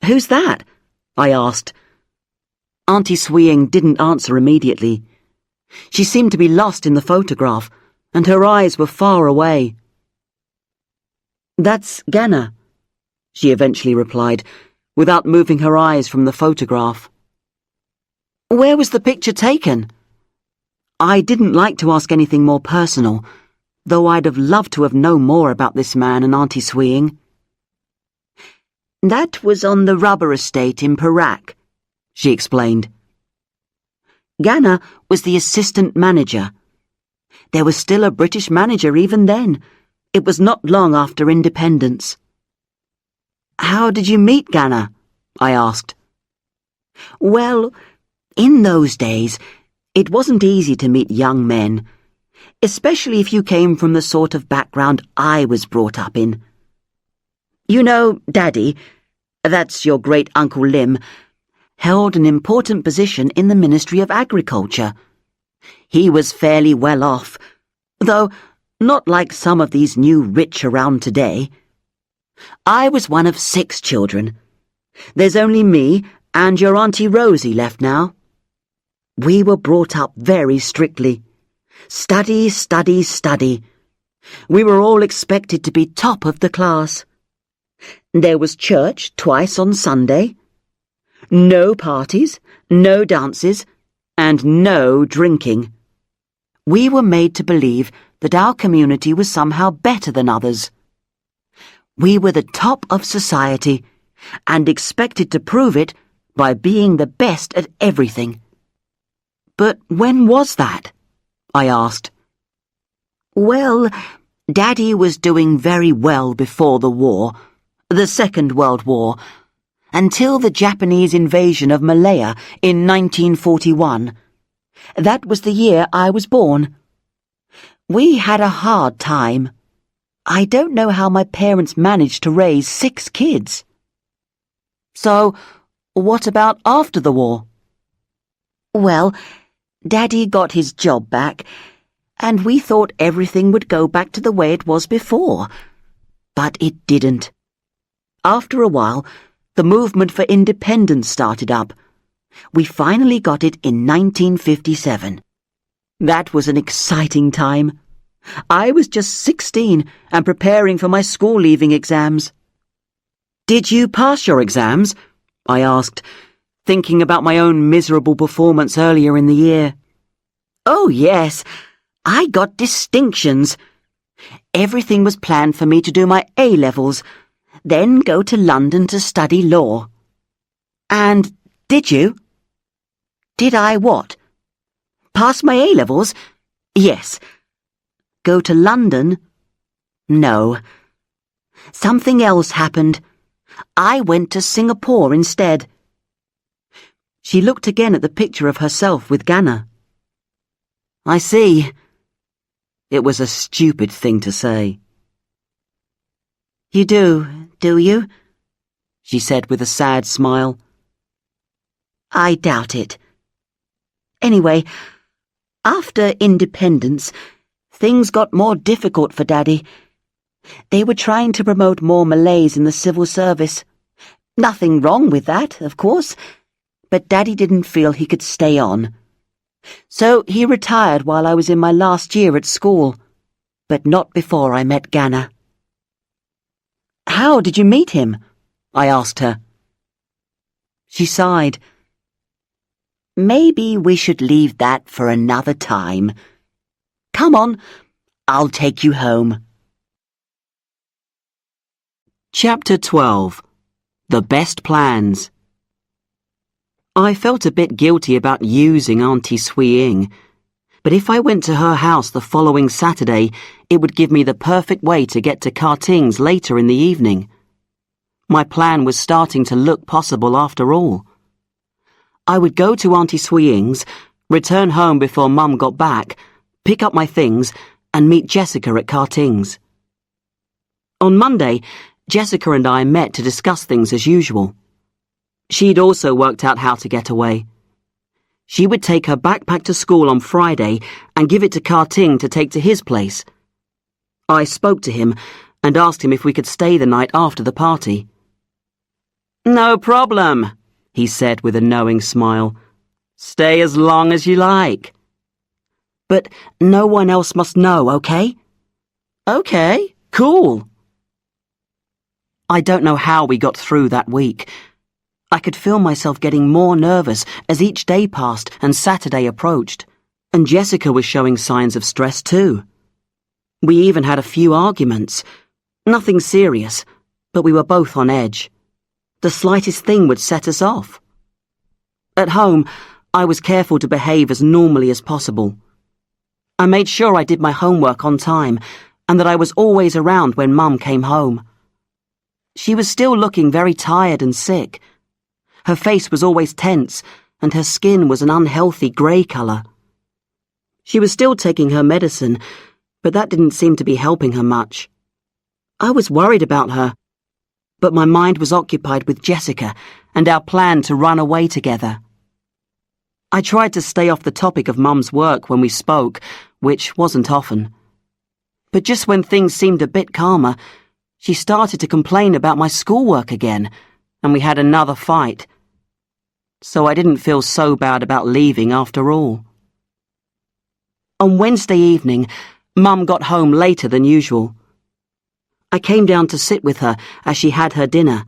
"Who's that?" I asked. Auntie Swee-ing didn't answer immediately. She seemed to be lost in the photograph, and her eyes were far away. "That's Ghana," she eventually replied, without moving her eyes from the photograph. "Where was the picture taken?" I didn't like to ask anything more personal, though I'd have loved to have known more about this man and Auntie Swee-ing. "That was on the rubber estate in Perak," she explained. Ghana was the assistant manager. There was still a British manager even then. It was not long after independence. "How did you meet Ghana?" I asked. "Well, In those days, it wasn't easy to meet young men, especially if you came from the sort of background I was brought up in. You know, Daddy, that's your great-uncle Lim, held an important position in the Ministry of Agriculture. He was fairly well off, though not like some of these new rich around today. I was one of 6 children. There's only me and your Auntie Rosie left now. We were brought up very strictly. Study, study, study. We were all expected to be top of the class. There was church twice on Sunday. No parties, no dances, and no drinking. We were made to believe that our community was somehow better than others. We were the top of society and expected to prove it by being the best at everything. But when was that? I asked. Well, Daddy was doing very well before the war, the Second World War, until the Japanese invasion of Malaya in 1941. That was the year I was born. We had a hard time. I don't know how my parents managed to raise 6 kids. So, what about after the war? Well, Daddy got his job back, and we thought everything would go back to the way it was before. But it didn't. After a while, the movement for independence started up. We finally got it in 1957. That was an exciting time. I was just 16 and preparing for my school-leaving exams. Did you pass your exams? I asked, thinking about my own miserable performance earlier in the year. Oh, yes. I got distinctions. Everything was planned for me to do my A-levels, then go to London to study law. And did you? Did I what? Pass my A-levels? Yes. Go to London? No. Something else happened. I went to Singapore instead. She looked again at the picture of herself with Ghana. I see. It was a stupid thing to say. You do you? She said with a sad smile. I doubt it. Anyway, after independence, things got more difficult for Daddy. They were trying to promote more Malays in the civil service. Nothing wrong with that, of course, but Daddy didn't feel he could stay on. So he retired while I was in my last year at school, but not before I met Ghana. How did you meet him? I asked her. She sighed. Maybe we should leave that for another time. Come on, I'll take you home. Chapter 12. The Best Plans. I felt a bit guilty about using Auntie Swee Ing, but if I went to her house the following Saturday, it would give me the perfect way to get to Karting's later in the evening. My plan was starting to look possible after all. I would go to Auntie Swee Ing's, return home before Mum got back, pick up my things, and meet Jessica at Karting's. On Monday, Jessica and I met to discuss things as usual. She'd also worked out how to get away. She would take her backpack to school on Friday and give it to Karting to take to his place. I spoke to him and asked him if we could stay the night after the party. No problem, he said with a knowing smile. Stay as long as you like. But no one else must know, okay? Okay, cool. I don't know how we got through that week. I could feel myself getting more nervous as each day passed and Saturday approached, and Jessica was showing signs of stress too. We even had a few arguments. Nothing serious, but we were both on edge. The slightest thing would set us off. At home, I was careful to behave as normally as possible. I made sure I did my homework on time and that I was always around when Mum came home. She was still looking very tired and sick. Her face was always tense, and her skin was an unhealthy grey colour. She was still taking her medicine, but that didn't seem to be helping her much. I was worried about her, but my mind was occupied with Jessica and our plan to run away together. I tried to stay off the topic of Mum's work when we spoke, which wasn't often. But just when things seemed a bit calmer, she started to complain about my schoolwork again, and we had another fight. So I didn't feel so bad about leaving after all. On Wednesday evening, Mum got home later than usual. I came down to sit with her as she had her dinner.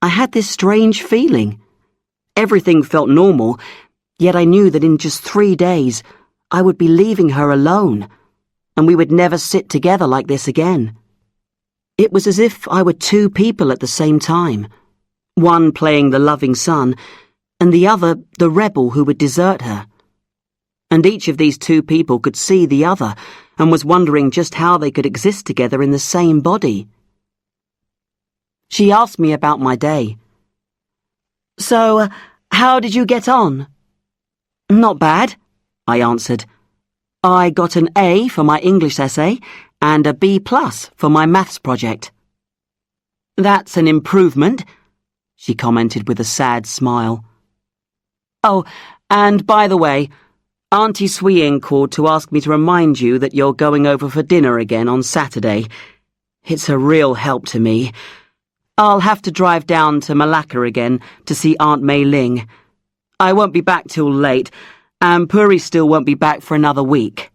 I had this strange feeling. Everything felt normal, yet I knew that in just 3 days I would be leaving her alone, and we would never sit together like this again. It was as if I were two people at the same time, one playing the loving son, and the other the rebel who would desert her. And each of these two people could see the other and was wondering just how they could exist together in the same body. She asked me about my day. "So, how did you get on?" "Not bad," I answered. "I got an A for my English essay and a B+ for my maths project." "That's an improvement," she commented with a sad smile. "Oh, and by the way, Auntie Swiying called to ask me to remind you that you're going over for dinner again on Saturday. It's a real help to me. I'll have to drive down to Malacca again to see Aunt Maley. I won't be back till late, and Puri still won't be back for another week."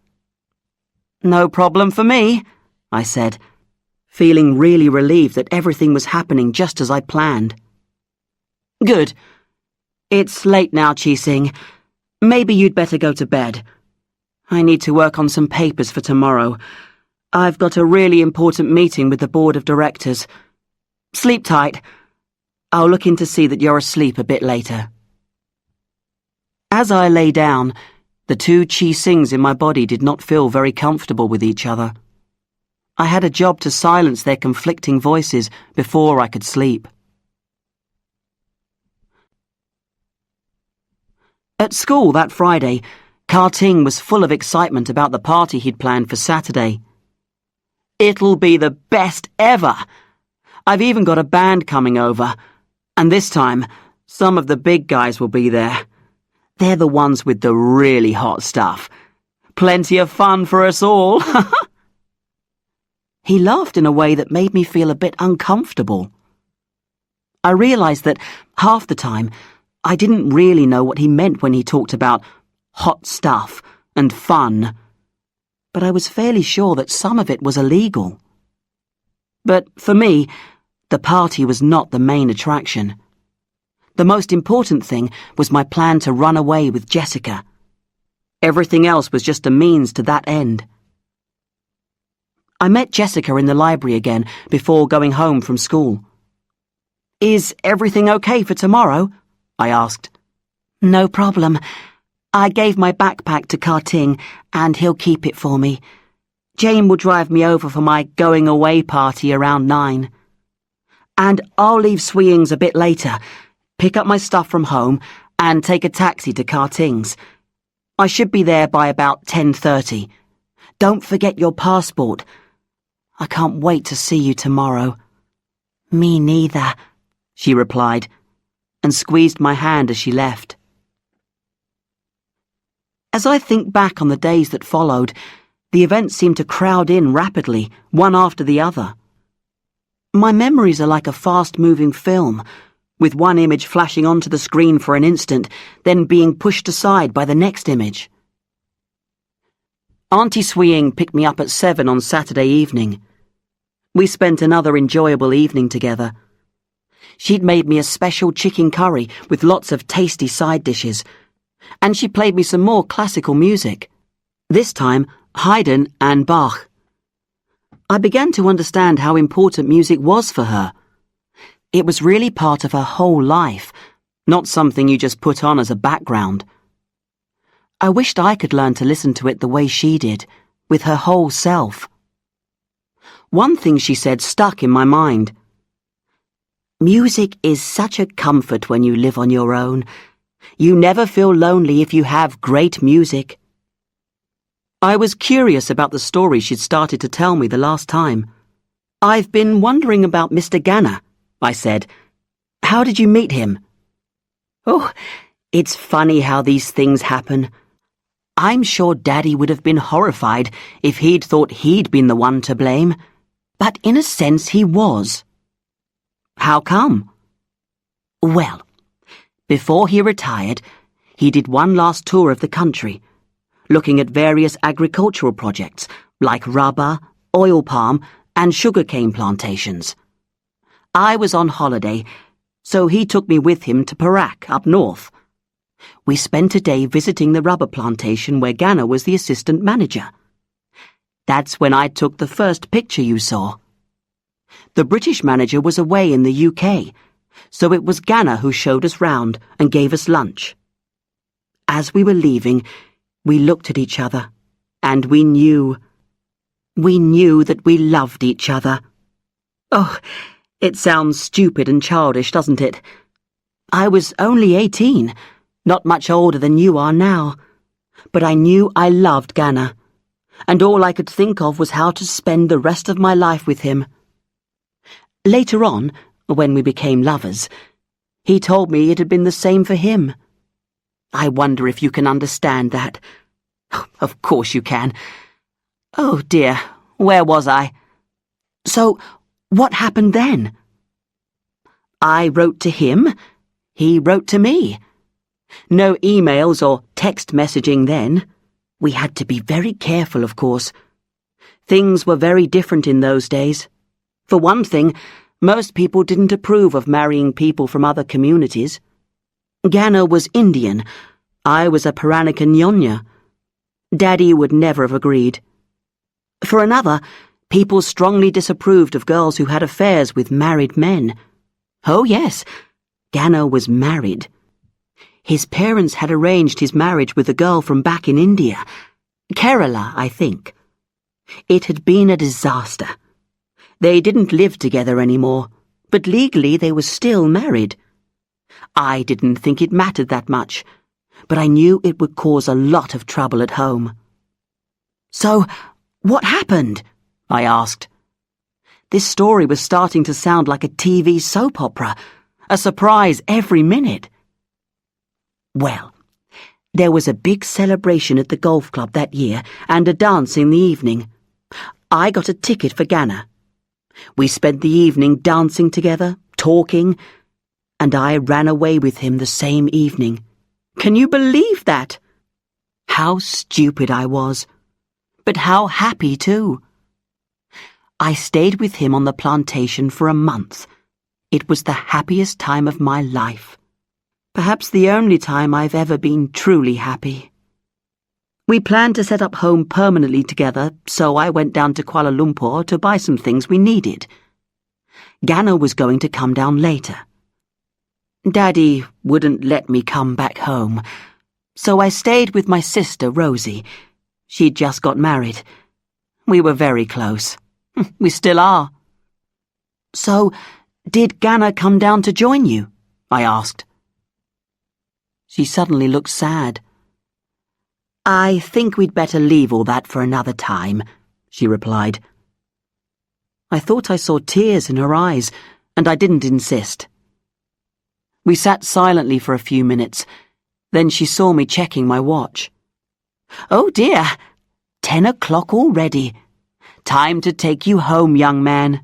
"No problem for me," I said, feeling really relieved that everything was happening just as I planned. "Good. It's late now, Chi-Sing. Maybe you'd better go to bed. I need to work on some papers for tomorrow. I've got a really important meeting with the board of directors. Sleep tight. I'll look in to see that you're asleep a bit later." As I lay down, the two Chi-Sings in my body did not feel very comfortable with each other. I had a job to silence their conflicting voices before I could sleep. At school that Friday, Ka-Ting was full of excitement about the party he'd planned for Saturday. "It'll be the best ever. I've even got a band coming over, and this time, some of the big guys will be there. They're the ones with the really hot stuff. Plenty of fun for us all." He laughed in a way that made me feel a bit uncomfortable. I realized that half the time, I didn't really know what he meant when he talked about hot stuff and fun, but I was fairly sure that some of it was illegal. But for me, the party was not the main attraction. The most important thing was my plan to run away with Jessica. Everything else was just a means to that end. I met Jessica in the library again before going home from school. "Is everything okay for tomorrow?" I asked. "No problem. I gave my backpack to Ka-Ting, and he'll keep it for me. Jane will drive me over for my going-away party around 9. And I'll leave Swiying's a bit later, pick up my stuff from home, and take a taxi to Ka-Ting's. I should be there by about 10:30. Don't forget your passport. I can't wait to see you tomorrow." "Me neither," she replied, and squeezed my hand as she left. As I think back on the days that followed, the events seemed to crowd in rapidly, one after the other. My memories are like a fast-moving film, with one image flashing onto the screen for an instant, then being pushed aside by the next image. Auntie Swiying picked me up at 7 on Saturday evening. We spent another enjoyable evening together. She'd made me a special chicken curry with lots of tasty side dishes, and she played me some more classical music, this time Haydn and Bach. I began to understand how important music was for her. It was really part of her whole life, not something you just put on as a background. I wished I could learn to listen to it the way she did, with her whole self. One thing she said stuck in my mind. "Music is such a comfort when you live on your own. You never feel lonely if you have great music. I was curious about the story she'd started to tell me the last time. I've been wondering about Mr. Ganna, I said. How did you meet him? Oh, it's funny how these things happen. I'm sure Daddy would have been horrified if he'd thought he'd been the one to blame. But in a sense he was. How come? Well, before he retired, he did one last tour of the country, looking at various agricultural projects like rubber, oil palm, and sugarcane plantations. I was on holiday, so he took me with him to Perak, up north. We spent a day visiting the rubber plantation where Ganna was the assistant manager. That's when I took the first picture you saw. The British manager was away in the UK, so it was Ganna who showed us round and gave us lunch. As we were leaving, we looked at each other, and we knew that we loved each other. Oh, it sounds stupid and childish, doesn't it? I was only 18, not much older than you are now, but I knew I loved Ganna, and all I could think of was how to spend the rest of my life with him. Later on, when we became lovers, he told me it had been the same for him. I wonder if you can understand that. Of course you can. Oh dear, where was I? So, what happened then? I wrote to him. He wrote to me. No emails or text messaging then. We had to be very careful, of course. Things were very different in those days. For one thing, most people didn't approve of marrying people from other communities. Ganna was Indian. I was a Peranakan Nyonya. Daddy would never have agreed. For another, people strongly disapproved of girls who had affairs with married men. Oh yes, Ganna was married. His parents had arranged his marriage with a girl from back in India. Kerala, I think. It had been a disaster. They didn't live together anymore, but legally they were still married. I didn't think it mattered that much, but I knew it would cause a lot of trouble at home. So, what happened? I asked. This story was starting to sound like a TV soap opera, a surprise every minute. Well, there was a big celebration at the golf club that year and a dance in the evening. I got a ticket for Ganna. We spent the evening dancing together, talking, and I ran away with him the same evening. Can you believe that? How stupid I was, but how happy too. I stayed with him on the plantation for a month. It was the happiest time of my life. Perhaps the only time I've ever been truly happy. We planned to set up home permanently together, so I went down to Kuala Lumpur to buy some things we needed. Ganna was going to come down later. Daddy wouldn't let me come back home, so I stayed with my sister, Rosie. She'd just got married. We were very close. We still are. So, did Ganna come down to join you? I asked. She suddenly looked sad. I think we'd better leave all that for another time, she replied. I thought I saw tears in her eyes, and I didn't insist. We sat silently for a few minutes. Then she saw me checking my watch. Oh dear, 10 o'clock already. Time to take you home, young man.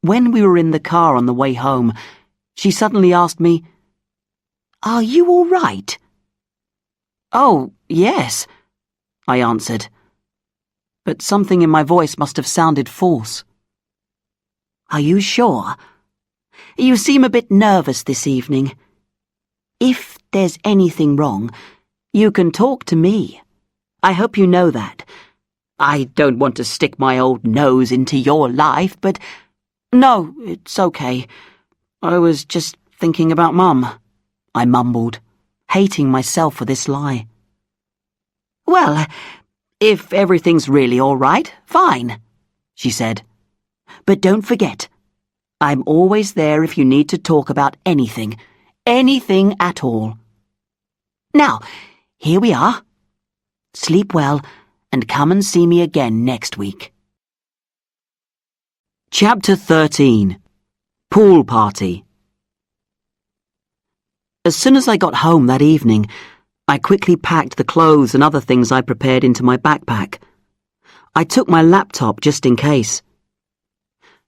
When we were in the car on the way home, she suddenly asked me, Are you all right? Oh, yes, I answered. But something in my voice must have sounded false. Are you sure? You seem a bit nervous this evening. If there's anything wrong, you can talk to me. I hope you know that. I don't want to stick my old nose into your life, but... No, it's okay. I was just thinking about Mum, I mumbled, hating myself for this lie. Well, if everything's really all right, fine, she said. But don't forget, I'm always there if you need to talk about anything, Anything at all. Now, here we are. Sleep well and come and see me again next week. Chapter 13. Pool Party. As soon as I got home that evening, I quickly packed the clothes and other things I prepared into my backpack. I took my laptop just in case.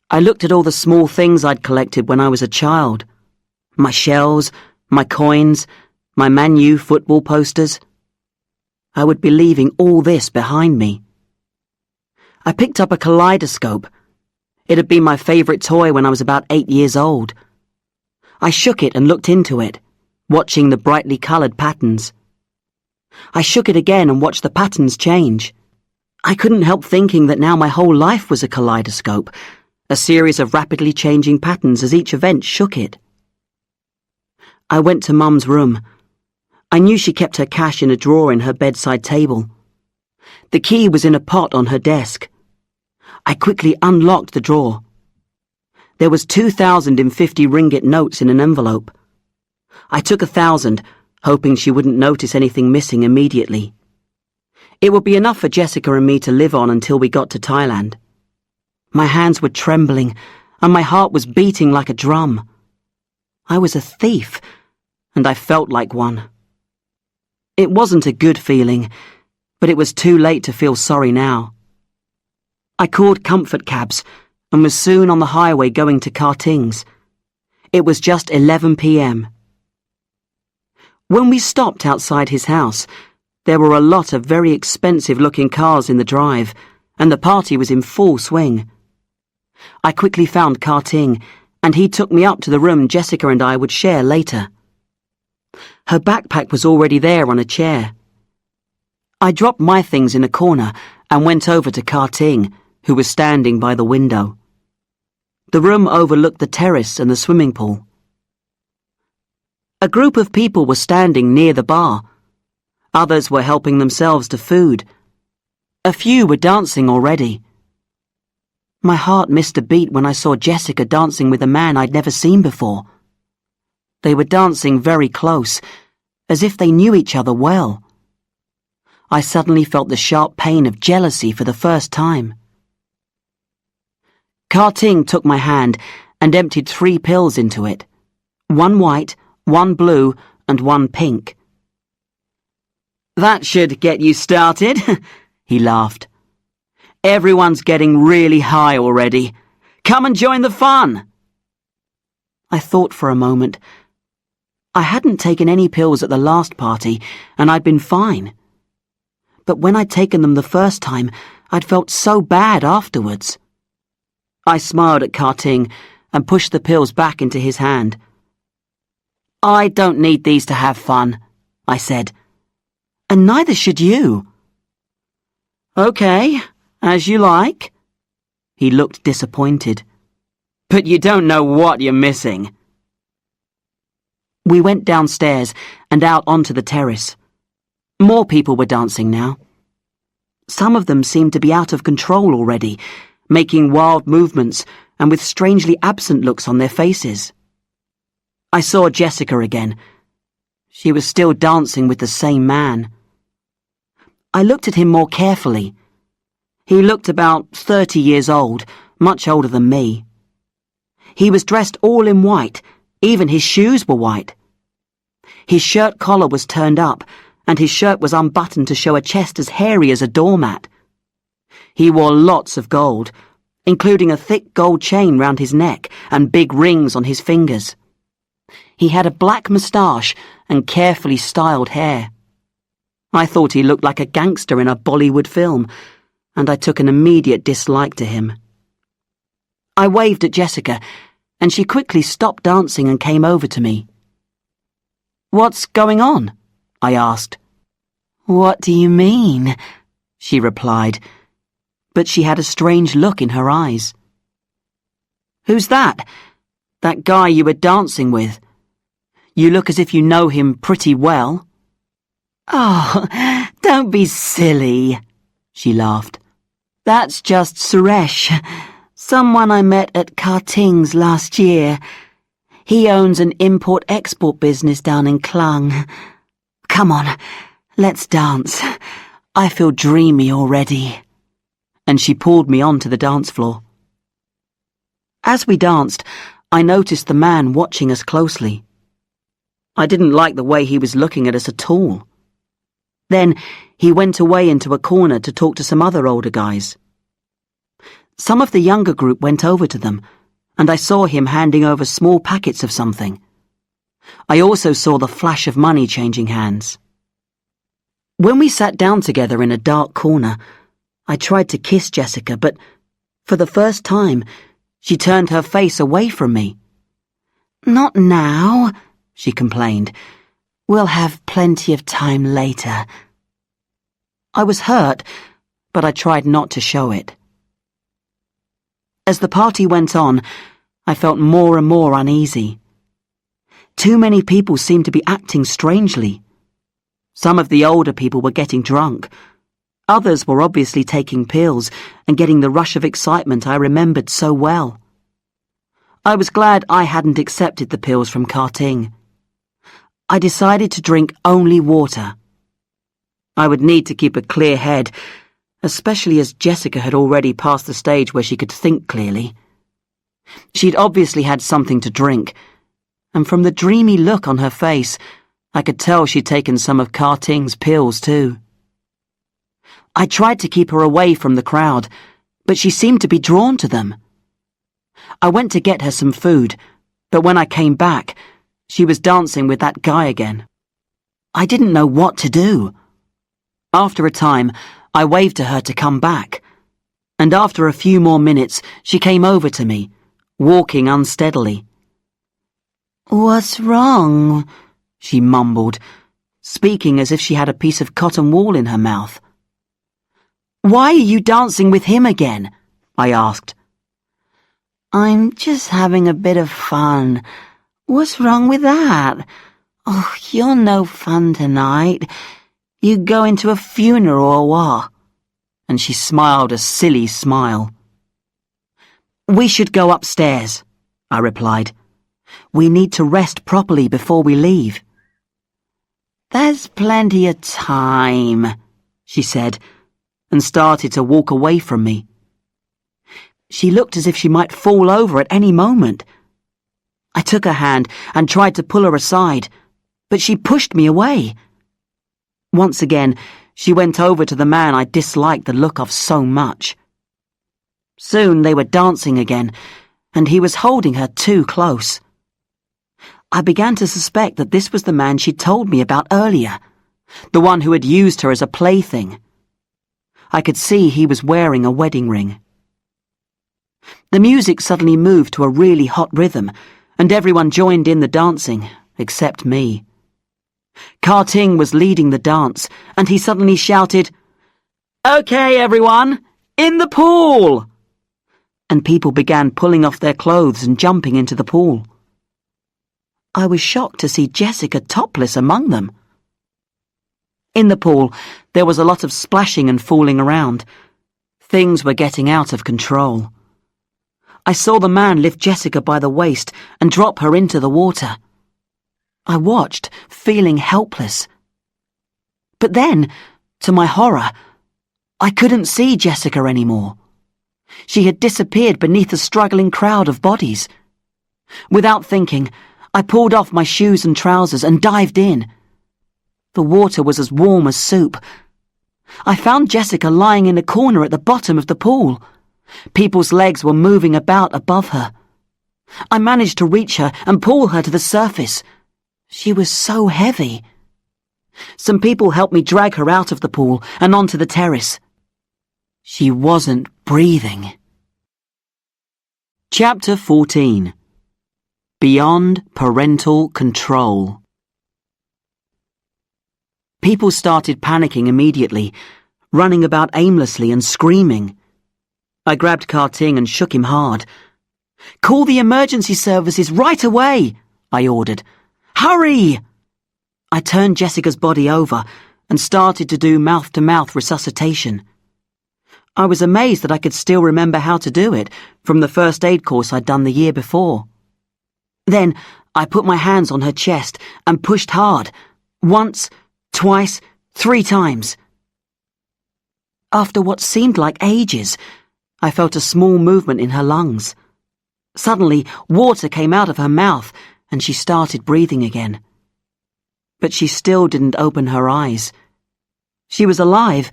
I looked at all the small things I'd collected when I was a child. My shells, my coins, my Man U football posters. I would be leaving all this behind me. I picked up a kaleidoscope. It had been my favourite toy when I was about 8 years old. I shook it and looked into it, watching the brightly coloured patterns. I shook it again and watched the patterns change. I couldn't help thinking that now my whole life was a kaleidoscope, a series of rapidly changing patterns as each event shook it. I went to Mum's room. I knew she kept her cash in a drawer in her bedside table. The key was in a pot on her desk. I quickly unlocked the drawer. There was 2,050 ringgit notes in an envelope. I took 1,000, hoping she wouldn't notice anything missing immediately. It would be enough for Jessica and me to live on until we got to Thailand. My hands were trembling, and my heart was beating like a drum. I was a thief, and I felt like one. It wasn't a good feeling, but it was too late to feel sorry now. I called comfort cabs and was soon on the highway going to Karting's. It was just 11 p.m. When we stopped outside his house, there were a lot of very expensive-looking cars in the drive, and the party was in full swing. I quickly found Karting, and he took me up to the room Jessica and I would share later. Her backpack was already there on a chair. I dropped my things in a corner and went over to Karting, who was standing by the window. The room overlooked the terrace and the swimming pool. A group of people were standing near the bar. Others were helping themselves to food. A few were dancing already. My heart missed a beat when I saw Jessica dancing with a man I'd never seen before. They were dancing very close, as if they knew each other well. I suddenly felt the sharp pain of jealousy for the first time. Karting took my hand and emptied 3 pills into it. 1 white, 1 blue, and 1 pink. "That should get you started," he laughed. "Everyone's getting really high already. Come and join the fun." I thought for a moment. I hadn't taken any pills at the last party, and I'd been fine. But when I'd taken them the first time, I'd felt so bad afterwards. I smiled at Karting and pushed the pills back into his hand. "I don't need these to have fun," I said. "And neither should you." "Okay, as you like." He looked disappointed. "But you don't know what you're missing." We went downstairs and out onto the terrace. More people were dancing now. Some of them seemed to be out of control already, making wild movements and with strangely absent looks on their faces. I saw Jessica again. She was still dancing with the same man. I looked at him more carefully. He looked about 30 years old, much older than me. He was dressed all in white, even his shoes were white. His shirt collar was turned up, and his shirt was unbuttoned to show a chest as hairy as a doormat. He wore lots of gold, including a thick gold chain round his neck and big rings on his fingers. He had a black moustache and carefully styled hair. I thought he looked like a gangster in a Bollywood film, and I took an immediate dislike to him. I waved at Jessica, and she quickly stopped dancing and came over to me. "What's going on?" I asked. "What do you mean?" she replied, but she had a strange look in her eyes. "Who's that? That guy you were dancing with? You look as if you know him pretty well." "Oh, don't be silly," she laughed. "That's just Suresh, someone I met at Karting's last year. He owns an import-export business down in Klang. Come on, let's dance. I feel dreamy already." And she pulled me onto the dance floor. As we danced, I noticed the man watching us closely. I didn't like the way he was looking at us at all. Then he went away into a corner to talk to some other older guys. Some of the younger group went over to them, and I saw him handing over small packets of something. I also saw the flash of money changing hands. When we sat down together in a dark corner, I tried to kiss Jessica, but for the first time, she turned her face away from me. "Not now," she complained. "We'll have plenty of time later." I was hurt, but I tried not to show it. As the party went on, I felt more and more uneasy. Too many people seemed to be acting strangely. Some of the older people were getting drunk. Others were obviously taking pills and getting the rush of excitement I remembered so well. I was glad I hadn't accepted the pills from Karting. I decided to drink only water. I would need to keep a clear head, especially as Jessica had already passed the stage where she could think clearly. She'd obviously had something to drink, and from the dreamy look on her face, I could tell she'd taken some of Karting's pills too. I tried to keep her away from the crowd, but she seemed to be drawn to them. I went to get her some food, but when I came back, she was dancing with that guy again. I didn't know what to do. After a time, I waved to her to come back, and after a few more minutes, she came over to me, walking unsteadily. "What's wrong?" she mumbled, speaking as if she had a piece of cotton wool in her mouth. "Why are you dancing with him again?" I asked. "I'm just having a bit of fun. What's wrong with that? Oh, you're no fun tonight. You going to a funeral or what?" And she smiled a silly smile. "We should go upstairs," I replied. "We need to rest properly before we leave." "There's plenty of time," she said, and started to walk away from me. She looked as if she might fall over at any moment. I took her hand and tried to pull her aside, but she pushed me away. Once again, she went over to the man I disliked the look of so much. Soon they were dancing again, and he was holding her too close. I began to suspect that this was the man she'd told me about earlier, the one who had used her as a plaything. I could see he was wearing a wedding ring. The music suddenly moved to a really hot rhythm, and everyone joined in the dancing, except me. Karting was leading the dance, and he suddenly shouted, "Okay, everyone, in the pool!" And people began pulling off their clothes and jumping into the pool. I was shocked to see Jessica topless among them. In the pool, there was a lot of splashing and fooling around. Things were getting out of control. I saw the man lift Jessica by the waist and drop her into the water. I watched, feeling helpless. But then, to my horror, I couldn't see Jessica anymore. She had disappeared beneath a struggling crowd of bodies. Without thinking, I pulled off my shoes and trousers and dived in. The water was as warm as soup. I found Jessica lying in a corner at the bottom of the pool. People's legs were moving about above her. I managed to reach her and pull her to the surface. She was so heavy. Some people helped me drag her out of the pool and onto the terrace. She wasn't breathing. Chapter 14. Beyond Parental Control. People started panicking immediately, running about aimlessly and screaming. I grabbed Karting and shook him hard. "Call the emergency services right away," I ordered. "Hurry!" I turned Jessica's body over and started to do mouth-to-mouth resuscitation. I was amazed that I could still remember how to do it from the first aid course I'd done the year before. Then I put my hands on her chest and pushed hard. Once, twice, 3 times. After what seemed like ages, I felt a small movement in her lungs. Suddenly, water came out of her mouth and she started breathing again. But she still didn't open her eyes. She was alive,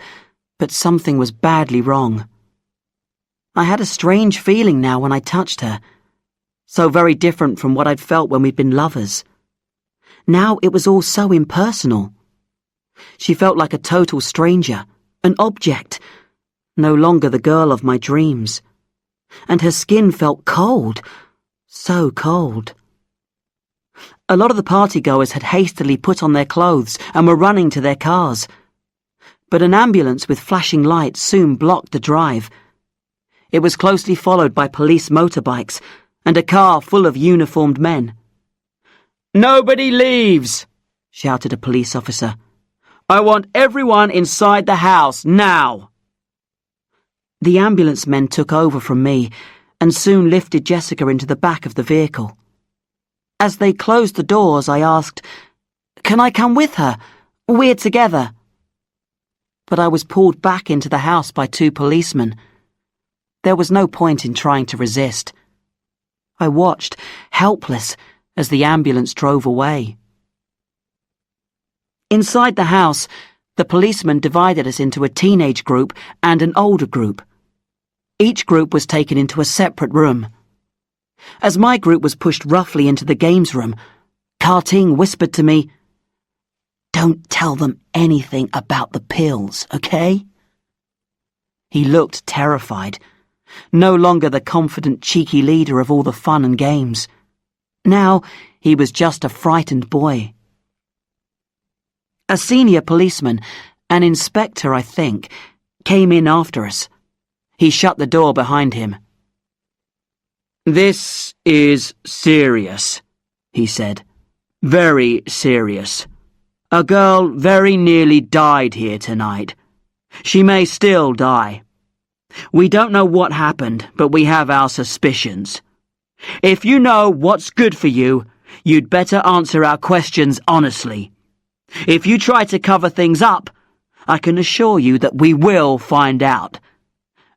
but something was badly wrong. I had a strange feeling now when I touched her, so very different from what I'd felt when we'd been lovers. Now it was all so impersonal. She felt like a total stranger, an object, no longer the girl of my dreams. And her skin felt cold, so cold. A lot of the partygoers had hastily put on their clothes and were running to their cars. But an ambulance with flashing lights soon blocked the drive. It was closely followed by police motorbikes and a car full of uniformed men. "Nobody leaves!" shouted a police officer. "I want everyone inside the house, now!" The ambulance men took over from me and soon lifted Jessica into the back of the vehicle. As they closed the doors, I asked, "Can I come with her? We're together." But I was pulled back into the house by 2 policemen. There was no point in trying to resist. I watched, helpless, as the ambulance drove away. Inside the house, the policemen divided us into a teenage group and an older group. Each group was taken into a separate room. As my group was pushed roughly into the games room, Karting whispered to me, "Don't tell them anything about the pills, okay?" He looked terrified, no longer the confident, cheeky leader of all the fun and games. Now he was just a frightened boy. A senior policeman, an inspector I think, came in after us. He shut the door behind him. "This is serious," he said. "Very serious. A girl very nearly died here tonight. She may still die. We don't know what happened, but we have our suspicions. If you know what's good for you, you'd better answer our questions honestly. If you try to cover things up, I can assure you that we will find out.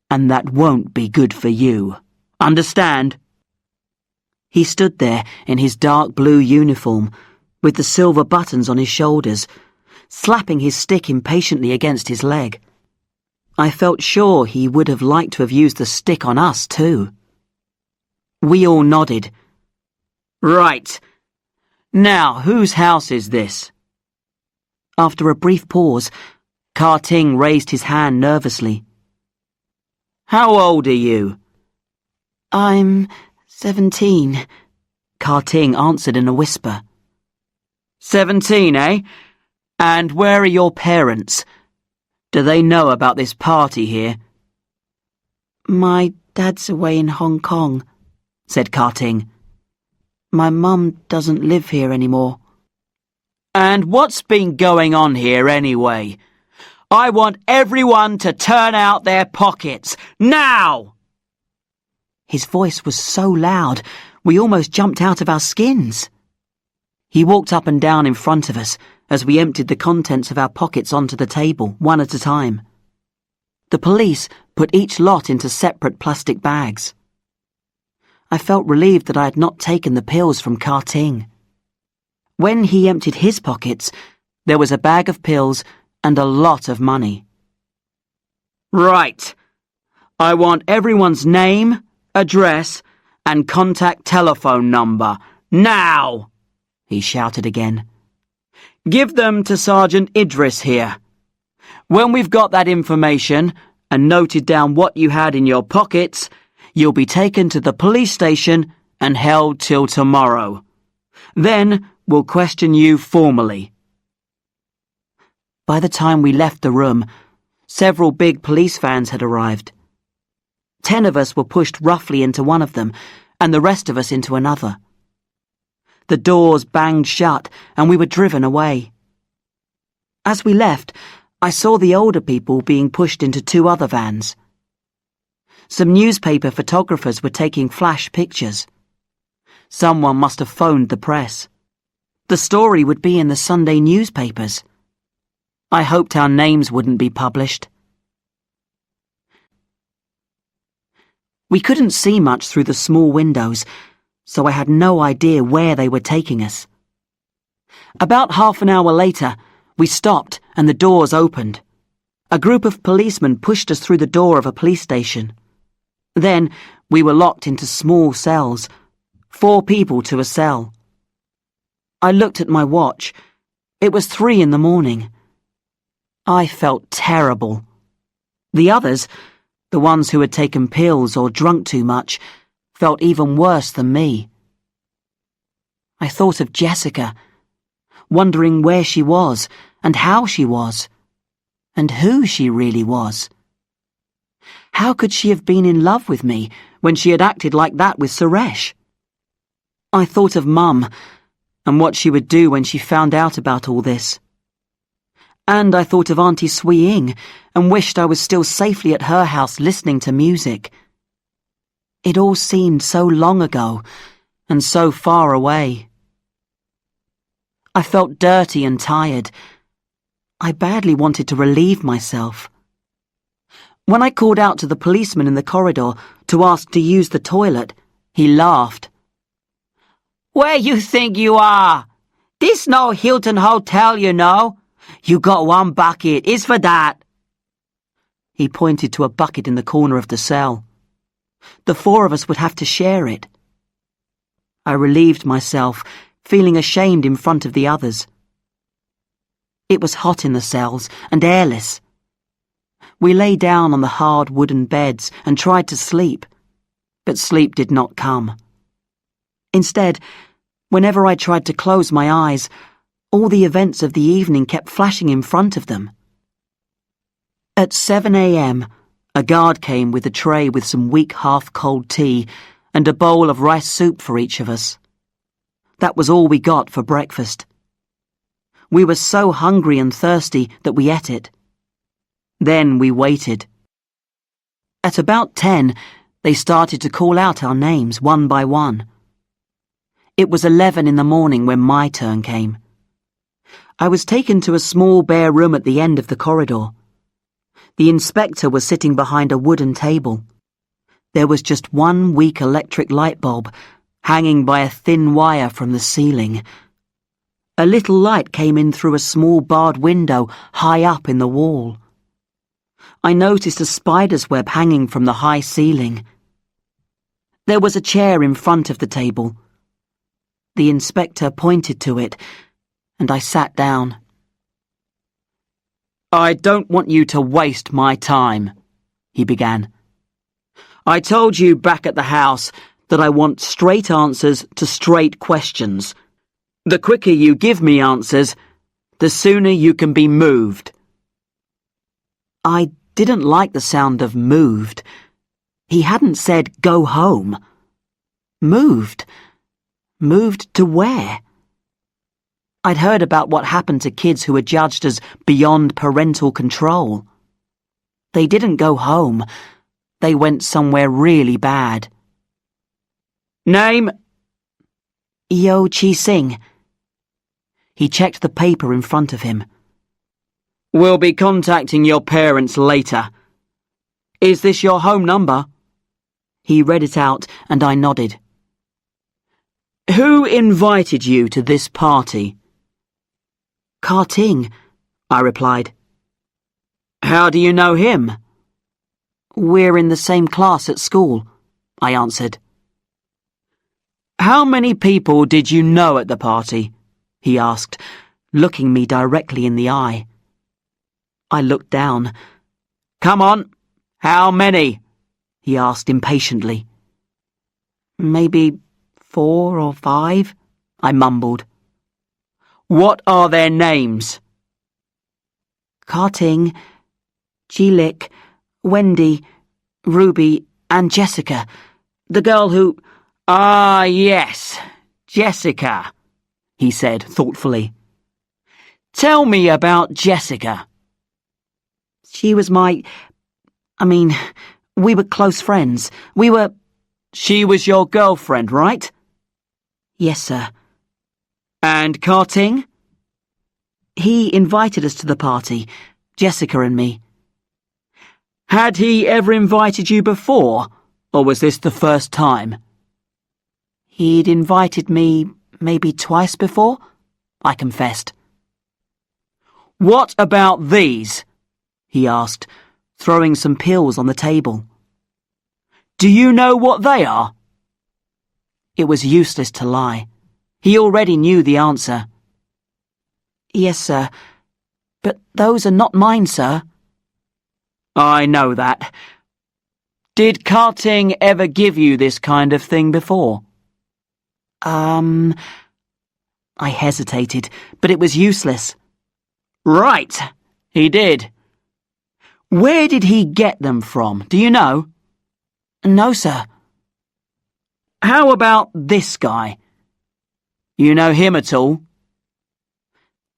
And that won't be good for you. Understand?" He stood there in his dark blue uniform, with the silver buttons on his shoulders, slapping his stick impatiently against his leg. I felt sure he would have liked to have used the stick on us too. We all nodded. "Right. Now, whose house is this?" After a brief pause, Karting raised his hand nervously. "How old are you?" "I'm 17, Karting answered in a whisper. 17, eh? And where are your parents? Do they know about this party here?" "My dad's away in Hong Kong," said Karting. "My mum doesn't live here anymore." "And what's been going on here anyway? I want everyone to turn out their pockets, now!" His voice was so loud, we almost jumped out of our skins. He walked up and down in front of us as we emptied the contents of our pockets onto the table, one at a time. The police put each lot into separate plastic bags. I felt relieved that I had not taken the pills from Karting. When he emptied his pockets, there was a bag of pills and a lot of money. "Right. I want everyone's name, address, and contact telephone number, now!" he shouted again. "Give them to Sergeant Idris here. When we've got that information and noted down what you had in your pockets, you'll be taken to the police station and held till tomorrow. Then we'll question you formally." By the time we left the room, several big police vans had arrived. 10 of us were pushed roughly into one of them, and the rest of us into another. The doors banged shut, and we were driven away. As we left, I saw the older people being pushed into 2 other vans. Some newspaper photographers were taking flash pictures. Someone must have phoned the press. The story would be in the Sunday newspapers. I hoped our names wouldn't be published. We couldn't see much through the small windows, so I had no idea where they were taking us. About half an hour later, we stopped and the doors opened. A group of policemen pushed us through the door of a police station. Then we were locked into small cells, 4 people to a cell. I looked at my watch. It was 3 in the morning. I felt terrible. The others, the ones who had taken pills or drunk too much, felt even worse than me. I thought of Jessica, wondering where she was and how she was, and who she really was. How could she have been in love with me when she had acted like that with Suresh? I thought of Mum and what she would do when she found out about all this. And I thought of Auntie Swee Ing and wished I was still safely at her house listening to music. It all seemed so long ago and so far away. I felt dirty and tired. I badly wanted to relieve myself. When I called out to the policeman in the corridor to ask to use the toilet, he laughed. "Where you think you are? This no Hilton Hotel, you know. You got 1 bucket, it's for that." He pointed to a bucket in the corner of the cell. The 4 of us would have to share it. I relieved myself, feeling ashamed in front of the others. It was hot in the cells and airless. We lay down on the hard wooden beds and tried to sleep, but sleep did not come. Instead, whenever I tried to close my eyes, all the events of the evening kept flashing in front of them. At 7 a.m., a guard came with a tray with some weak half-cold tea and a bowl of rice soup for each of us. That was all we got for breakfast. We were so hungry and thirsty that we ate it. Then we waited. At about 10, they started to call out our names one by one. It was 11 in the morning when my turn came. I was taken to a small bare room at the end of the corridor. The inspector was sitting behind a wooden table. There was just 1 weak electric light bulb hanging by a thin wire from the ceiling. A little light came in through a small barred window high up in the wall. I noticed a spider's web hanging from the high ceiling. There was a chair in front of the table. The inspector pointed to it, and I sat down. "I don't want you to waste my time," he began. "I told you back at the house that I want straight answers to straight questions. The quicker you give me answers, the sooner you can be moved." I didn't like the sound of moved. He hadn't said go home. Moved? Moved to where? I'd heard about what happened to kids who were judged as beyond parental control. They didn't go home. They went somewhere really bad. "Name?" "Yo Chi Sing." He checked the paper in front of him. "We'll be contacting your parents later. Is this your home number?" He read it out and I nodded. "Who invited you to this party?" "Ka-Ting," I replied. "How do you know him?" "We're in the same class at school," I answered. "How many people did you know at the party?" he asked, looking me directly in the eye. I looked down. "Come on, how many?" he asked impatiently. "Maybe 4 or 5, I mumbled. "What are their names?" "Ka-Ting, Jilik, Wendy, Ruby, and Jessica. The girl who—" "Ah, yes, Jessica," he said thoughtfully. "Tell me about Jessica." "She was we were close friends. We were—" "She was your girlfriend, right?" Yes, sir. And Karting? He invited us to the party, Jessica and me. Had he ever invited you before, or was this the first time? He'd invited me maybe twice before, I confessed. What about these? He asked, throwing some pills on the table. Do you know what they are? It was useless to lie. He already knew the answer. Yes, sir. But those are not mine, sir. I know that. Did Karting ever give you this kind of thing before? I hesitated, but it was useless. Right, he did. Where did he get them from, do you know? No, sir. How about this guy? You know him at all?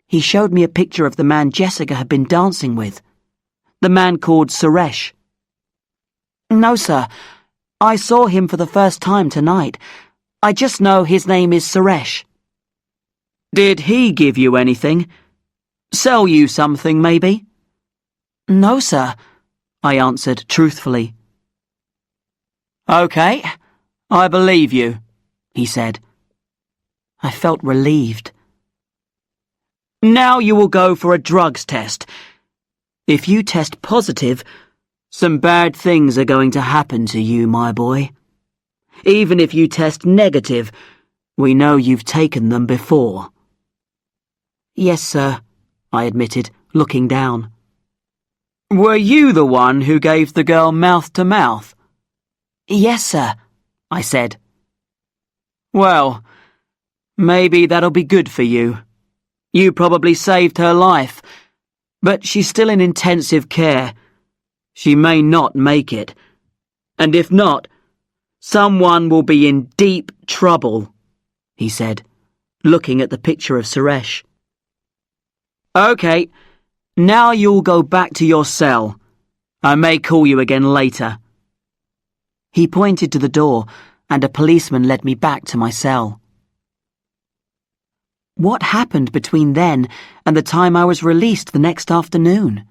He showed me a picture of the man Jessica had been dancing with. The man called Suresh. No, sir. I saw him for the first time tonight. I just know his name is Suresh. Did he give you anything? Sell you something, maybe? No, sir, I answered truthfully. Okay, I believe you, he said. I felt relieved. Now you will go for a drugs test. If you test positive, some bad things are going to happen to you, my boy. Even if you test negative, we know you've taken them before. Yes, sir, I admitted, looking down. Were you the one who gave the girl mouth-to-mouth? Yes, sir, I said. Well, maybe that'll be good for you. You probably saved her life, but she's still in intensive care. She may not make it. And if not, someone will be in deep trouble, he said, looking at the picture of Suresh. Okay, now you'll go back to your cell. I may call you again later. He pointed to the door, and a policeman led me back to my cell. What happened between then and the time I was released the next afternoon?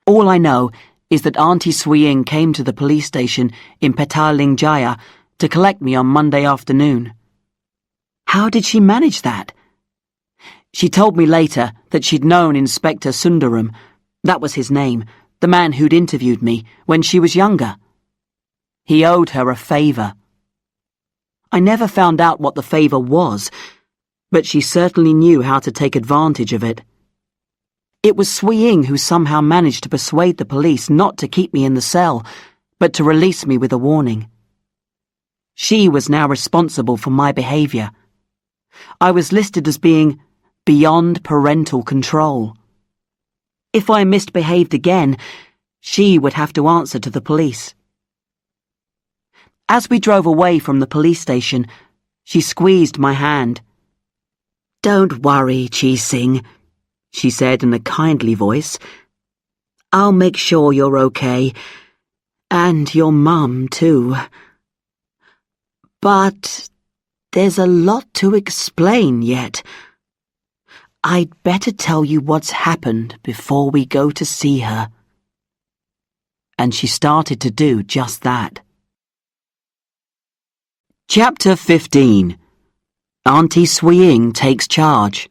All I know is that Auntie Swiying came to the police station in Petaling Jaya to collect me on Monday afternoon. How did she manage that? She told me later that she'd known Inspector Sundaram, that was his name, the man who'd interviewed me, when she was younger. He owed her a favour. I never found out what the favour was, but she certainly knew how to take advantage of it. It was Swiying who somehow managed to persuade the police not to keep me in the cell, but to release me with a warning. She was now responsible for my behaviour. I was listed as being beyond parental control. If I misbehaved again, she would have to answer to the police. As we drove away from the police station, she squeezed my hand. "Don't worry, Chi Sing," she said in a kindly voice. "I'll make sure you're okay. And your mum, too. But there's a lot to explain yet. I'd better tell you what's happened before we go to see her." And she started to do just that. Chapter 15. Auntie Swiying takes charge.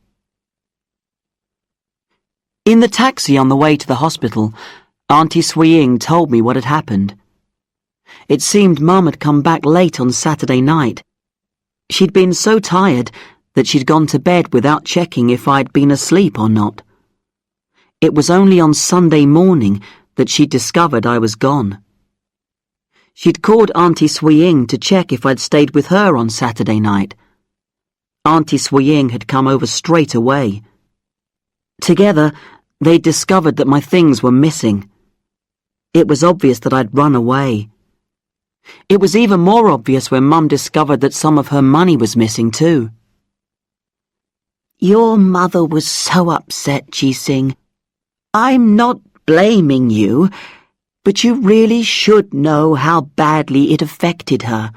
In the taxi on the way to the hospital, Auntie Swiying told me what had happened. It seemed Mum had come back late on Saturday night. She'd been so tired that she'd gone to bed without checking if I'd been asleep or not. It was only on Sunday morning that she'd discovered I was gone. She'd called Auntie Swiying to check if I'd stayed with her on Saturday night. Auntie Swiying had come over straight away. Together, they'd discovered that my things were missing. It was obvious that I'd run away. It was even more obvious when Mum discovered that some of her money was missing too. "Your mother was so upset, Chi Sing. I'm not blaming you, but you really should know how badly it affected her.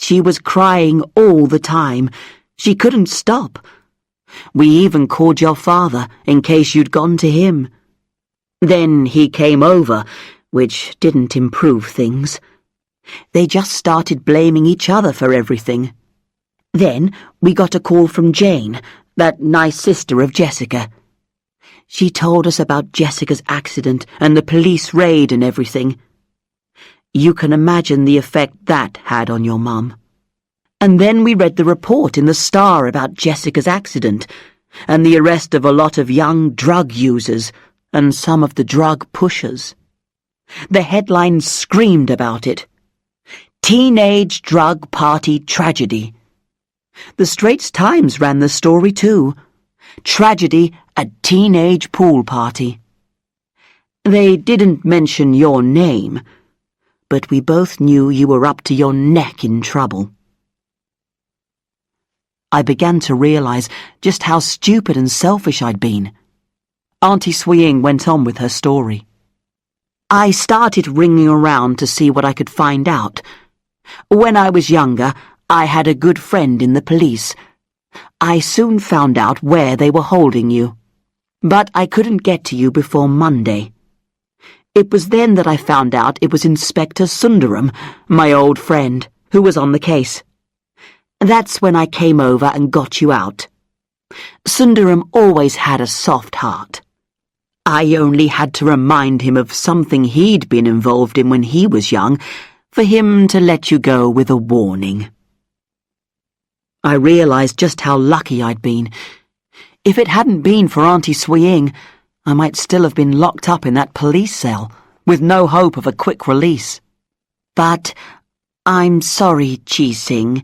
She was crying all the time. She couldn't stop. We even called your father in case you'd gone to him. Then he came over, which didn't improve things. They just started blaming each other for everything. Then we got a call from Jane, that nice sister of Jessica. She told us about Jessica's accident and the police raid and everything. You can imagine the effect that had on your mum. And then we read the report in the Star about Jessica's accident and the arrest of a lot of young drug users and some of the drug pushers. The headline screamed about it. Teenage drug party tragedy. The Straits Times ran the story too. Tragedy at teenage pool party. They didn't mention your name, but we both knew you were up to your neck in trouble. I began to realize just how stupid and selfish I'd been. Auntie Swiying went on with her story. I started ringing around to see what I could find out. When I was younger, I had a good friend in the police. I soon found out where they were holding you, but I couldn't get to you before Monday. It was then that I found out it was Inspector Sundaram, my old friend, who was on the case. That's when I came over and got you out. Sundaram always had a soft heart. I only had to remind him of something he'd been involved in when he was young, for him to let you go with a warning. I realized just how lucky I'd been. If it hadn't been for Auntie Swiying, I might still have been locked up in that police cell, with no hope of a quick release. But I'm sorry, Chi Sing.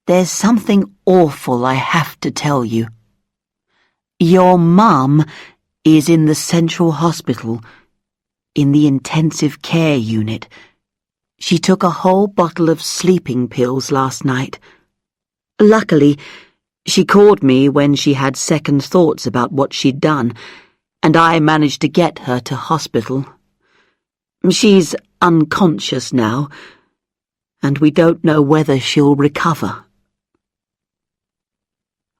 There's something awful I have to tell you. Your mum is in the Central Hospital, in the intensive care unit. She took a whole bottle of sleeping pills last night. Luckily, she called me when she had second thoughts about what she'd done, and I managed to get her to hospital. She's unconscious now, and we don't know whether she'll recover.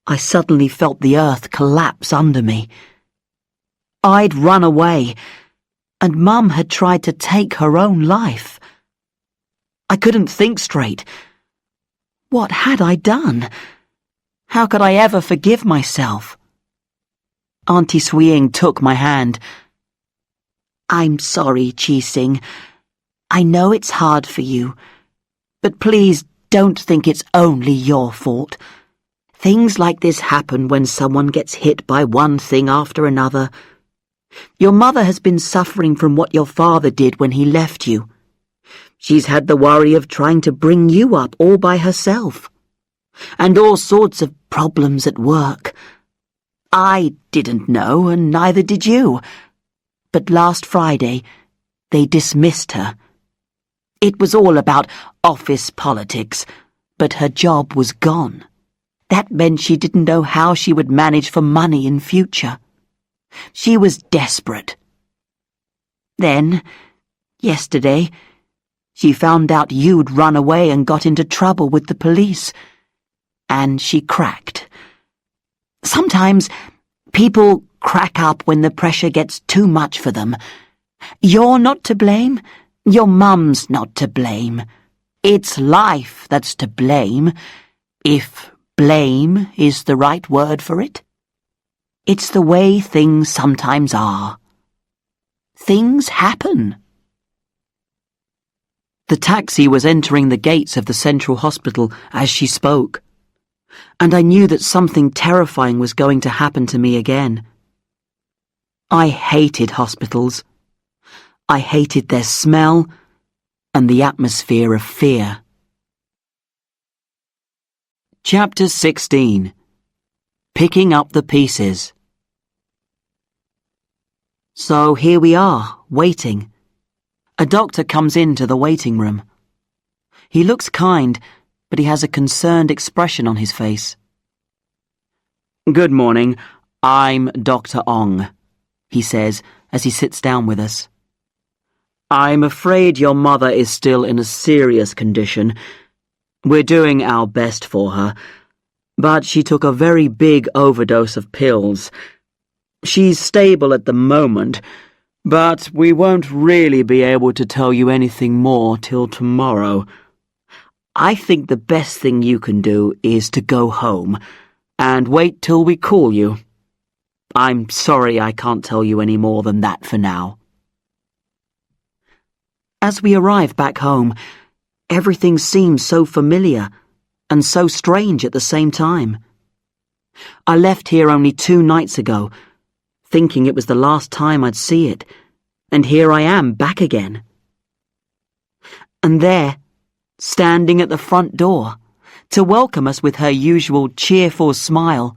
I suddenly felt the earth collapse under me. I'd run away, and Mum had tried to take her own life. I couldn't think straight. What had I done? How could I ever forgive myself? Auntie Swiying took my hand. I'm sorry, Chi Sing. I know it's hard for you, but please don't think it's only your fault. Things like this happen when someone gets hit by one thing after another. Your mother has been suffering from what your father did when he left you. She's had the worry of trying to bring you up all by herself. And all sorts of problems at work. I didn't know, and neither did you. But last Friday, they dismissed her. It was all about office politics, but her job was gone. That meant she didn't know how she would manage for money in future. She was desperate. Then, yesterday, she found out you'd run away and got into trouble with the police, and she cracked. Sometimes people crack up when the pressure gets too much for them. You're not to blame. Your mum's not to blame. It's life that's to blame, if blame is the right word for it. It's the way things sometimes are. Things happen. The taxi was entering the gates of the Central Hospital as she spoke, and I knew that something terrifying was going to happen to me again. I hated hospitals. I hated their smell and the atmosphere of fear. Chapter 16. Picking up the pieces. So here we are, waiting. A doctor comes into the waiting room. He looks kind, but he has a concerned expression on his face. Good morning, I'm Dr. Ong, he says as he sits down with us. I'm afraid your mother is still in a serious condition. We're doing our best for her, but she took a very big overdose of pills. She's stable at the moment, but we won't really be able to tell you anything more till tomorrow. I think the best thing you can do is to go home and wait till we call you. I'm sorry I can't tell you any more than that for now. As we arrive back home, everything seems so familiar and so strange at the same time. I left here only 2 nights ago, thinking it was the last time I'd see it, and here I am back again. And there, standing at the front door, to welcome us with her usual cheerful smile,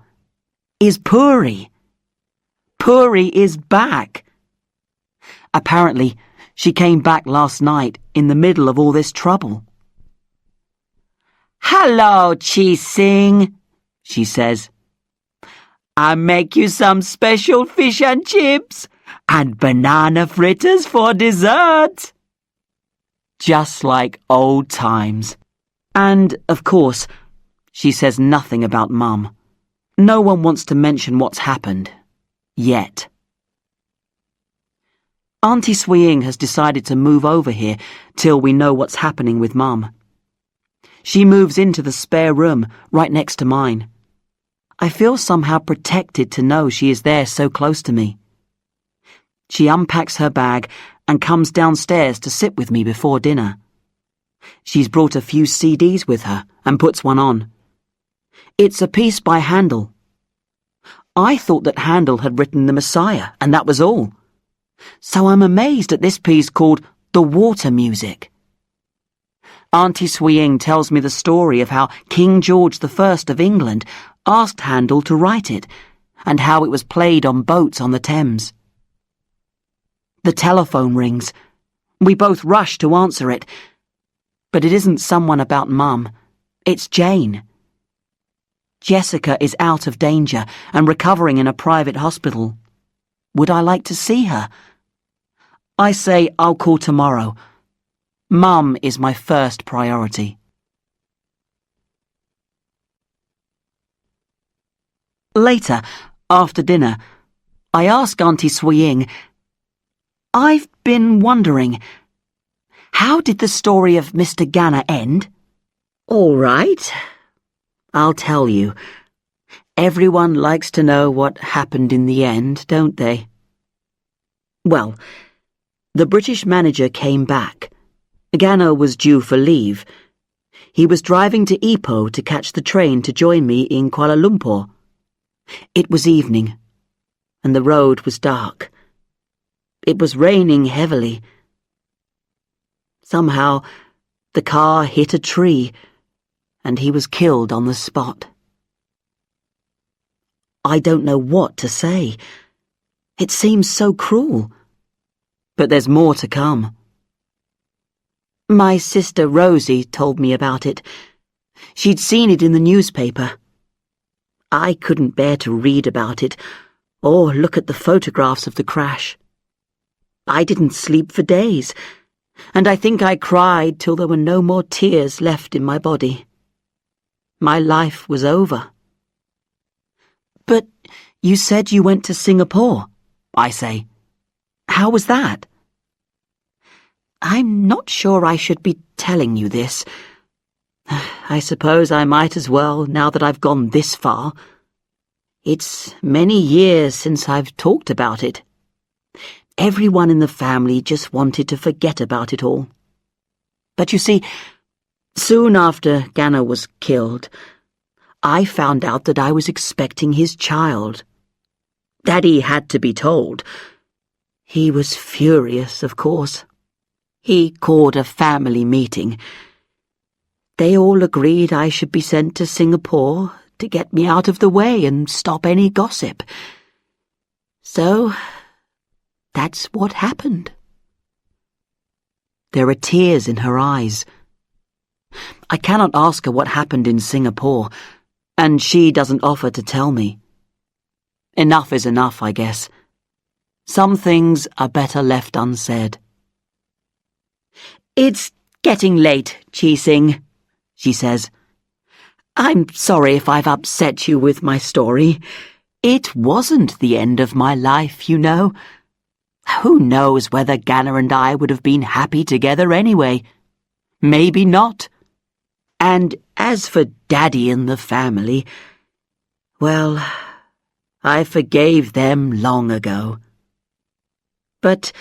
is Puri. Puri is back. Apparently, she came back last night in the middle of all this trouble. "Hello, Chi Sing," she says. "I make you some special fish and chips and banana fritters for dessert." Just like old times. And, of course, she says nothing about Mum. No one wants to mention what's happened. Yet. Auntie Swiying has decided to move over here till we know what's happening with Mum. She moves into the spare room right next to mine. I feel somehow protected to know she is there so close to me. She unpacks her bag and comes downstairs to sit with me before dinner. She's brought a few CDs with her and puts one on. It's a piece by Handel. I thought that Handel had written The Messiah, and that was all. So I'm amazed at this piece called The Water Music. Auntie Swiying tells me the story of how King George I of England asked Handel to write it, and how it was played on boats on the Thames. The telephone rings. We both rush to answer it, but it isn't someone about Mum. It's Jane. Jessica is out of danger and recovering in a private hospital. Would I like to see her? I say I'll call tomorrow. Mum is my first priority. Later, after dinner, I ask Auntie Swiying, "I've been wondering, how did the story of Mr. Ganna end?" "All right. I'll tell you. Everyone likes to know what happened in the end, don't they?" Well, the British manager came back. Ganna was due for leave. He was driving to Ipoh to catch the train to join me in Kuala Lumpur. It was evening, and the road was dark. It was raining heavily. Somehow, the car hit a tree, and he was killed on the spot. I don't know what to say. It seems so cruel. But there's more to come. My sister Rosie told me about it. She'd seen it in the newspaper. I couldn't bear to read about it or look at the photographs of the crash. I didn't sleep for days, and I think I cried till there were no more tears left in my body. My life was over. "But you said you went to Singapore," I say. "How was that?" "I'm not sure I should be telling you this. I suppose I might as well, now that I've gone this far. It's many years since I've talked about it. Everyone in the family just wanted to forget about it all. But you see, soon after Ganna was killed, I found out that I was expecting his child. Daddy had to be told. He was furious, of course. He called a family meeting. They all agreed I should be sent to Singapore to get me out of the way and stop any gossip. So, that's what happened." There are tears in her eyes. I cannot ask her what happened in Singapore, and she doesn't offer to tell me. Enough is enough, I guess. Some things are better left unsaid. "It's getting late, Chi Sing," she says. "I'm sorry if I've upset you with my story. It wasn't the end of my life, you know. Who knows whether Ganna and I would have been happy together anyway? Maybe not. And as for Daddy and the family, well, I forgave them long ago. But,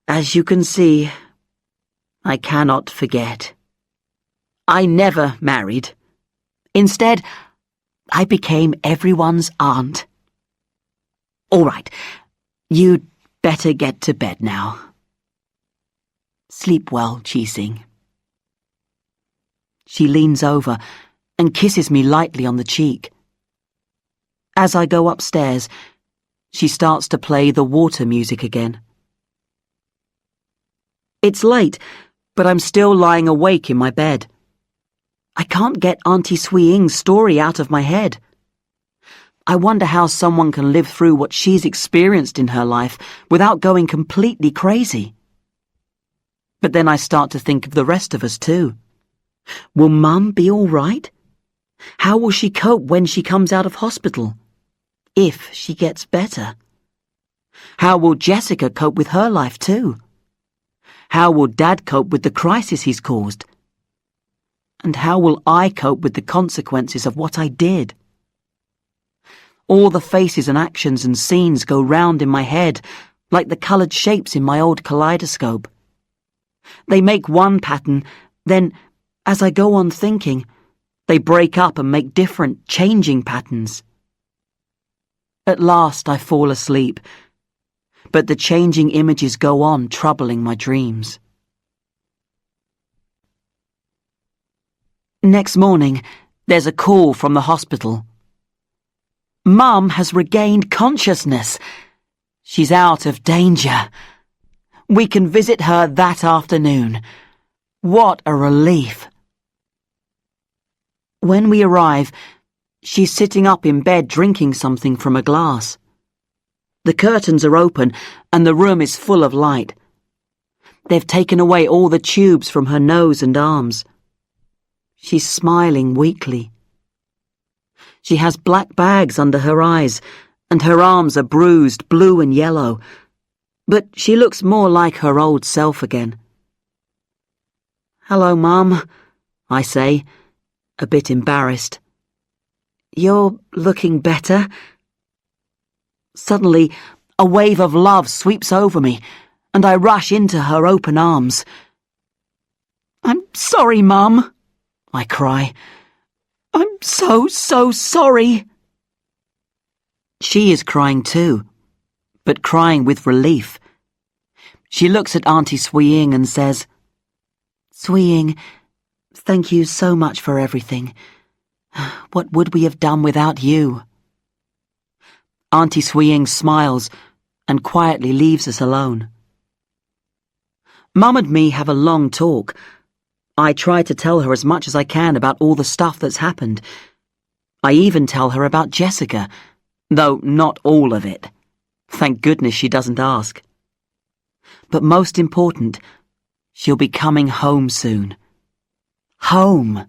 as you can see, I cannot forget. I never married. Instead, I became everyone's aunt. All right, you'd better get to bed now. Sleep well, Chi-Sing." She leans over and kisses me lightly on the cheek. As I go upstairs, she starts to play the water music again. It's late, but I'm still lying awake in my bed. I can't get Auntie Swee Ing's story out of my head. I wonder how someone can live through what she's experienced in her life without going completely crazy. But then I start to think of the rest of us too. Will Mum be all right? How will she cope when she comes out of hospital? If she gets better? How will Jessica cope with her life too? How will Dad cope with the crisis he's caused? And how will I cope with the consequences of what I did? All the faces and actions and scenes go round in my head like the coloured shapes in my old kaleidoscope. They make one pattern, then, as I go on thinking, they break up and make different, changing patterns. At last I fall asleep, but the changing images go on troubling my dreams. Next morning, there's a call from the hospital. Mum has regained consciousness. She's out of danger. We can visit her that afternoon. What a relief. When we arrive, she's sitting up in bed drinking something from a glass. The curtains are open and the room is full of light. They've taken away all the tubes from her nose and arms. She's smiling weakly. She has black bags under her eyes and her arms are bruised blue and yellow, but she looks more like her old self again. "Hello, Mum," I say, a bit embarrassed. "You're looking better." Suddenly, a wave of love sweeps over me, and I rush into her open arms. "I'm sorry, Mum," I cry. "I'm so sorry." She is crying too, but crying with relief. She looks at Auntie Swee Ing and says, "Swee Ing, thank you so much for everything. What would we have done without you?" Auntie Swee Ing smiles and quietly leaves us alone. Mum and me have a long talk. I try to tell her as much as I can about all the stuff that's happened. I even tell her about Jessica, though not all of it. Thank goodness she doesn't ask. But most important, she'll be coming home soon. Home.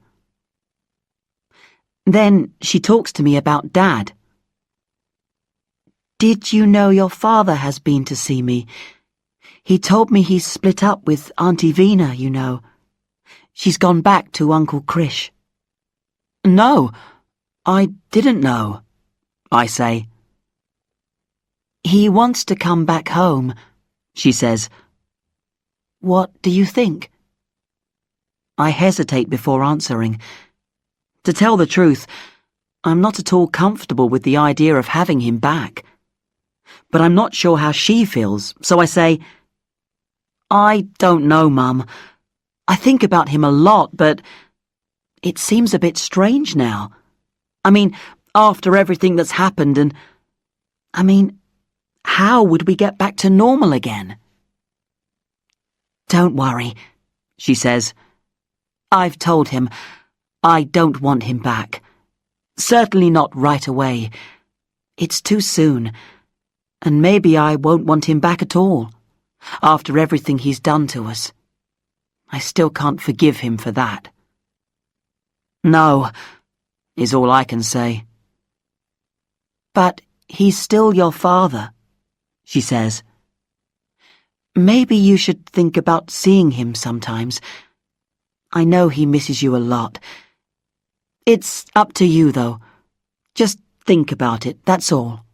Then she talks to me about Dad. "Did you know your father has been to see me? He told me he's split up with Auntie Vina, you know. She's gone back to Uncle Krish." "No, I didn't know," I say. "He wants to come back home," she says. "What do you think?" I hesitate before answering. To tell the truth, I'm not at all comfortable with the idea of having him back. But I'm not sure how she feels, so I say, "I don't know, Mum. I think about him a lot, but it seems a bit strange now. I mean, after everything that's happened and... how would we get back to normal again?" "Don't worry," she says. "I've told him I don't want him back. Certainly not right away. It's too soon, and maybe I won't want him back at all, after everything he's done to us. I still can't forgive him for that." No, is all I can say. But he's still your father, she says. Maybe you should think about seeing him sometimes. I know he misses you a lot. It's up to you, though. Just think about it, that's all.